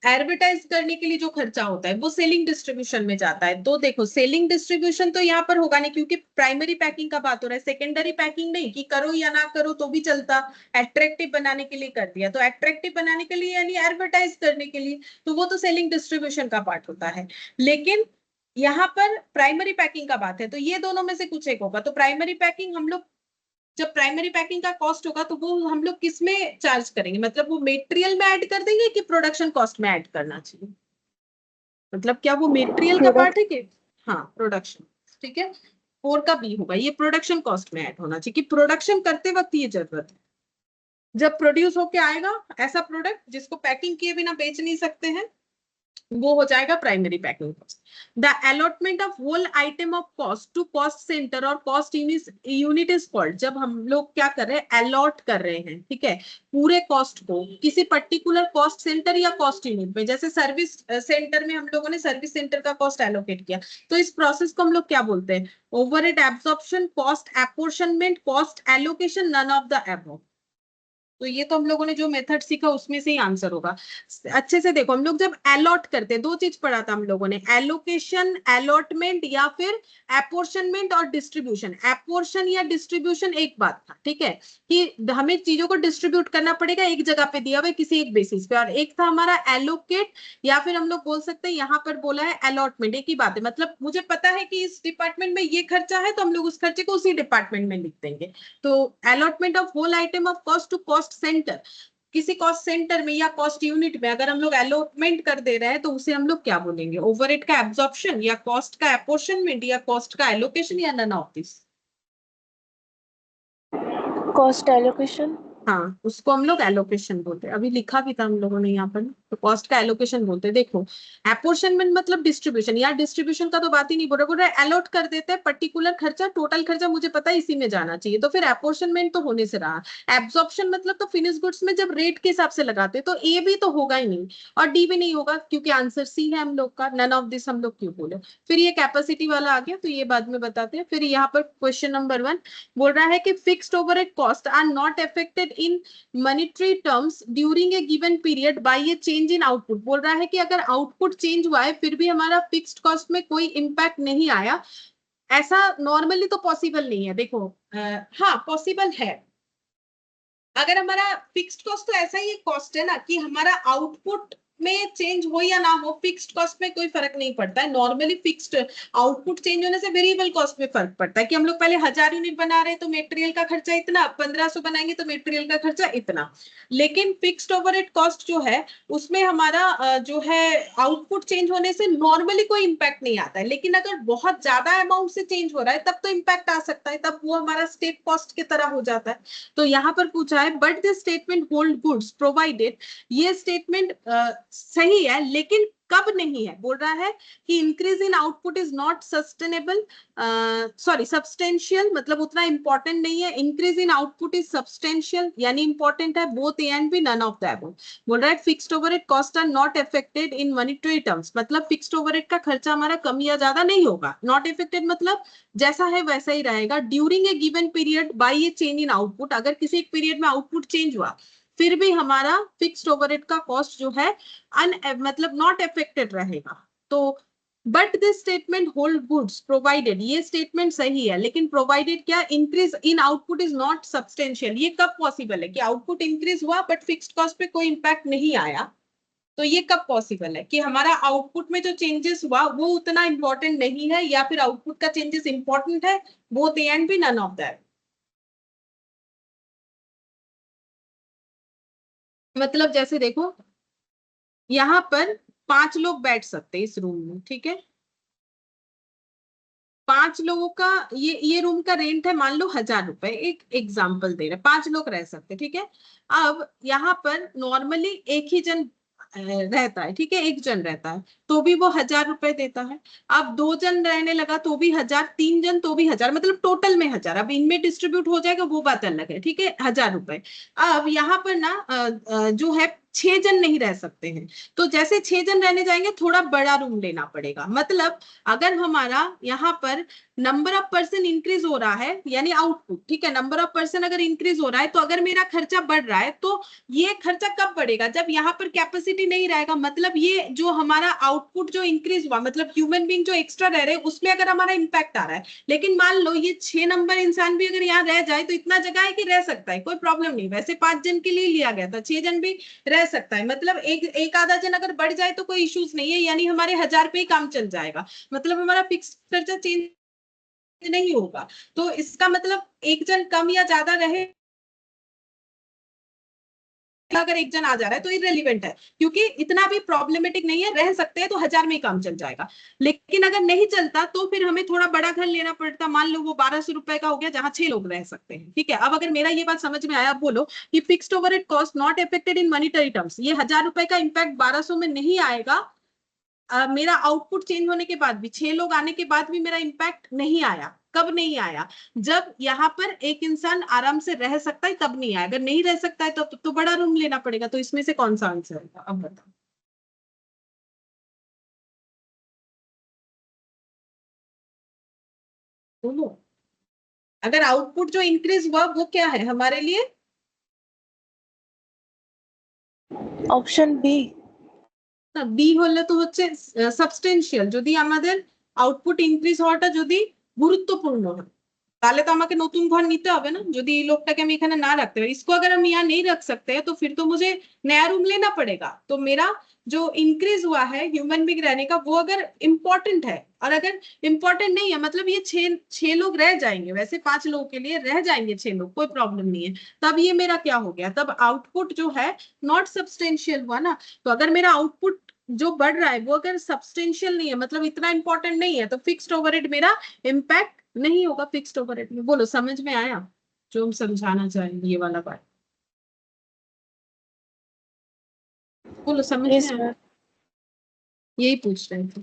एडवर्टाइज करने के लिए जो खर्चा होता है वो सेलिंग डिस्ट्रीब्यूशन में जाता है। तो देखो सेलिंग डिस्ट्रीब्यूशन तो यहाँ पर होगा नहीं, क्योंकि प्राइमरी पैकिंग का बात हो रहा है, सेकेंडरी पैकिंग नहीं कि करो या ना करो तो भी चलता, एट्रैक्टिव बनाने के लिए कर दिया, तो एट्रैक्टिव बनाने के लिए यानी एडवर्टाइज करने के लिए, तो वो तो सेलिंग डिस्ट्रीब्यूशन का पार्ट होता है। लेकिन यहाँ पर प्राइमरी पैकिंग का बात है, तो ये दोनों में से कुछ एक होगा। तो प्राइमरी पैकिंग हम लोग, जब प्राइमरी पैकिंग का कॉस्ट होगा तो वो हम लोग किस में चार्ज करेंगे, मतलब वो मटेरियल में ऐड कर देंगे कि प्रोडक्शन कॉस्ट में ऐड करना चाहिए, मतलब क्या वो मटेरियल का पार्ट प्रोडक्ट है कि, हाँ प्रोडक्शन, ठीक है। 4 का बी होगा, ये प्रोडक्शन कॉस्ट में ऐड होना चाहिए कि प्रोडक्शन करते वक्त ये जरूरत है, जब प्रोड्यूस होके आएगा ऐसा प्रोडक्ट जिसको पैकिंग किए बिना बेच नहीं सकते हैं, वो हो जाएगा primary packing cost. The allotment of whole item of cost to cost centre और कॉस्ट यूनिट इज कॉल्ड, जब हम लोग क्या कर रहे हैं, अलॉट कर रहे हैं, ठीक है, पूरे कॉस्ट को किसी पर्टिकुलर कॉस्ट सेंटर या कॉस्ट यूनिट में, जैसे सर्विस सेंटर में हम लोगों ने सर्विस सेंटर का कॉस्ट एलोकेट किया, तो इस प्रोसेस को हम लोग क्या बोलते हैं, overhead absorption, cost apportionment, cost allocation, none of the above. तो ये तो हम लोगों ने जो मेथड सीखा उसमें से ही आंसर होगा। अच्छे से देखो, हम लोग जब अलॉट करते हैं, दो चीज पढ़ा था हम लोगों ने, एलोकेशन, अलॉटमेंट, या फिर एपोर्शनमेंट और डिस्ट्रीब्यूशन। एपोर्शन या डिस्ट्रीब्यूशन एक बात था, ठीक है, कि हमें चीजों को डिस्ट्रीब्यूट करना पड़ेगा एक जगह पे दिया हुआ किसी एक बेसिस पे, और एक था हमारा एलोकेट, या फिर हम लोग बोल सकते हैं यहाँ पर बोला है अलॉटमेंट। एक ही बात है, मतलब मुझे पता है कि इस डिपार्टमेंट में ये खर्चा है तो हम लोग उस खर्चे को उसी डिपार्टमेंट में लिख देंगे। तो allotment of whole item of cost to cost centre, किसी कॉस्ट सेंटर में या कॉस्ट यूनिट में अगर हम लोग अलॉटमेंट कर दे रहे हैं तो उसे हम लोग क्या बोलेंगे, ओवरहेड का एब्जॉर्प्शन, या कॉस्ट का एपोर्शनमेंट, या कॉस्ट का एलोकेशन, या none of this. Cost allocation. हाँ, उसको हम लोग एलोकेशन बोलते हैं, अभी लिखा भी था हम लोगों ने यहाँ पर, तो कॉस्ट का एलोकेशन बोलते हैं। देखो एपोर्शनमेंट मतलब डिस्ट्रीब्यूशन, यार डिस्ट्रीब्यूशन का तो बात ही नहीं बोल रहा है, अलॉट कर देते हैं पर्टिकुलर खर्चा, टोटल खर्चा मुझे पता है इसी में जाना चाहिए, तो फिर एपोर्शनमेंट तो होने से रहा। एब्जॉर्प्शन मतलब तो फिनिश गुड्स में जब रेट के हिसाब से लगाते हैं, तो ए भी तो होगा ही नहीं और डी भी नहीं होगा, क्योंकि आंसर सी है हम लोग का, नन ऑफ दिस हम लोग क्यों बोले। फिर ये कैपेसिटी वाला आ गया, तो ये बाद में बताते हैं। फिर यहाँ पर क्वेश्चन नंबर 1 बोल रहा है कि fixed overhead cost are not affected in monetary terms during a given period by a change in output। बोल रहा है कि अगर आउटपुट चेंज हुआ है फिर भी हमारा फिक्स्ड कॉस्ट में कोई इंपैक्ट नहीं आया, ऐसा नॉर्मली तो पॉसिबल नहीं है। देखो हाँ पॉसिबल है, अगर हमारा फिक्स्ड कॉस्ट तो ऐसा ही एक कॉस्ट है ना कि हमारा आउटपुट में चेंज हो या ना हो, फिक्स्ड कॉस्ट में कोई फर्क नहीं पड़ता है। नॉर्मली फिक्स्ड आउटपुट चेंज होने से वेरिएबल कॉस्ट में फर्क पड़ता है, कि हम लोग पहले 1000 यूनिट बना रहे हैं तो मटेरियल का खर्चा इतना, 1500 बनाएंगे तो मटेरियल का खर्चा इतना। लेकिन फिक्स्ड ओवरहेड कॉस्ट जो है उसमें हमारा जो है आउटपुट चेंज होने से नॉर्मली कोई इंपैक्ट नहीं आता है, लेकिन अगर बहुत ज्यादा अमाउंट से चेंज हो रहा है तब तो इंपैक्ट आ सकता है, तब वो हमारा स्टेप कॉस्ट की तरह हो जाता है। तो यहाँ पर पूछा है but this statement hold goods provided, ये स्टेटमेंट सही है लेकिन कब नहीं है, बोल रहा है कि increase in output is not sustainable, sorry substantial, मतलब उतना इंपॉर्टेंट नहीं है। Increase in output is substantial यानी इंपॉर्टेंट है, both A and B, none of the above. बोल रहा है fixed overhead cost are not affected in monetary terms, मतलब फिक्स्ड ओवरहेड का खर्चा हमारा कम या ज्यादा नहीं होगा। नॉट अफेक्टेड मतलब जैसा है वैसा ही रहेगा। During a given period by A change in output, अगर किसी एक पीरियड में आउटपुट चेंज हुआ फिर भी हमारा फिक्स्ड ओवरहेड का कॉस्ट जो है मतलब नॉट अफेक्टेड रहेगा। तो but this statement hold goods provided, ये स्टेटमेंट सही है लेकिन प्रोवाइडेड क्या, increase in output is not substantial. ये कब पॉसिबल है कि आउटपुट इंक्रीज हुआ बट फिक्स्ड कॉस्ट पे कोई इंपैक्ट नहीं आया, तो ये कब पॉसिबल है कि हमारा आउटपुट में जो चेंजेस हुआ वो उतना इंपॉर्टेंट नहीं है, या फिर आउटपुट का चेंजेस इंपॉर्टेंट है, both A and B, none of that. मतलब जैसे देखो यहाँ पर 5 लोग बैठ सकते हैं इस रूम में, ठीक है। 5 लोगों का ये रूम का रेंट है मान लो 1000 रुपए, एक एग्जाम्पल दे रहे हैं, 5 लोग रह सकते, ठीक है। अब यहाँ पर नॉर्मली एक ही जन रहता है, ठीक है, एक जन रहता है तो भी वो 1000 रुपए देता है। अब 2 जन रहने लगा तो भी 1000, 3 जन तो भी 1000, मतलब टोटल में 1000। अब इनमें डिस्ट्रीब्यूट हो जाएगा वो बात अलग है, ठीक है, 1000 रुपए। अब यहाँ पर ना जो है 6 जन नहीं रह सकते हैं, तो जैसे 6 जन रहने जाएंगे थोड़ा बड़ा रूम लेना पड़ेगा। मतलब अगर हमारा यहाँ पर नंबर ऑफ पर्सन इंक्रीज हो रहा है यानी आउटपुट, ठीक है, नंबर ऑफ पर्सन अगर इंक्रीज हो रहा है तो अगर मेरा खर्चा बढ़ रहा है तो ये खर्चा कब बढ़ेगा, जब यहाँ पर कैपेसिटी नहीं रहेगा। मतलब ये जो हमारा आउटपुट जो इंक्रीज हुआ, मतलब ह्यूमन बीइंग जो एक्स्ट्रा रह रहे हैं उसमें अगर हमारा इंपैक्ट आ रहा है। लेकिन मान लो ये 6 नंबर इंसान भी अगर यहाँ रह जाए तो इतना जगह है कि रह सकता है, कोई प्रॉब्लम नहीं। वैसे 5 जन के लिए लिया गया था, 6 जन भी रह सकता है। मतलब एक आधा जन अगर बढ़ जाए तो कोई इश्यूज नहीं है, यानी हमारे 1000 पे ही काम चल जाएगा। मतलब हमारा फिक्स खर्चा चेंज नहीं होगा। तो इसका मतलब एक जन कम या ज्यादा रहे, अगर एक जन आ जा रहा है तो इररिलेवेंट है, क्योंकि इतना भी प्रॉब्लमेटिक नहीं है, रह सकते हैं तो 1000 में ही काम चल जाएगा। लेकिन अगर नहीं चलता तो फिर हमें थोड़ा बड़ा घर लेना पड़ता। मान लो वो 1200 रुपए का हो गया जहां 6 लोग रह सकते हैं, ठीक है। अब अगर मेरा ये बात समझ में आया, अब बोलो कि fixed overhead cost not affected in monetary terms, ये 1000 रुपए का इंपैक्ट 1200 में नहीं आएगा। मेरा आउटपुट चेंज होने के बाद भी, 6 लोग आने के बाद भी मेरा इंपैक्ट नहीं आया। कब नहीं आया, जब यहाँ पर एक इंसान आराम से रह सकता है तब नहीं आया। अगर नहीं रह सकता है तो बड़ा रूम लेना पड़ेगा। तो इसमें से कौन सा आंसर होगा, अब बताओ। बोलो, अगर आउटपुट जो इंक्रीज हुआ वो क्या है हमारे लिए? Option B. বি হলে তো হচ্ছে সাবস্টেনশিয়াল। যদি আমাদের আউটপুট ইনক্রিজ হওয়াটা যদি গুরুত্বপূর্ণ হয় তাহলে তো আমাকে নতুন ঘর নিতে হবে না। যদি এই লোকটাকে আমি এখানে ना रखते हुए, इसको अगर हम यहाँ नहीं रख सकते हैं तो फिर तो मुझे नया रूम लेना पड़ेगा। तो मेरा जो इंक्रीज हुआ है ह्यूमन बीइंग रहने का वो अगर इम्पोर्टेंट है, और अगर इम्पोर्टेंट नहीं है मतलब ये 6 लोग रह जाएंगे, वैसे 5 लोगों के लिए रह जाएंगे 6 लोग, कोई प्रॉब्लम नहीं है। तब ये मेरा क्या हो गया, तब आउटपुट जो है नॉट सब्सटेंशियल हुआ ना। तो अगर मेरा आउटपुट जो बढ़ रहा है वो अगर सब्सटेंशियल नहीं है, मतलब इतना इंपॉर्टेंट नहीं है, तो फिक्स्ड ओवरहेड मेरा इम्पैक्ट नहीं होगा फिक्स्ड ओवरहेड में। बोलो, समझ में आया जो हम समझाना चाहेंगे ये वाला बात? बोलो, समझ में यस आया? मैम। यही पूछ रहे थे,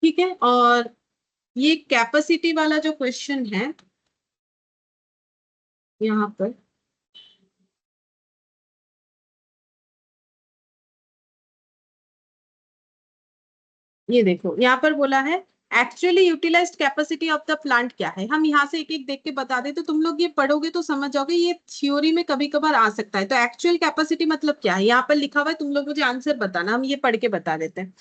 ठीक है। और ये कैपेसिटी वाला जो क्वेश्चन है यहाँ पर, ये देखो यहाँ पर बोला है actually utilised capacity of the plant क्या है। हम यहाँ से एक एक देख के बता देते, तो तुम लोग ये पढ़ोगे तो समझ जाओगे। ये थ्योरी में कभी कभार आ सकता है। तो एक्चुअल कैपेसिटी मतलब क्या है, यहाँ पर लिखा हुआ है, तुम लोग मुझे आंसर बताना, हम ये पढ़ के बता देते हैं।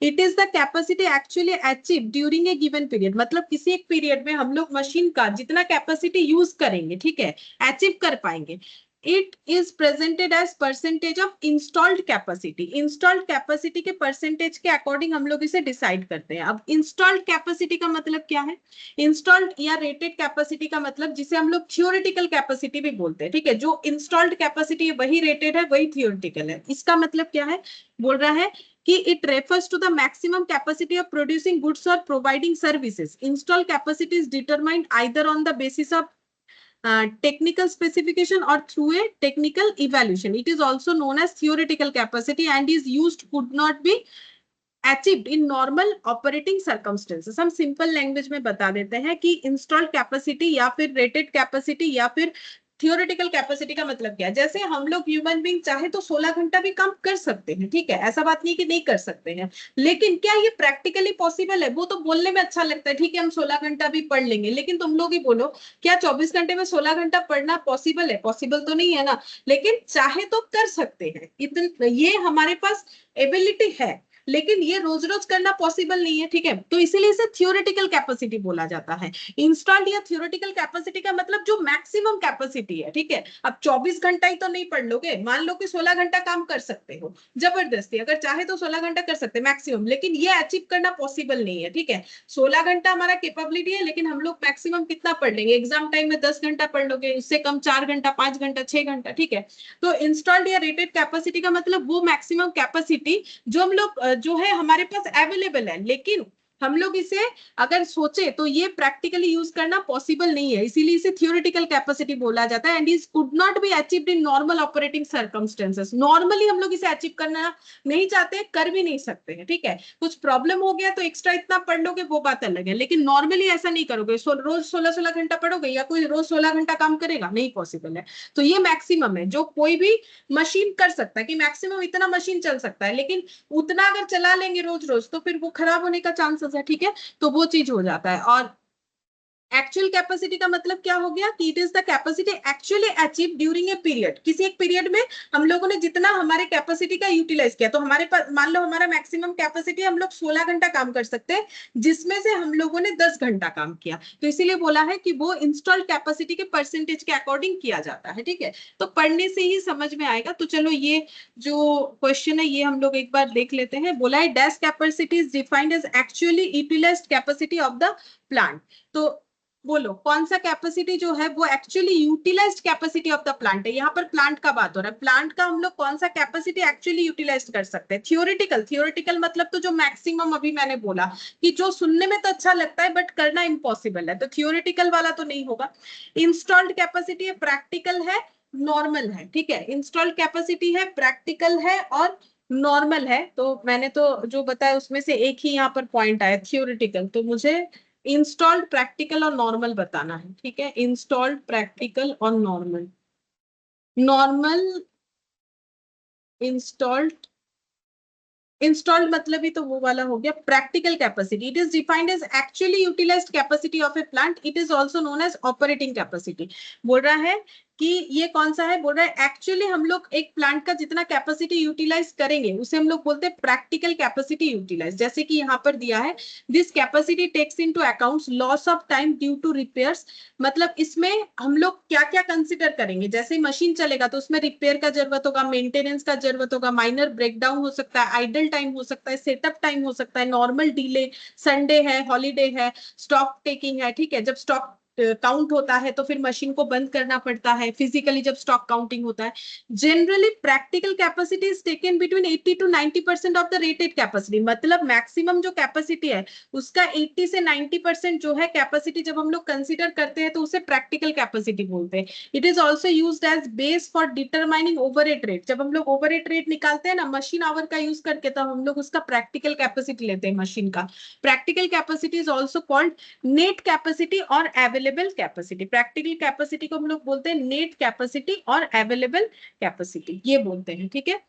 It is the capacity actually achieve during a given period, मतलब किसी एक पीरियड में हम लोग मशीन का जितना कैपेसिटी यूज करेंगे, ठीक है, अचीव कर पाएंगे। It is presented as percentage of installed capacity. Installed capacity के percentage के अकॉर्डिंग हम लोग इसे डिसाइड करते हैं। अब installed capacity का मतलब क्या है? Installed या rated capacity का मतलब जिसे हम लोग theoretical capacity भी बोलते हैं, ठीक है। जो installed capacity है वही rated है, वही theoretical है। इसका मतलब क्या है, बोल रहा है कि it refers to the maximum capacity of producing goods or providing services. Installed capacity is determined either on the basis of technical specification or through a technical evaluation. It is also known as theoretical capacity and is used, could not be achieved in normal operating circumstances. हम simple language में बता देते हैं कि installed capacity या फिर rated capacity या फिर थियोरेटिकल कैपेसिटी का मतलब क्या है। जैसे हम लोग ह्यूमन बीइंग चाहे तो 16 घंटा भी काम कर सकते हैं, ठीक है, ऐसा बात नहीं कि नहीं कर सकते हैं। लेकिन क्या ये प्रैक्टिकली पॉसिबल है? वो तो बोलने में अच्छा लगता है, ठीक है, हम 16 घंटा भी पढ़ लेंगे, लेकिन तुम लोग ही बोलो क्या 24 घंटे में 16 घंटा पढ़ना पॉसिबल है? पॉसिबल तो नहीं है ना। लेकिन चाहे तो कर सकते हैं, इतन ये हमारे पास एबिलिटी है। लेकिन ये रोज रोज करना पॉसिबल नहीं है, ठीक है। तो इसीलिए इसे थियोरेटिकल कैपेसिटी बोला जाता है। इंस्टॉल्ड या थियोरेटिकल कैपेसिटी का मतलब जो मैक्सिमम कैपेसिटी है, ठीक है। अब 24 घंटा ही तो नहीं पढ़ लोगे, मान लो कि 16 घंटा काम कर सकते हो जबरदस्ती, अगर चाहे तो 16 घंटा कर सकते हैं मैक्सिमम, लेकिन ये अचीव करना पॉसिबल नहीं है, ठीक है। 16 घंटा हमारा कैपेबिलिटी है, लेकिन हम लोग मैक्सिमम कितना पढ़ लेंगे, एग्जाम टाइम में 10 घंटा पढ़ लोगे, उससे कम 4 घंटा, 5 घंटा, 6 घंटा, ठीक है। तो इंस्टॉल्ड या रेटेड कैपेसिटी का मतलब वो मैक्सिमम कैपेसिटी जो हम लोग जो है हमारे पास अवेलेबल है, लेकिन हम लोग इसे अगर सोचे तो ये प्रैक्टिकली यूज करना पॉसिबल नहीं है, इसीलिए इसे थियोरेटिकल कैपेसिटी बोला जाता है। And is could not be achieved in normal operating circumstances. Normally हम लोग इसे अचीव करना नहीं चाहते, कर भी नहीं सकते हैं, ठीक है। कुछ प्रॉब्लम हो गया तो एक्स्ट्रा इतना पढ़ लोगे वो बात अलग है, लेकिन नॉर्मली ऐसा नहीं करोगे। रोज 16-16 घंटा पढ़ोगे या कोई रोज 16 घंटा काम करेगा, नहीं पॉसिबल है। तो ये मैक्सिमम है जो कोई भी मशीन कर सकता है, कि मैक्सिमम इतना मशीन चल सकता है, लेकिन उतना अगर चला लेंगे रोज रोज तो फिर वो खराब होने का चांसेस है, ठीक है। तो वो चीज हो जाता है। और एक्चुअल कैपेसिटी का मतलब क्या हो गया कि it is the capacity actually achieve during a period. किसी एक पीरियड में हम लोगों ने जितना हमारे कैपेसिटी का यूटिलाइज किया, तो हमारे पास मान लो हमारा मैक्सिमम कैपेसिटी हम लोग 16 घंटा काम कर सकते हैं, जिसमें से हम लोगों ने 10 घंटा काम किया, तो इसीलिए बोला है कि वो इंस्टॉल्ड कैपेसिटी के परसेंटेज के अकॉर्डिंग किया जाता है, ठीक है। तो पढ़ने से ही समझ में आएगा। तो चलो ये जो क्वेश्चन है ये हम लोग एक बार देख लेते हैं। बोला है dash capacity is defined as actually utilised capacity of the plant. तो बोलो कौन सा कैपेसिटी जो है वो actually utilised capacity of the plant है। यहाँ पर प्लांट का बात हो रहा है, प्लांट का हम लोग कौन सा कैपेसिटी एक्चुअली यूटिलाइज कर सकते हैं। थियोरेटिकल मतलब तो जो मैक्सिमम अभी मैंने बोला कि जो सुनने में तो अच्छा लगता है बट करना इम्पॉसिबल है, तो थियोरेटिकल वाला तो नहीं होगा। इंस्टॉल्ड कैपेसिटी है, प्रैक्टिकल है, नॉर्मल है, ठीक है। इंस्टॉल्ड कैपेसिटी है, प्रैक्टिकल है और नॉर्मल है। तो मैंने तो जो बताया उसमें से एक ही यहाँ पर पॉइंट आया थियोरेटिकल, तो मुझे इंस्टॉल्ड, प्रैक्टिकल और नॉर्मल बताना है, ठीक है। इंस्टॉल्ड, प्रैक्टिकल और नॉर्मल। नॉर्मल, इंस्टॉल्ड, इंस्टॉल्ड मतलब ही तो वो वाला हो गया। Practical capacity it is defined as actually utilised capacity of a plant, it is also known as operating capacity. बोल रहा है कि ये कौन सा है, बोल रहा है एक्चुअली हम लोग एक प्लांट का जितना कैपेसिटी यूटिलाइज करेंगे उसे हम लोग बोलते हैं प्रैक्टिकल कैपेसिटी यूटिलाइज। जैसे कि यहाँ पर दिया है this capacity takes into accounts loss of time due to repairs. मतलब इसमें हम लोग क्या क्या कंसिडर करेंगे, जैसे मशीन चलेगा तो उसमें रिपेयर का जरूरत होगा, मेंटेनेंस का जरूरत होगा, माइनर ब्रेकडाउन हो सकता है, आइडल टाइम हो सकता है, सेटअप टाइम हो सकता है, नॉर्मल डिले, संडे है, हॉलीडे है, स्टॉक टेकिंग है, ठीक है। जब स्टॉक काउंट होता है तो फिर मशीन को बंद करना पड़ता है, फिजिकली जब स्टॉक काउंटिंग होता है। Generally practical capacity is taken between 80 to 90% of the rated capacity. मतलब मैक्सिमम जो कैपेसिटी है उसका 80 से 90% जो है कैपेसिटी जब हम लोग कंसीडर करते हैं तो उसे प्रैक्टिकल कैपेसिटी बोलते हैं। It is also used as base for determining overhead rate. जब हम लोग ओवरहेड रेट निकालते हैं ना मशीन आवर का यूज करके, तब हम लोग उसका प्रैक्टिकल कैपेसिटी लेते हैं मशीन का। Practical capacity is also called net capacity और अवेलेबल कैपेसिटी। प्रैक्टिकल कैपेसिटी को हम लोग बोलते हैं नेट कैपेसिटी और अवेलेबल कैपेसिटी, ये बोलते हैं, ठीक है।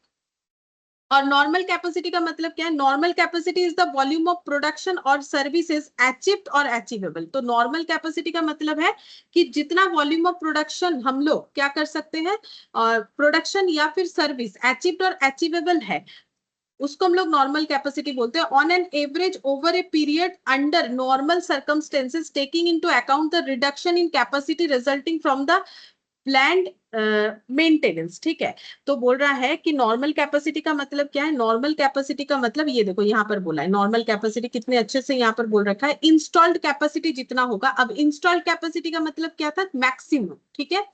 और नॉर्मल कैपेसिटी का मतलब क्या है, normal capacity is the volume of production और सर्विसेज अचीव्ड और अचीवेबल। तो नॉर्मल कैपेसिटी का मतलब है कि जितना वॉल्यूम ऑफ प्रोडक्शन हम लोग क्या कर सकते हैं, और प्रोडक्शन या फिर सर्विस अचीव्ड और अचीवेबल है उसको हम लोग नॉर्मल कैपेसिटी बोलते हैं। On an average over a period under normal circumstances taking into account the reduction in capacity resulting from the planned maintenance, ठीक है। तो बोल रहा है कि नॉर्मल कैपेसिटी का मतलब क्या है, नॉर्मल कैपेसिटी का मतलब ये देखो यहाँ पर बोला है नॉर्मल कैपेसिटी कितने अच्छे से यहाँ पर बोल रखा है, इंस्टॉल्ड कैपेसिटी जितना होगा। अब इंस्टॉल्ड कैपेसिटी का मतलब क्या था, मैक्सिमम, ठीक है।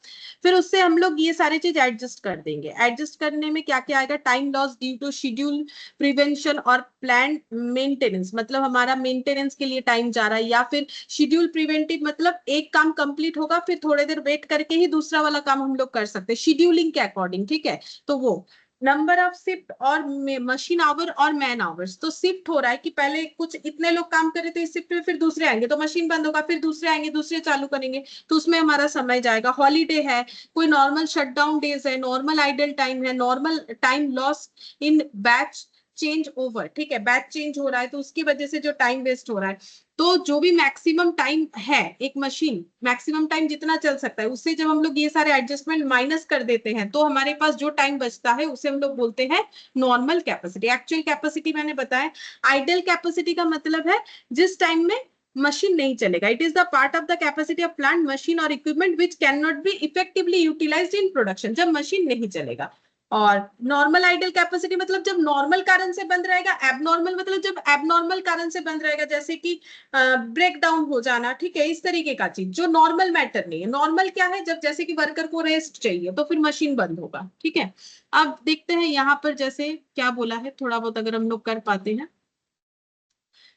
फिर उससे हम लोग ये सारे चीज एडजस्ट कर देंगे। एडजस्ट करने में क्या क्या आएगा, time loss due to schedule prevention और प्लान मेंटेनेंस, मतलब हमारा मेंटेनेंस के लिए टाइम जा रहा है, या फिर शेड्यूल प्रिवेंटिव मतलब एक काम कंप्लीट होगा फिर थोड़ी देर वेट करके ही दूसरा वाला काम हम लोग कर सकते हैं शेड्यूलिंग के अकॉर्डिंग, ठीक है। तो वो नंबर ऑफ शिफ्ट और मशीन आवर और मैन आवर्स। तो शिफ्ट हो रहा है कि पहले कुछ इतने लोग काम कर रहे थे इस शिफ्ट में, फिर दूसरे आएंगे तो मशीन बंद होगा, फिर दूसरे आएंगे दूसरे चालू करेंगे, तो उसमें हमारा समय जाएगा। हॉलीडे है, कोई नॉर्मल शटडाउन डेज है, नॉर्मल आइडल टाइम है, normal time loss in batch change over, ठीक है, बैच चेंज हो रहा है तो उसकी वजह से जो टाइम वेस्ट हो रहा है, तो जो भी मैक्सिमम टाइम है एक मशीन, मैक्सिमम टाइम जितना चल सकता है, उससे जब हम लोग ये सारे एडजस्टमेंट माइनस कर देते हैं तो हमारे पास जो टाइम बचता है उसे हम लोग बोलते हैं नॉर्मल कैपेसिटी। एक्चुअल कैपेसिटी मैंने बताया। आइडल कैपेसिटी का मतलब है जिस टाइम में मशीन नहीं चलेगा। It is the part of the capacity of plant, machine और equipment which can not be effectively utilised in production, जब मशीन नहीं चलेगा। और नॉर्मल आइडल कैपेसिटी मतलब जब नॉर्मल कारण से बंद रहेगा, एबनॉर्मल मतलब जब एबनॉर्मल कारण से बंद रहेगा, जैसे कि ब्रेक डाउन हो जाना, ठीक है, इस तरीके का चीज जो नॉर्मल मैटर नहीं है। नॉर्मल क्या है, जब जैसे कि वर्कर को रेस्ट चाहिए तो फिर मशीन बंद होगा, ठीक है। अब देखते हैं यहाँ पर जैसे क्या बोला है, थोड़ा बहुत अगर हम लोग कर पाते हैं।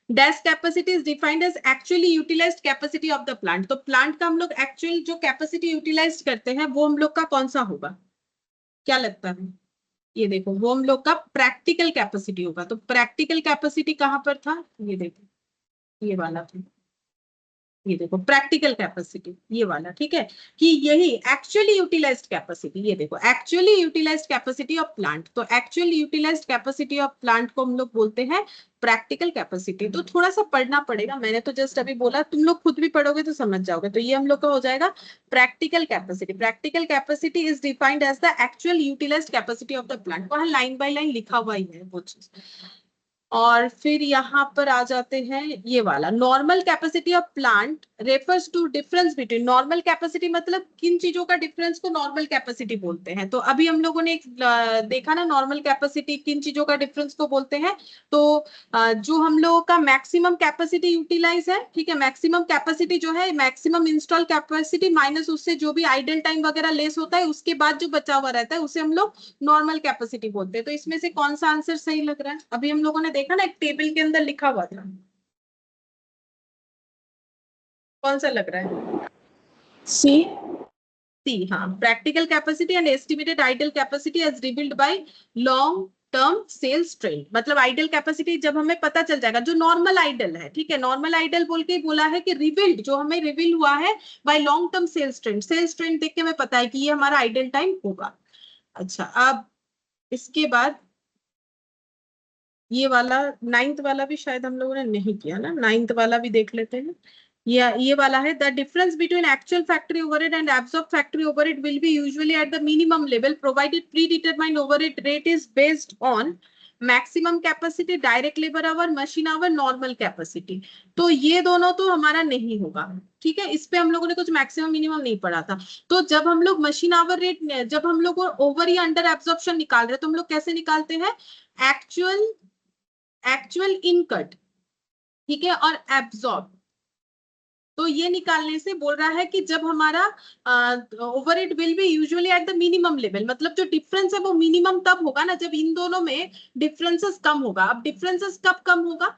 Dash capacity is defined as actually utilised capacity of the plant. तो प्लांट का हम लोग एक्चुअल जो कैपेसिटी यूटिलाइज करते हैं वो हम लोग का कौन सा होगा, क्या लगता है? ये देखो, वो हम लोग का प्रैक्टिकल कैपेसिटी होगा। तो प्रैक्टिकल कैपेसिटी कहां पर था, ये देखो, ये वाला था, ये देखो प्रैक्टिकल कैपेसिटी ये वाला, ठीक है, कि यही एक्चुअली यूटिलाइज्ड कैपेसिटी, ये देखो actually utilised capacity of plant. तो actually utilised capacity of plant को हम लोग बोलते हैं प्रैक्टिकल कैपेसिटी। तो थोड़ा सा पढ़ना पड़ेगा, मैंने तो जस्ट अभी बोला, तुम लोग खुद भी पढ़ोगे तो समझ जाओगे। तो ये हम लोग का हो जाएगा practical capacity. Practical capacity is defined as the actual utilised capacity of the plant. वहां लाइन बाय लाइन लिखा हुआ ही है वो चीज। और फिर यहाँ पर आ जाते हैं ये वाला, normal capacity of plant refers to difference between. Normal capacity मतलब किन चीजों का डिफरेंस को नॉर्मल कैपेसिटी बोलते हैं। तो अभी हम लोगों ने देखा ना, नॉर्मल कैपेसिटी किन चीजों का डिफरेंस को बोलते हैं। तो जो हम लोगों का मैक्सिमम कैपेसिटी यूटिलाइज है, ठीक है, मैक्सिमम कैपेसिटी जो है, मैक्सिमम इंस्टॉल कैपेसिटी माइनस उससे जो भी आइडल टाइम वगैरह लेस होता है, उसके बाद जो बचा हुआ रहता है उसे हम लोग नॉर्मल कैपेसिटी बोलते हैं। तो इसमें से कौन सा आंसर सही लग रहा है? अभी हम लोगों ने देखा ना, एक टेबल के अंदर लिखा हुआ था, कौन सा लग रहा है? सी। सी, हाँ, practical capacity and estimated idle capacity as revealed by long term sales trend. मतलब आइडल कैपेसिटी जब हमें पता चल जाएगा, जो नॉर्मल आइडल है, ठीक है, नॉर्मल आइडल बोल के बोला है कि रिवील्ड, जो हमें रिवील हुआ है by long term sales trend. Sales trend देख के हमें पता है कि ये हमारा आइडल टाइम होगा। अच्छा, अब इसके बाद ये वाला, नाइन्थ वाला भी शायद हम लोगों ने नहीं किया ना, नाइन्थ वाला भी देख लेते हैं। ये वाला है, the difference between actual factory overhead and absorb factory overhead will be usually at the minimum level provided pre determined overhead rate is based on maximum capacity, direct labour our, machine our, normal capacity. तो ये दोनों तो हमारा नहीं होगा, ठीक है, इस पे हम लोगों ने कुछ मैक्सिमम मिनिमम नहीं पढ़ा था। तो जब हम लोग मशीन आवर रेट, जब हम लोग ओवर या अंडर एब्जॉर्प्शन निकाल रहे हैं तो हम लोग कैसे निकालते हैं? एक्चुअल इनकट, ठीक है, और एब्जॉर्ब। तो ये निकालने से बोल रहा है कि जब हमारा overhead will be usually at the minimum level, मतलब जो डिफरेंस है वो मिनिमम तब होगा ना जब इन दोनों में डिफरेंसेस कम होगा। अब डिफरेंसेस कब कम होगा?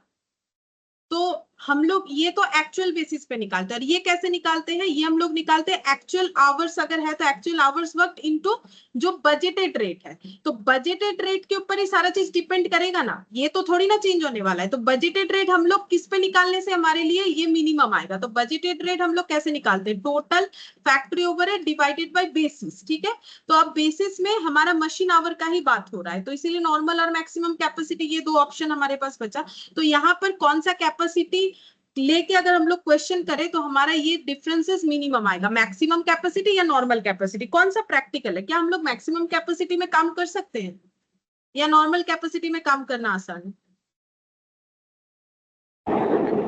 तो हम लोग ये तो एक्चुअल बेसिस पे निकालते हैं। और ये कैसे निकालते हैं? ये हम लोग निकालते हैं एक्चुअल आवर्स अगर है तो एक्चुअल आवर्स वर्क इनटू जो बजटेड रेट है। तो बजटेड रेट के ऊपर ही सारा चीज डिपेंड करेगा ना, ये तो थोड़ी ना चेंज होने वाला है। तो बजटेड रेट हम लोग किस पे निकालने से हमारे लिए ये मिनिमम आएगा। तो बजटेड रेट हम लोग कैसे निकालते हैं? Total factory overhead divided by basis, ठीक है। तो अब बेसिस में हमारा मशीन आवर का ही बात हो रहा है, तो इसीलिए नॉर्मल और मैक्सिमम कैपेसिटी ये दो ऑप्शन हमारे पास बचा। तो यहाँ पर कौन सा कैपेसिटी लेके अगर हम लोग क्वेश्चन करें तो हमारा ये डिफरेंसेस मिनिमम आएगा, मैक्सिमम कैपेसिटी या नॉर्मल कैपेसिटी। कौन सा प्रैक्टिकल है? क्या हम लोग मैक्सिमम कैपेसिटी में काम कर सकते हैं या नॉर्मल कैपेसिटी में काम करना आसान है?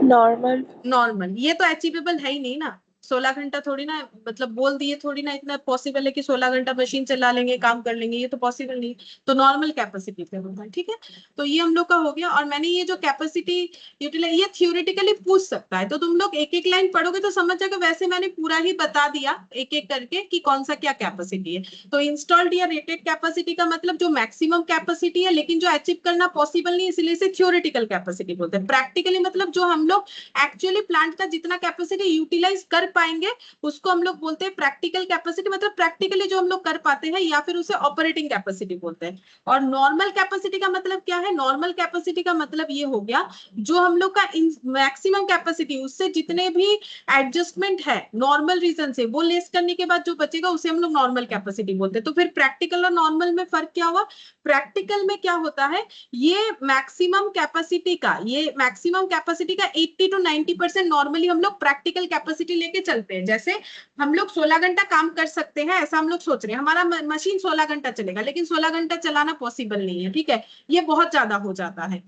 नॉर्मल। नॉर्मल। ये तो अचीवेबल है ही नहीं ना, 16 घंटा थोड़ी ना, मतलब बोल दिए थोड़ी ना इतना पॉसिबल है कि 16 घंटा मशीन चला लेंगे, काम कर लेंगे, ये तो पॉसिबल नहीं। तो नॉर्मल कैपेसिटी पे होता है, ठीक है। तो ये हम लोग का हो गया। और मैंने ये जो कैपेसिटी यूटिलाइज, ये थियोरेटिकली पूछ सकता है, तो तुम लोग एक एक लाइन पढ़ोगे तो समझ जाओगे। वैसे मैंने पूरा ही बता दिया एक एक करके कि कौन सा क्या कैपेसिटी है। तो इंस्टॉल्ड या रेटेड कैपेसिटी का मतलब जो मैक्सिमम कैपेसिटी है लेकिन जो अचीव करना पॉसिबल नहीं, इसलिए इसे थियोरेटिकल कैपेसिटी बोलते हैं। प्रैक्टिकली मतलब जो हम लोग एक्चुअली प्लांट का जितना कैपेसिटी यूटिलाइज कर पाएंगे उसको हम लोग बोलते हैं प्रैक्टिकल कैपेसिटी, मतलब प्रैक्टिकली जो हम लोग कर पाते हैं, या फिर उसे ऑपरेटिंग कैपेसिटी बोलते हैं। और नॉर्मल कैपेसिटी का मतलब क्या है? नॉर्मल कैपेसिटी का मतलब ये हो गया जो हम लोग का मैक्सिमम कैपेसिटी, उससे जितने भी एडजस्टमेंट है नॉर्मल रीजन से, वो लेस करने के बाद जो बचेगा उसे हम लोग नॉर्मल कैपेसिटी बोलते हैं। तो फिर प्रैक्टिकल और नॉर्मल में फर्क क्या हुआ? प्रैक्टिकल में क्या होता है, ये मैक्सिमम कैपेसिटी का, ये मैक्सिमम कैपेसिटी का 80 to 90% नॉर्मली हम लोग प्रैक्टिकल कैपेसिटी लेके चलते हैं। जैसे हम लोग 16 घंटा काम कर सकते हैं, ऐसा हम लोग सोच रहे हैं, हमारा मशीन 16 घंटा चलेगा, लेकिन 16 घंटा चलाना पॉसिबल नहीं है, ठीक है, ये बहुत ज्यादा हो जाता है।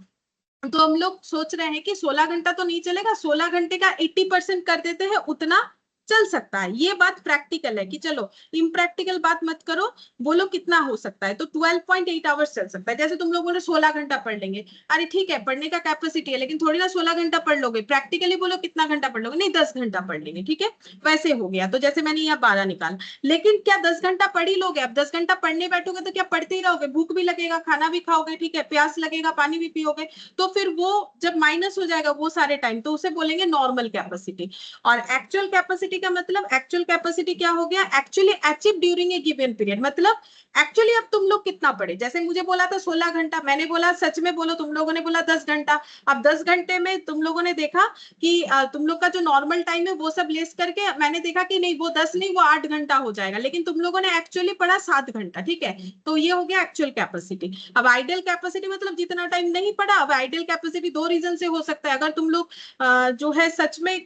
तो हम लोग सोच रहे हैं कि 16 घंटा तो नहीं चलेगा, 16 घंटे का 80% कर देते हैं, उतना चल सकता है। ये बात प्रैक्टिकल है कि चलो इम्प्रैक्टिकल बात मत करो, बोलो कितना हो सकता है, तो 12.8 आवर्स चल सकता है। जैसे तुम लोग बोले 16 घंटा पढ़ लेंगे, अरे ठीक है पढ़ने का कैपेसिटी है, लेकिन थोड़ी ना 16 घंटा पढ़ लोगे, प्रैक्टिकली बोलो कितना घंटा पढ़ लोगे, नहीं 10 घंटा पढ़ लेंगे, ठीक है, वैसे हो गया। तो जैसे मैंने यहाँ 12 निकाला, लेकिन क्या 10 घंटा पढ़ ही लोगे? अब 10 घंटा पढ़ने बैठोगे तो क्या पढ़ते ही रहोगे? भूख भी लगेगा, खाना भी खाओगे, ठीक है, प्यास लगेगा, पानी भी पियोगे, तो फिर वो जब माइनस हो जाएगा वो सारे टाइम, तो उसे बोलेंगे नॉर्मल कैपेसिटी। और एक्चुअल कैपेसिटी का मतलब, एक्चुअल कैपेसिटी क्या हो गया? Actually achieve during a given period, मतलब एक्चुअली अब तुम लोग कितना पढ़े। जैसे मुझे बोला था 16 घंटा, मैंने बोला सच में बोलो, तुम लोगों ने बोला 10 घंटा। अब 10 घंटे में तुम लोगों ने देखा कि तुम लोग का जो नॉर्मल टाइम है वो सब लेस करके मैंने देखा कि नहीं वो 10 नहीं वो 8 घंटा हो जाएगा, लेकिन तुम लोगों ने एक्चुअली पढ़ा 7 घंटा, ठीक है, तो ये हो गया एक्चुअल कैपेसिटी। अब आइडियल कैपेसिटी मतलब जितना टाइम नहीं पढ़ा। अब आइडियल कैपेसिटी दो रीजन से हो सकता है, अगर तुम लोग जो है सच में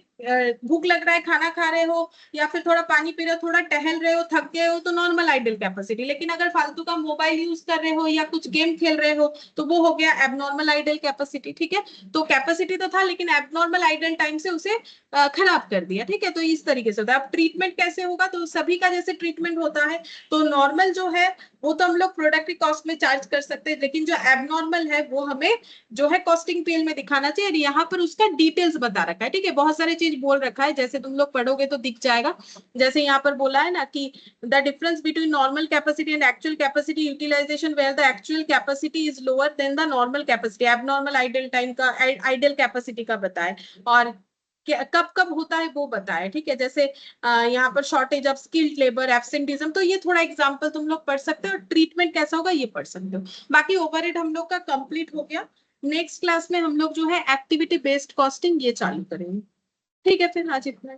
भूख लग रहा है, खाना खा रहे हो, या फिर थोड़ा पानी पी रहे हो, थोड़ा टहल रहे हो, थक गए हो, तो नॉर्मल आइडियल कैपेसिटी। लेकिन अगर फालतू का मोबाइल यूज कर रहे हो या कुछ गेम खेल रहे हो तो वो हो गया एबनॉर्मल आइडियल कैपेसिटी, ठीक है। तो कैपेसिटी तो था, लेकिन एबनॉर्मल आइडियल टाइम से उसे खराब कर दिया, ठीक है। तो इस तरीके से होता है। अब ट्रीटमेंट कैसे होगा? तो सभी का जैसे ट्रीटमेंट होता है, तो नॉर्मल जो है वो तो हम लोग प्रोडक्ट की कॉस्ट में चार्ज कर सकते हैं, लेकिन जो एबनॉर्मल है वो हमें जो है कॉस्टिंग पीएल में दिखाना चाहिए। यहाँ पर उसका डिटेल्स बता रखा है, ठीक है, बहुत सारी चीज बोल रखा है, जैसे तुम लोग पढ़ोगे तो दिख जाएगा। जैसे यहाँ पर बोला है ना कि the difference between normal capacity and actual capacity utilisation, where the actual capacity is lower than the normal capacity, abnormal ideal time का, आइडियल कैपेसिटी का बताए, और कब कब होता है वो बताया, ठीक है। जैसे यहाँ पर shortage of skilled labour, absenteeism, तो ये थोड़ा एग्जांपल तुम लोग पढ़ सकते हो, और ट्रीटमेंट कैसा होगा ये पढ़ सकते हो। बाकी ओवरहेड हम लोग का कंप्लीट हो गया। नेक्स्ट क्लास में हम लोग जो है एक्टिविटी बेस्ड कॉस्टिंग ये चालू करेंगे, ठीक है। फिर आज इतना।